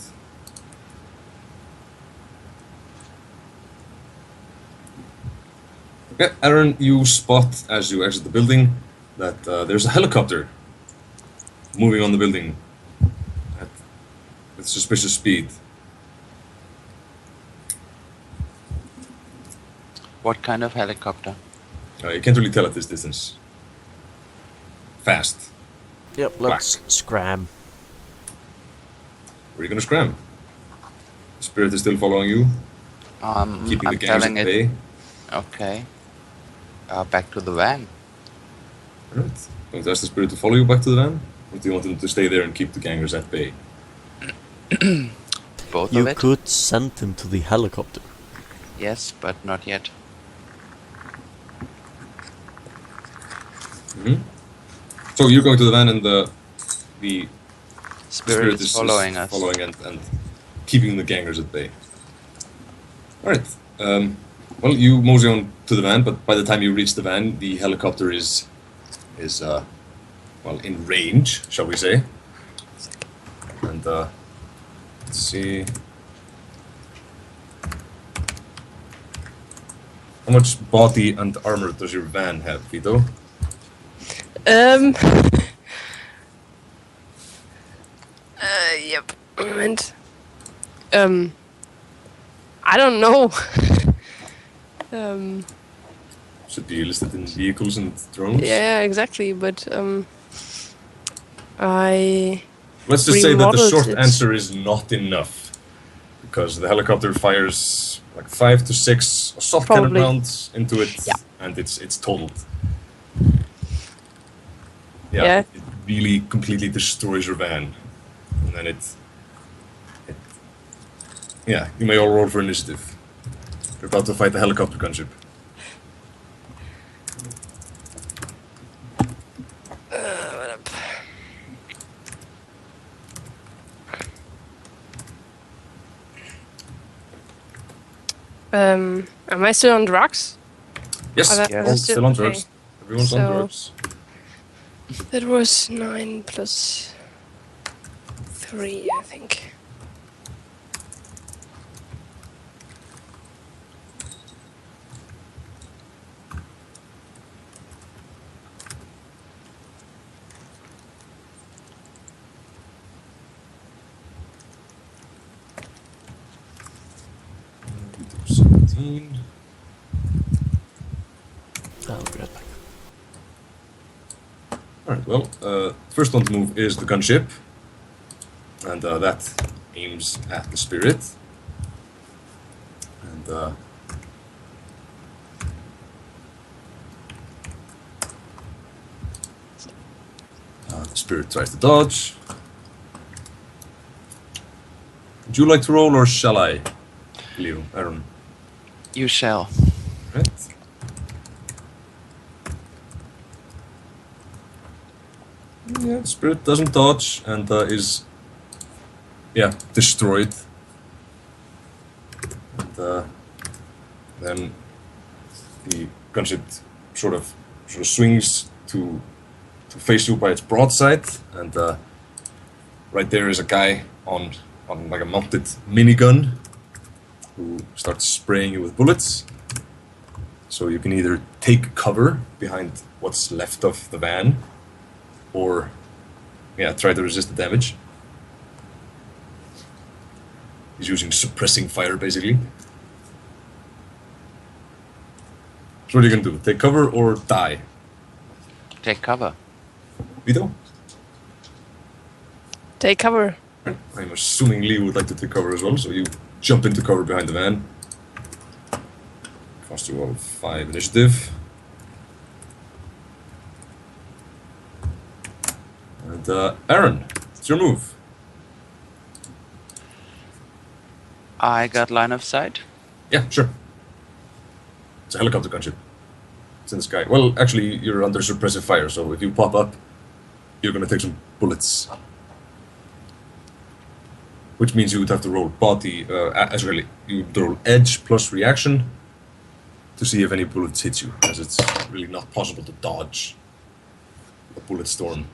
Okay, Aaron, you spot as you exit the building that there's a helicopter moving on the building with suspicious speed. What kind of helicopter? You can't really tell at this distance. Fast. Yep, let's scram. Where are you gonna scram? The spirit is still following you, keeping I'm the gangs at telling it. bay. Okay. Back to the van. Alright. Going to ask the spirit to follow you back to the van? Or do you want him to stay there and keep the gangers at bay? Both You of it? could send him to the helicopter. Yes, but not yet. Mm-hmm. So you're going to the van and the Spirit is following us. Following and keeping the gangers at bay. Alright. You mosey on to the van, but by the time you reach the van, the helicopter is in range, shall we say. And, let's see. How much body and armor does your van have, Vietho? Yep. Moment. I don't know. Should be listed in vehicles and drones? Yeah, exactly. But I. Let's just say that the remodeled short it. answer is not enough. Because the helicopter fires like 5 to 6 assault cannon Probably. rounds into it, Yeah. and it's totaled. Yeah. It really completely destroys your van. And then you may all roll for initiative. You're about to fight the helicopter gunship. Am I still on drugs? Yes, Are all they still on okay. drugs. Everyone's on So- drugs. That was 9 plus 3, I think. Vietho 17. I'll be right back. Alright, well, first one to move is the gunship. And that aims at the spirit. And the spirit tries to dodge. Would you like to roll or shall I? Leo, Aaron. You shall. Right. Yeah, the spirit doesn't dodge and is destroyed. And then the gunship sort of swings to face you by its broadside, and right there is a guy on like a mounted minigun who starts spraying you with bullets. So you can either take cover behind what's left of the van, or try to resist the damage. He's using suppressing fire, basically. So what are you gonna do? Take cover or die? Take cover. Vietho? Take cover. I'm assuming Lee would like to take cover as well, so you jump into cover behind the van. Cost you all 5 initiative. And Aaron, it's your move. I got line of sight. Yeah, sure. It's a helicopter gunship. It's in the sky. Well, actually, you're under suppressive fire, so if you pop up, you're gonna take some bullets. Which means you would have to roll body, actually, you would roll edge plus reaction to see if any bullets hit you, as it's really not possible to dodge a bullet storm.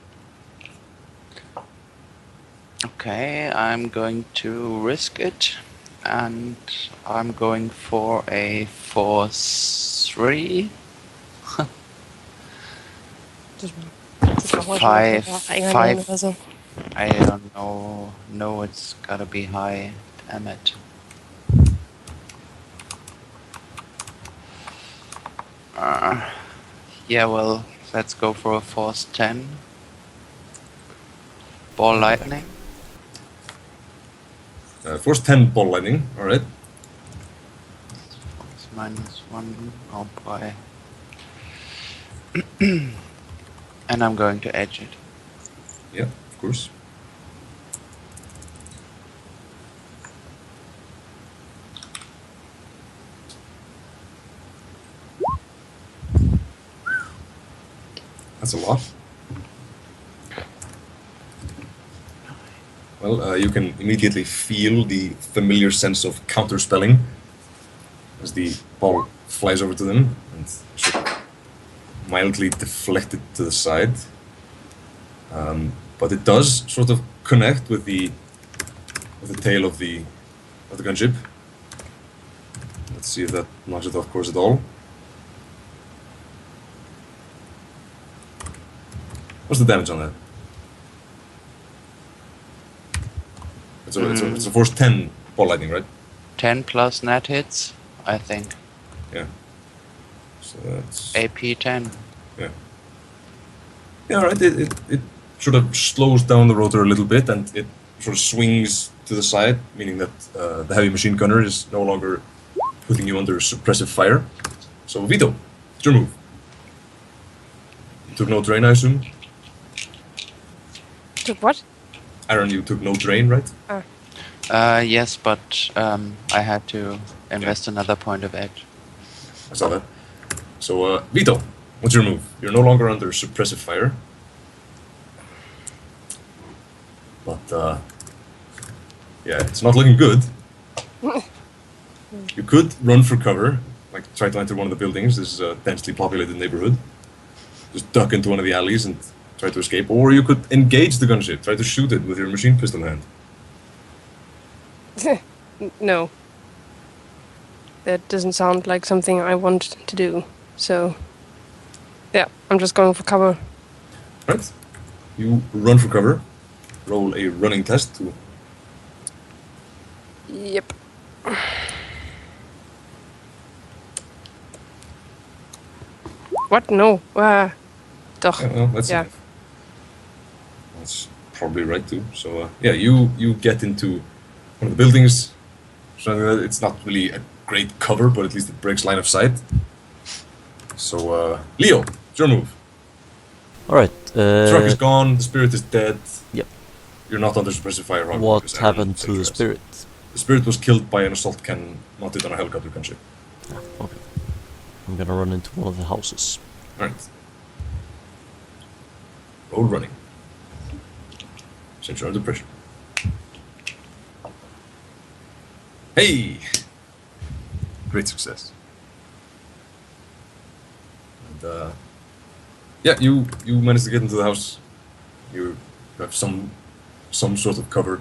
Okay, I'm going to risk it, and I'm going for a force 3. Five. I don't know. No, it's gotta be high. Damn it. Yeah, well, let's go for a force 10. Ball lightning. Force 10 ball lightning, alright. It's -1. Oh boy. And I'm going to edge it. Yeah, of course. That's a lot. Well, you can immediately feel the familiar sense of counterspelling as the ball flies over to them and sort of mildly deflected to the side. But it does sort of connect with the tail of the gunship. Let's see if that knocks it off course at all. What's the damage on that? It's a force 10 ball lightning, right? 10 plus net hits, I think. Yeah. So that's... AP 10. Yeah. Yeah, alright. It sort of slows down the rotor a little bit, and it sort of swings to the side, meaning that the heavy machine gunner is no longer putting you under suppressive fire. So, Vietho, it's your move. You took no drain, I assume? Took what? Aaron, you took no drain, right? Yes, but I had to invest another point of edge. I saw that. So, Vietho, what's your move? You're no longer under suppressive fire. But yeah, it's not looking good. You could run for cover, like try to enter one of the buildings. This is a densely populated neighborhood. Just duck into one of the alleys and try to escape. Or you could engage the gunship, try to shoot it with your machine pistol hand. No. That doesn't sound like something I want to do. So, yeah, I'm just going for cover. Right? You run for cover. Roll a running test to... Yep. What? No. Doch. Yeah, well, Yeah. That's probably right too. So yeah, you get into one of the buildings. So it's not really a great cover, but at least it breaks line of sight. So Leo, it's your move. Alright. The truck is gone. The spirit is dead. Yep. You're not under suppressive fire. Rob, What because Aaron happened to takes the rest. spirit? The spirit was killed by an assault cannon mounted on a helicopter gunship. Ah, okay. I'm gonna run into one of the houses. Alright. Roll running. Since you're under pressure. Hey! Great success. And yeah, you managed to get into the house. You have some sort of cover.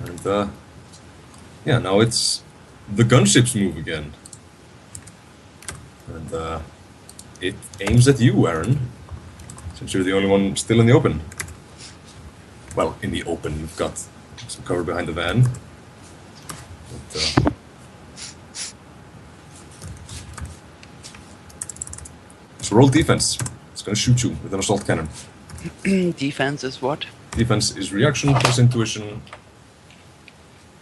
And yeah, now it's the gunship's move again. And it aims at you, Aaron. Since you're the only one still in the open. Well, in the open, you've got some cover behind the van. But, so roll defense. It's gonna shoot you with an assault cannon. Defense is what? Defense is reaction plus intuition.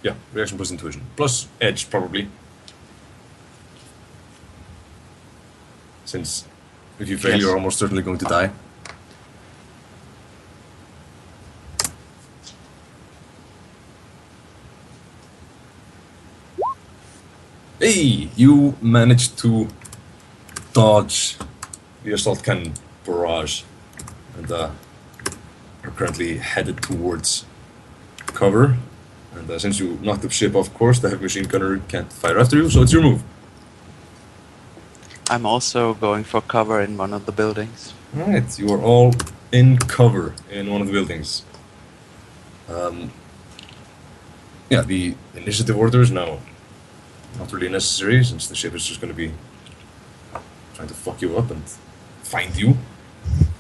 Yeah, reaction plus intuition. Plus edge, probably. Since if you fail, Yes. you're almost certainly going to die. Hey, you managed to dodge the assault cannon barrage and are currently headed towards cover. And since you knocked the ship off course, the heavy machine gunner can't fire after you, so it's your move. I'm also going for cover in one of the buildings. Alright, you are all in cover in one of the buildings. Yeah, the initiative order is now not really necessary, since the ship is just going to be trying to fuck you up and find you.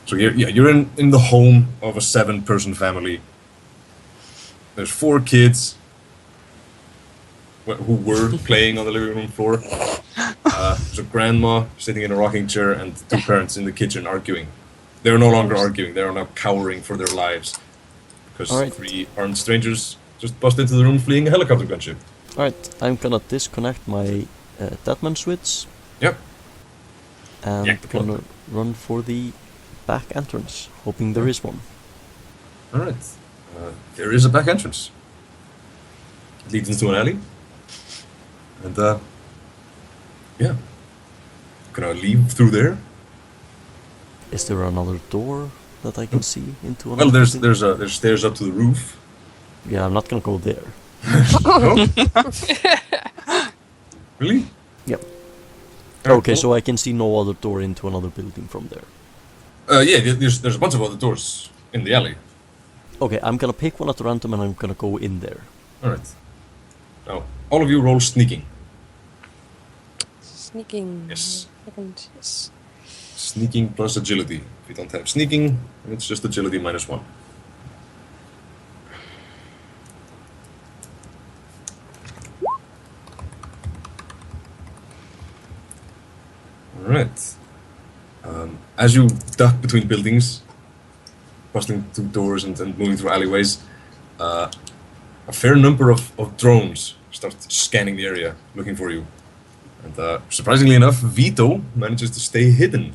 So you're in the home of a 7-person family. There's 4 kids who were playing on the living room floor. There's a grandma sitting in a rocking chair and 2 parents in the kitchen arguing. They're no longer arguing, they are now cowering for their lives. Because Alright. 3 armed strangers just bust into the room fleeing a helicopter gunship. Alright, I'm gonna disconnect my Deadman switch Yep. and Yank the plug. gonna run for the back entrance, hoping there is one. Alright. There is a back entrance. It leads into an alley. And yeah. Can I leave through there? Is there another door that I can see into another Well, building? there's stairs up to the roof. Yeah, I'm not gonna go there. No? Really? Yep. Alright, Okay, cool. so I can see no other door into another building from there. Yeah, there's a bunch of other doors in the alley. Okay, I'm gonna pick one at random and I'm gonna go in there. Alright. Now, all of you roll sneaking. Sneaking. Yes. Second, yes. Sneaking plus agility. If you don't have sneaking, it's just agility -1. Alright. As you duck between buildings, busting through doors and moving through alleyways, a fair number of drones start scanning the area, looking for you. And surprisingly enough, Vietho manages to stay hidden,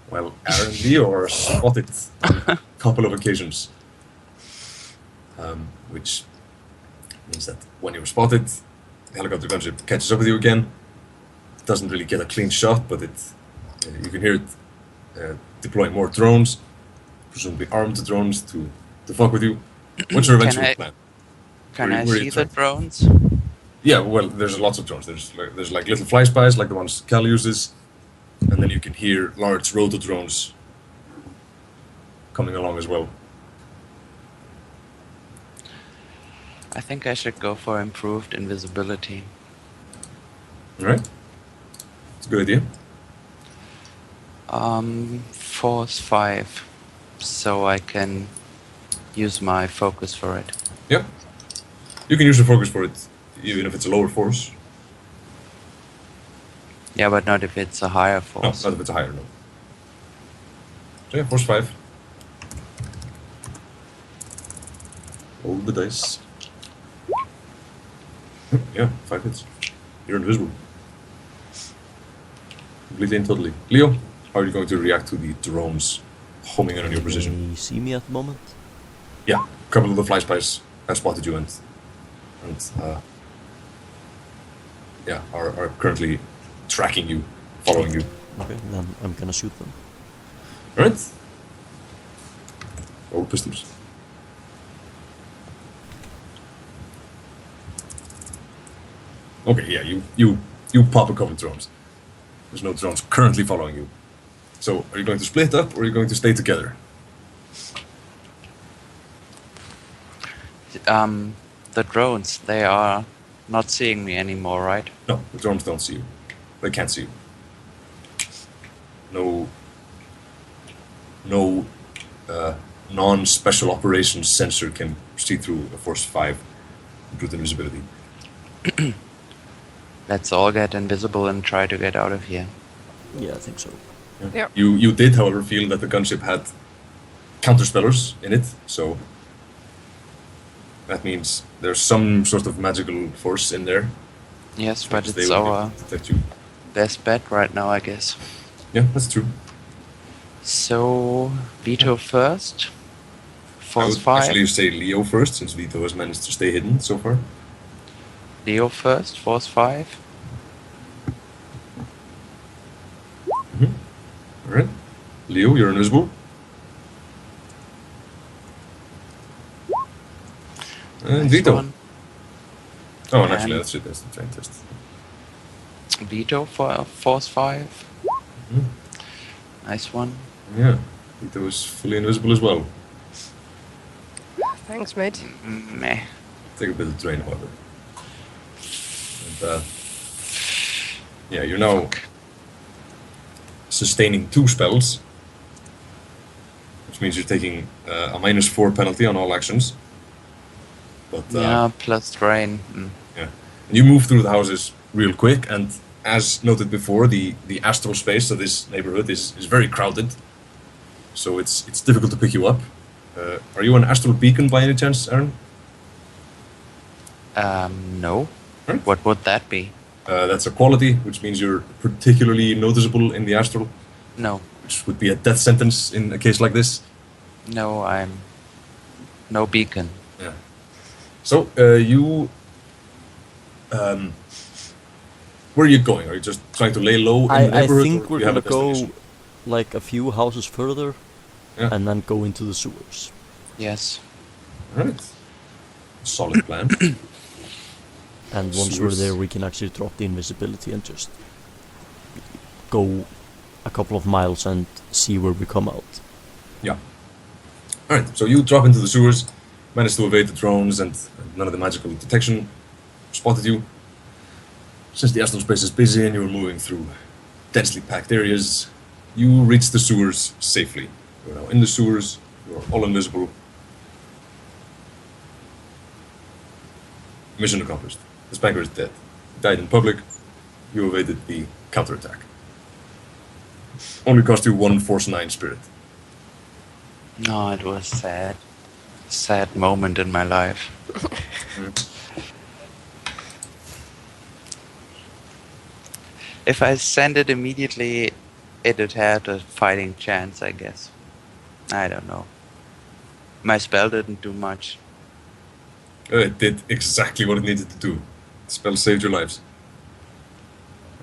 while Aaron and Leo are spotted on a couple of occasions. Which means that when you're spotted, the helicopter gunship catches up with you again. It doesn't really get a clean shot, but you can hear it deploying more drones, presumably armed drones, to fuck with you. What's your Can eventual I plan? can Where- I where are you see the trying? drones? Yeah, well, there's lots of drones. There's like little fly spies, like the ones Cal uses, and then you can hear large roto drones coming along as well. I think I should go for improved invisibility. All right, it's a good idea. Force 5, so I can use my focus for it. Yeah, you can use your focus for it, even if it's a lower force. Yeah, but not if it's a higher No, force. not if it's a higher no. So yeah, force 5. Roll the dice. Yeah, 5 hits. You're invisible. Completely and totally. Leo, how are you going to react to the drones homing in on your position? They see me at the moment. Yeah, a couple of the fly spies have spotted you and yeah, are currently tracking you, following you. Okay, then I'm gonna shoot them. Alright? Roll pistols. Okay, yeah, you pop a couple of drones. There's no drones currently following you. So, are you going to split up or are you going to stay together? The drones, they are not seeing me anymore, right? No, the drones don't see you. They can't see you. No non-special operations sensor can see through a Force 5 improved invisibility. Let's all get invisible and try to get out of here. Yeah, I think so. Yeah. You did, however, feel that the gunship had counterspellers in it, so that means there's some sort of magical force in there. Yes, but They it's will our detect you. best bet right now, I guess. Yeah, that's true. So, Vietho first. I Force would 5. actually say Leo first, since Vietho has managed to stay hidden so far. Leo first, Force 5. Alright. Leo, you're invisible. And Nice Vietho. one. Oh, and actually, And- that's it. That's the train test. Vietho for Force 5. Mhm. Nice one. Yeah. Vietho is fully invisible as well. Thanks, mate. Meh. Take a bit of drain, however. And, yeah, you're now sustaining 2 spells, which means you're taking a -4 penalty on all actions. But Yeah, plus drain. yeah, and you move through the houses real quick, and as noted before, the astral space of this neighborhood is very crowded, so it's difficult to pick you up. Are you an astral beacon by any chance, Aaron? No. Huh? What would that be? That's a quality, which means you're particularly noticeable in the astral, No. which would be a death sentence in a case like this. No, I'm no beacon. Yeah. So you, where are you going? Are you just trying to lay low in the I neighborhood? think or we're do you have gonna a go destination? like a few houses further Yeah. and then go into the sewers. Yes. All right. Solid plan. And once we're Sewers. there, we can actually drop the invisibility and just go a couple of miles and see where we come out. Yeah. All right. So you drop into the sewers, manage to evade the drones, and none of the magical detection spotted you. Since the astral space is busy and you're moving through densely packed areas, you reach the sewers safely. You're now in the sewers. You're all invisible. Mission accomplished. The spanker is dead. He died in public. You evaded the counterattack. Only cost you 1 Force 9 spirit. No, it was sad. Sad moment in my life. If I send it immediately, it'd have a fighting chance, I guess. I don't know. My spell didn't do much. It did exactly what it needed to do. The spell saved your lives.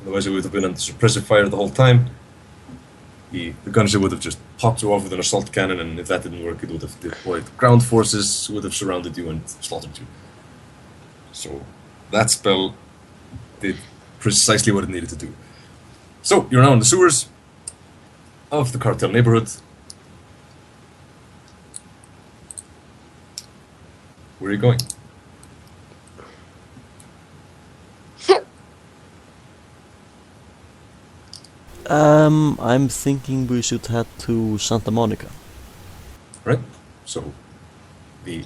Otherwise, it would have been under suppressive fire the whole time. the gunship would have just popped you off with an assault cannon, and if that didn't work, it would have deployed ground forces, would have surrounded you and slaughtered you. So that spell did precisely what it needed to do. So you're now in the sewers of the cartel neighborhood. Where are you going? I'm thinking we should head to Santa Monica. Right? So the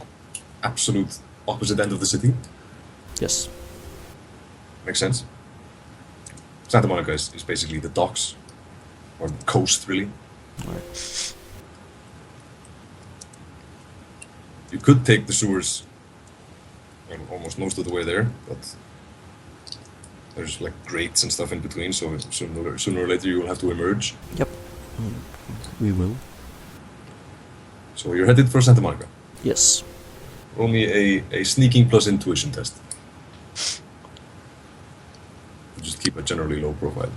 absolute opposite end of the city. Yes. Makes sense. Santa Monica is basically the docks, or the coast, really. Alright. You could take the sewers almost most of the way there, but there's like grates and stuff in between, so sooner or later you will have to emerge. Yep. We will. So you're headed for Santa Monica. Yes. Roll me a sneaking plus intuition test. Just keep a generally low profile.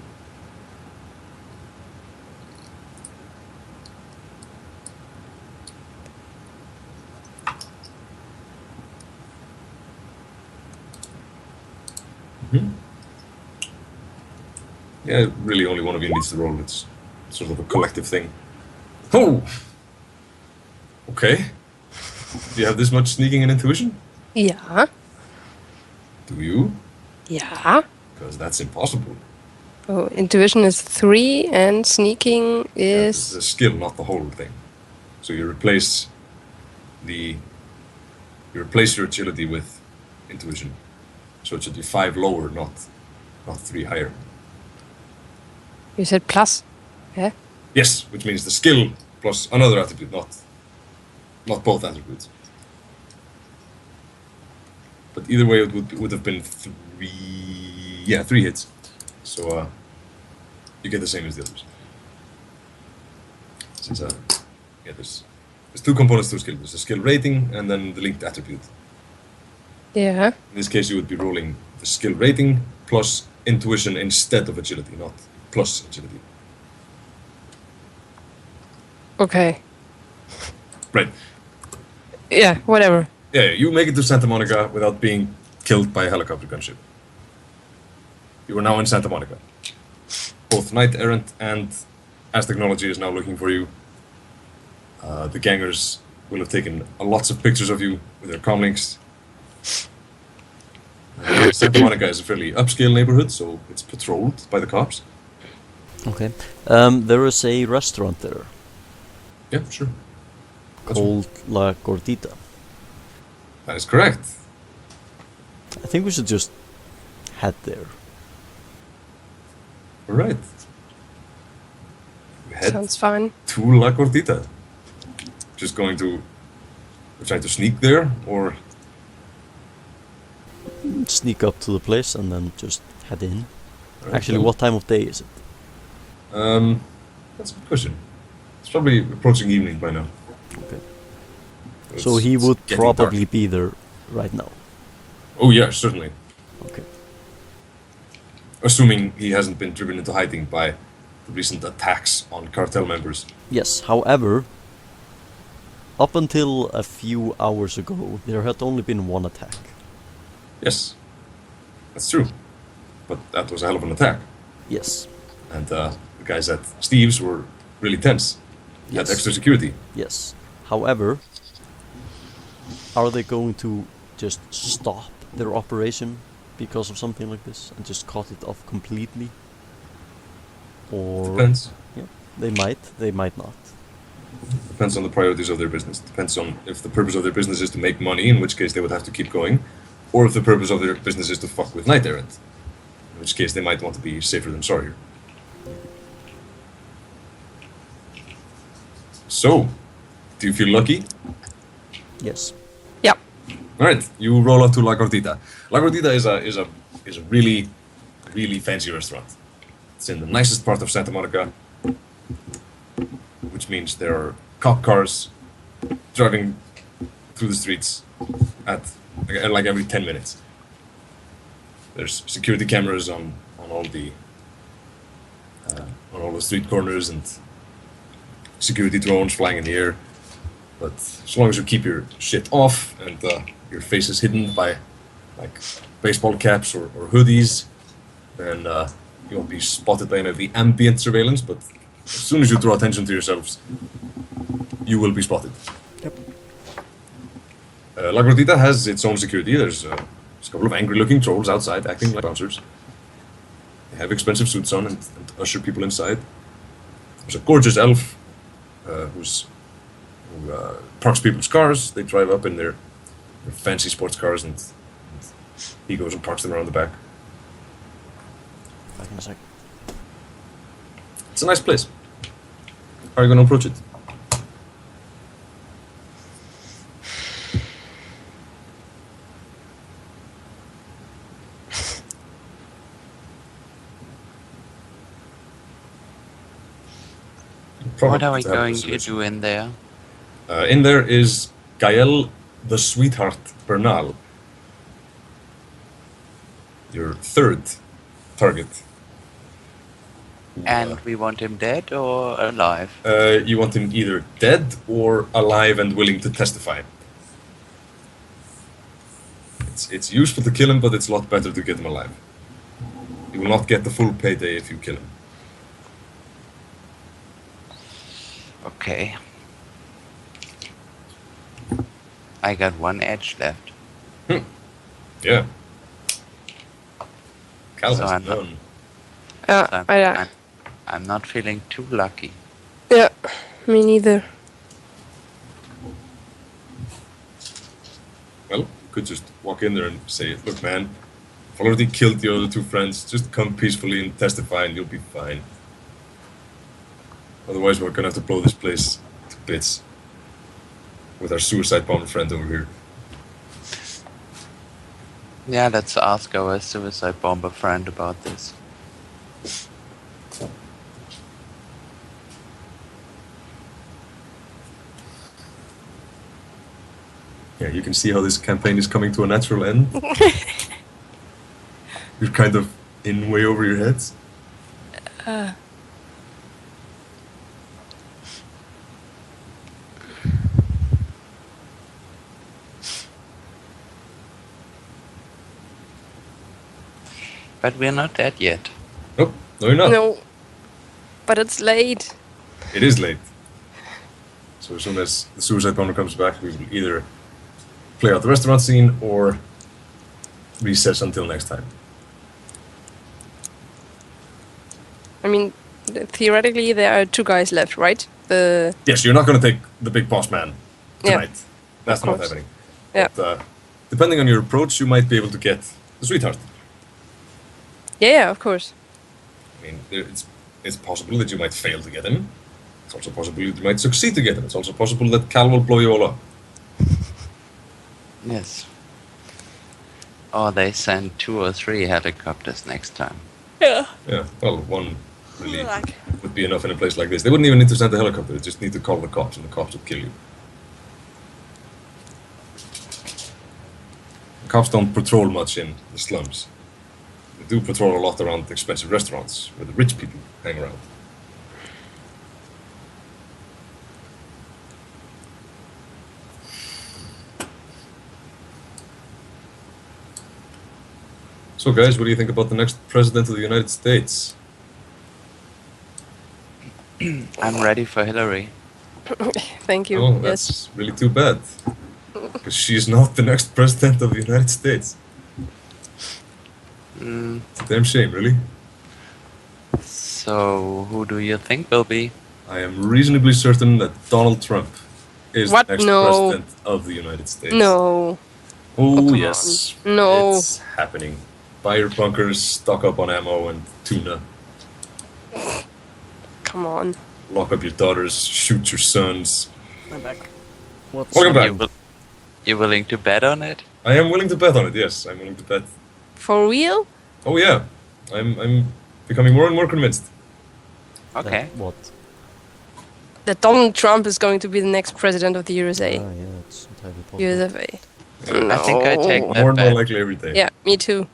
Yeah, really only one of you needs to roll. It's sort of a collective thing. Oh! Okay. Do you have this much sneaking and intuition? Yeah. Do you? Yeah. Because that's impossible. Oh, intuition is 3 and sneaking Yeah, this is is... a skill, not the whole thing. So you replace your agility with intuition. So it should be 5 lower, not 3 higher. You said plus. Yeah. Yes, which means the skill plus another attribute, not both attributes. But either way, it would have been 3 hits. So you get the same as the others. Since there's 2 components to a skill. There's a skill rating and then the linked attribute. Yeah. In this case, you would be rolling the skill rating plus intuition instead of agility, not plus agility. Okay. Right. Yeah, whatever. Yeah, you make it to Santa Monica without being killed by a helicopter gunship. You are now in Santa Monica. Both Knight Errant and As Technology is now looking for you. The gangers will have taken lots of pictures of you with their comlinks. Santa Monica is a fairly upscale neighborhood, so it's patrolled by the cops. Okay. There is a restaurant there Yeah, sure. called La Gordita. That is correct. I think we should just head there. All right. We head Sounds fine. to La Gordita. Just trying to sneak there, or Sneak up to the place and then just head in. Alright, Actually, well, what time of day is it? That's a good question. It's probably approaching evening by now. Okay. It's- So he it's would getting probably dark. be there right now. Oh yeah, certainly. Okay. Assuming he hasn't been driven into hiding by the recent attacks on cartel members. Yes, however, up until a few hours ago, there had only been one attack. Yes, that's true. But that was a hell of an attack. Yes. And the guys at Steve's were really tense. Had Yes. extra security. Yes. However, are they going to just stop their operation because of something like this and just cut it off completely? Or Depends. they might not. Depends on the priorities of their business. Depends on if the purpose of their business is to make money, in which case they would have to keep going, or if the purpose of their business is to fuck with Knight Errant, in which case they might want to be safer than sorrier. So, do you feel lucky? Yes. Yeah. All right, you roll out to La Gordita. La Gordita is a really, really fancy restaurant. It's in the nicest part of Santa Monica, which means there are cop cars driving through the streets at like every 10 minutes. There's security cameras on all the street corners and security drones flying in the air. But as long as you keep your shit off and your face is hidden by like baseball caps or hoodies, then you won't be spotted by any of the ambient surveillance. But as soon as you draw attention to yourselves, you will be spotted. Yep. La Gordita has its own security. There's a couple of angry-looking trolls outside acting like bouncers. They have expensive suits on and usher people inside. There's a gorgeous elf who parks people's cars. They drive up in their fancy sports cars, and he goes and parks them around the back. Back in a sec. It's a nice place. How are you going to approach it? What are we going to do in there? In there is Gael the Sweetheart Bernal, your third target. And we want him dead or alive? You want him either dead or alive and willing to testify. It's useful to kill him, but it's a lot better to get him alive. You will not get the full payday if you kill him. Okay. I got one edge left. Yeah. Cal So has I'm not- none. I'm not feeling too lucky. Yeah, me neither. Well, you could just walk in there and say, look man, I've already killed the other two friends, just come peacefully and testify and you'll be fine. Otherwise we're gonna have to blow this place to bits. With our suicide bomber friend over here. Yeah, let's ask our suicide bomber friend about this. Yeah, you can see how this campaign is coming to a natural end. You're kind of in way over your heads. But we're not dead yet. Nope, no you're not. No, but it's late. It is late. So as soon as the suicide bomber comes back, we will either play out the restaurant scene or recess until next time. I mean, theoretically, there are two guys left, right? The Yes, you're not going to take the big boss man Yeah, tonight. That's of not course. happening. Yeah. But, depending on your approach, you might be able to get the sweetheart. yeah, of course. I mean, it's possible that you might fail to get him. It's also possible that you might succeed to get him. It's also possible that Cal will blow you all up. Yes. Or they send 2 or 3 helicopters next time. Yeah. Yeah, well, one really would be enough in a place like this. They wouldn't even need to send a helicopter. They just need to call the cops, and the cops would kill you. The cops don't patrol much in the slums. They do patrol a lot around expensive restaurants where the rich people hang around. So guys, what do you think about the next president of the United States? I'm ready for Hillary. Thank you. Oh, Yes. that's really too bad. Because she is not the next president of the United States. Mm, It's a damn shame, really. so, who do you think will be? I am reasonably certain that Donald Trump is What? the next No. president of the United States. No. Oh, come yes. on. No. It's happening. Buy your bunkers, stock up on ammo and tuna. Come on. Lock up your daughters, shoot your sons. I'm back. What's Welcome back. You willing to bet on it? I am willing to bet on it, yes. I'm willing to bet. For real? Oh, yeah. I'm becoming more and more convinced. Okay. that? What? That Donald Trump is going to be the next president of the USA. Yeah, it's entirely possible. USA. Yeah. I think I take No. that More and more bet. likely every day. Yeah, me too.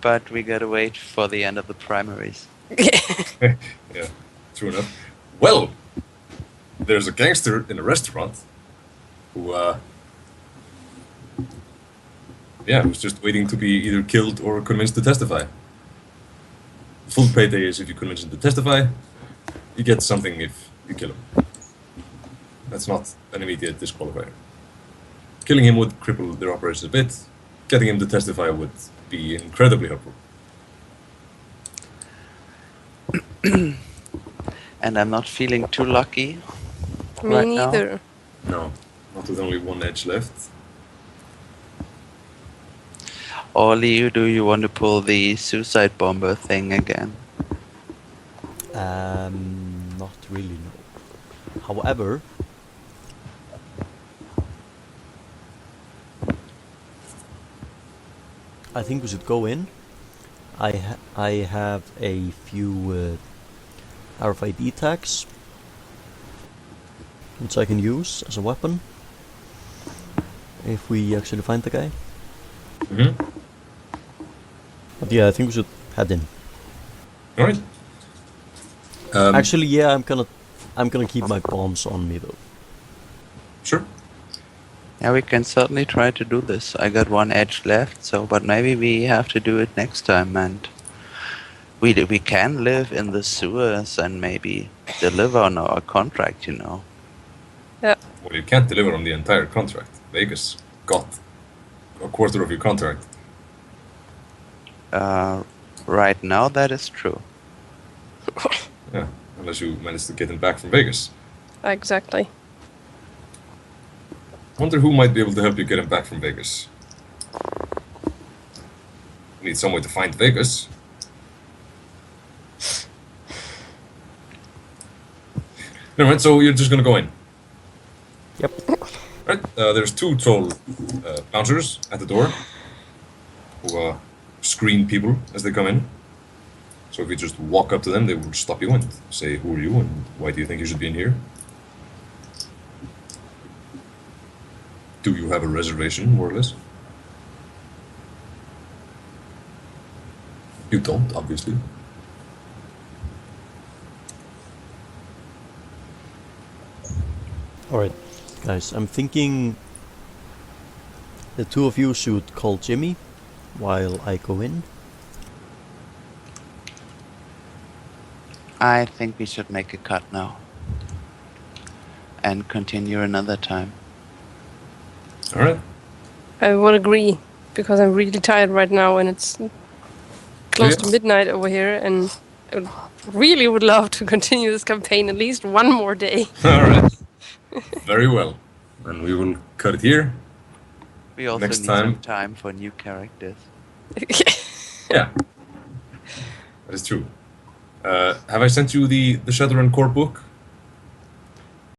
But we gotta wait for the end of the primaries. Yeah, true enough. Well, there's a gangster in a restaurant who, who's just waiting to be either killed or convinced to testify. Full payday is if you convince him to testify. You get something if you kill him. That's not an immediate disqualifier. Killing him would cripple their operations a bit. Getting him to testify would be incredibly helpful. And I'm not feeling too lucky. Me Right neither. No, not with only one edge left. Ollie, do you want to pull the suicide bomber thing again? Not really, no. However, I think we should go in. I have a few RFID tags which I can use as a weapon if we actually find the guy. Mm-hmm. But yeah, I think we should head in. All right. Actually, yeah, I'm gonna keep my bombs on me though. Sure. Yeah, we can certainly try to do this. I got one edge left, but maybe we have to do it next time, and we can live in the sewers and maybe deliver on our contract, you know. Yeah. Well, you can't deliver on the entire contract. Vegas got a quarter of your contract. Right now, that is true. Yeah, unless you manage to get him back from Vegas. Exactly. Wonder who might be able to help you get him back from Vegas. Need some way to find Vegas. Alright, so you're just gonna go in. Yep. Right, there's two tall bouncers at the door who screen people as they come in. So if you just walk up to them, they will stop you and say, "Who are you and why do you think you should be in here? Do you have a reservation, more or less?" You don't, obviously. Alright, guys, I'm thinking the two of you should call Jimmy while I go in. I think we should make a cut now. And continue another time. Alright. I would agree, because I'm really tired right now and it's close to midnight over here, and I really would love to continue this campaign at least one more day. Alright. Very well. And we will cut it here. We also Next need time. some time for new characters. Yeah. That is true. Have I sent you the Shadowrun core book?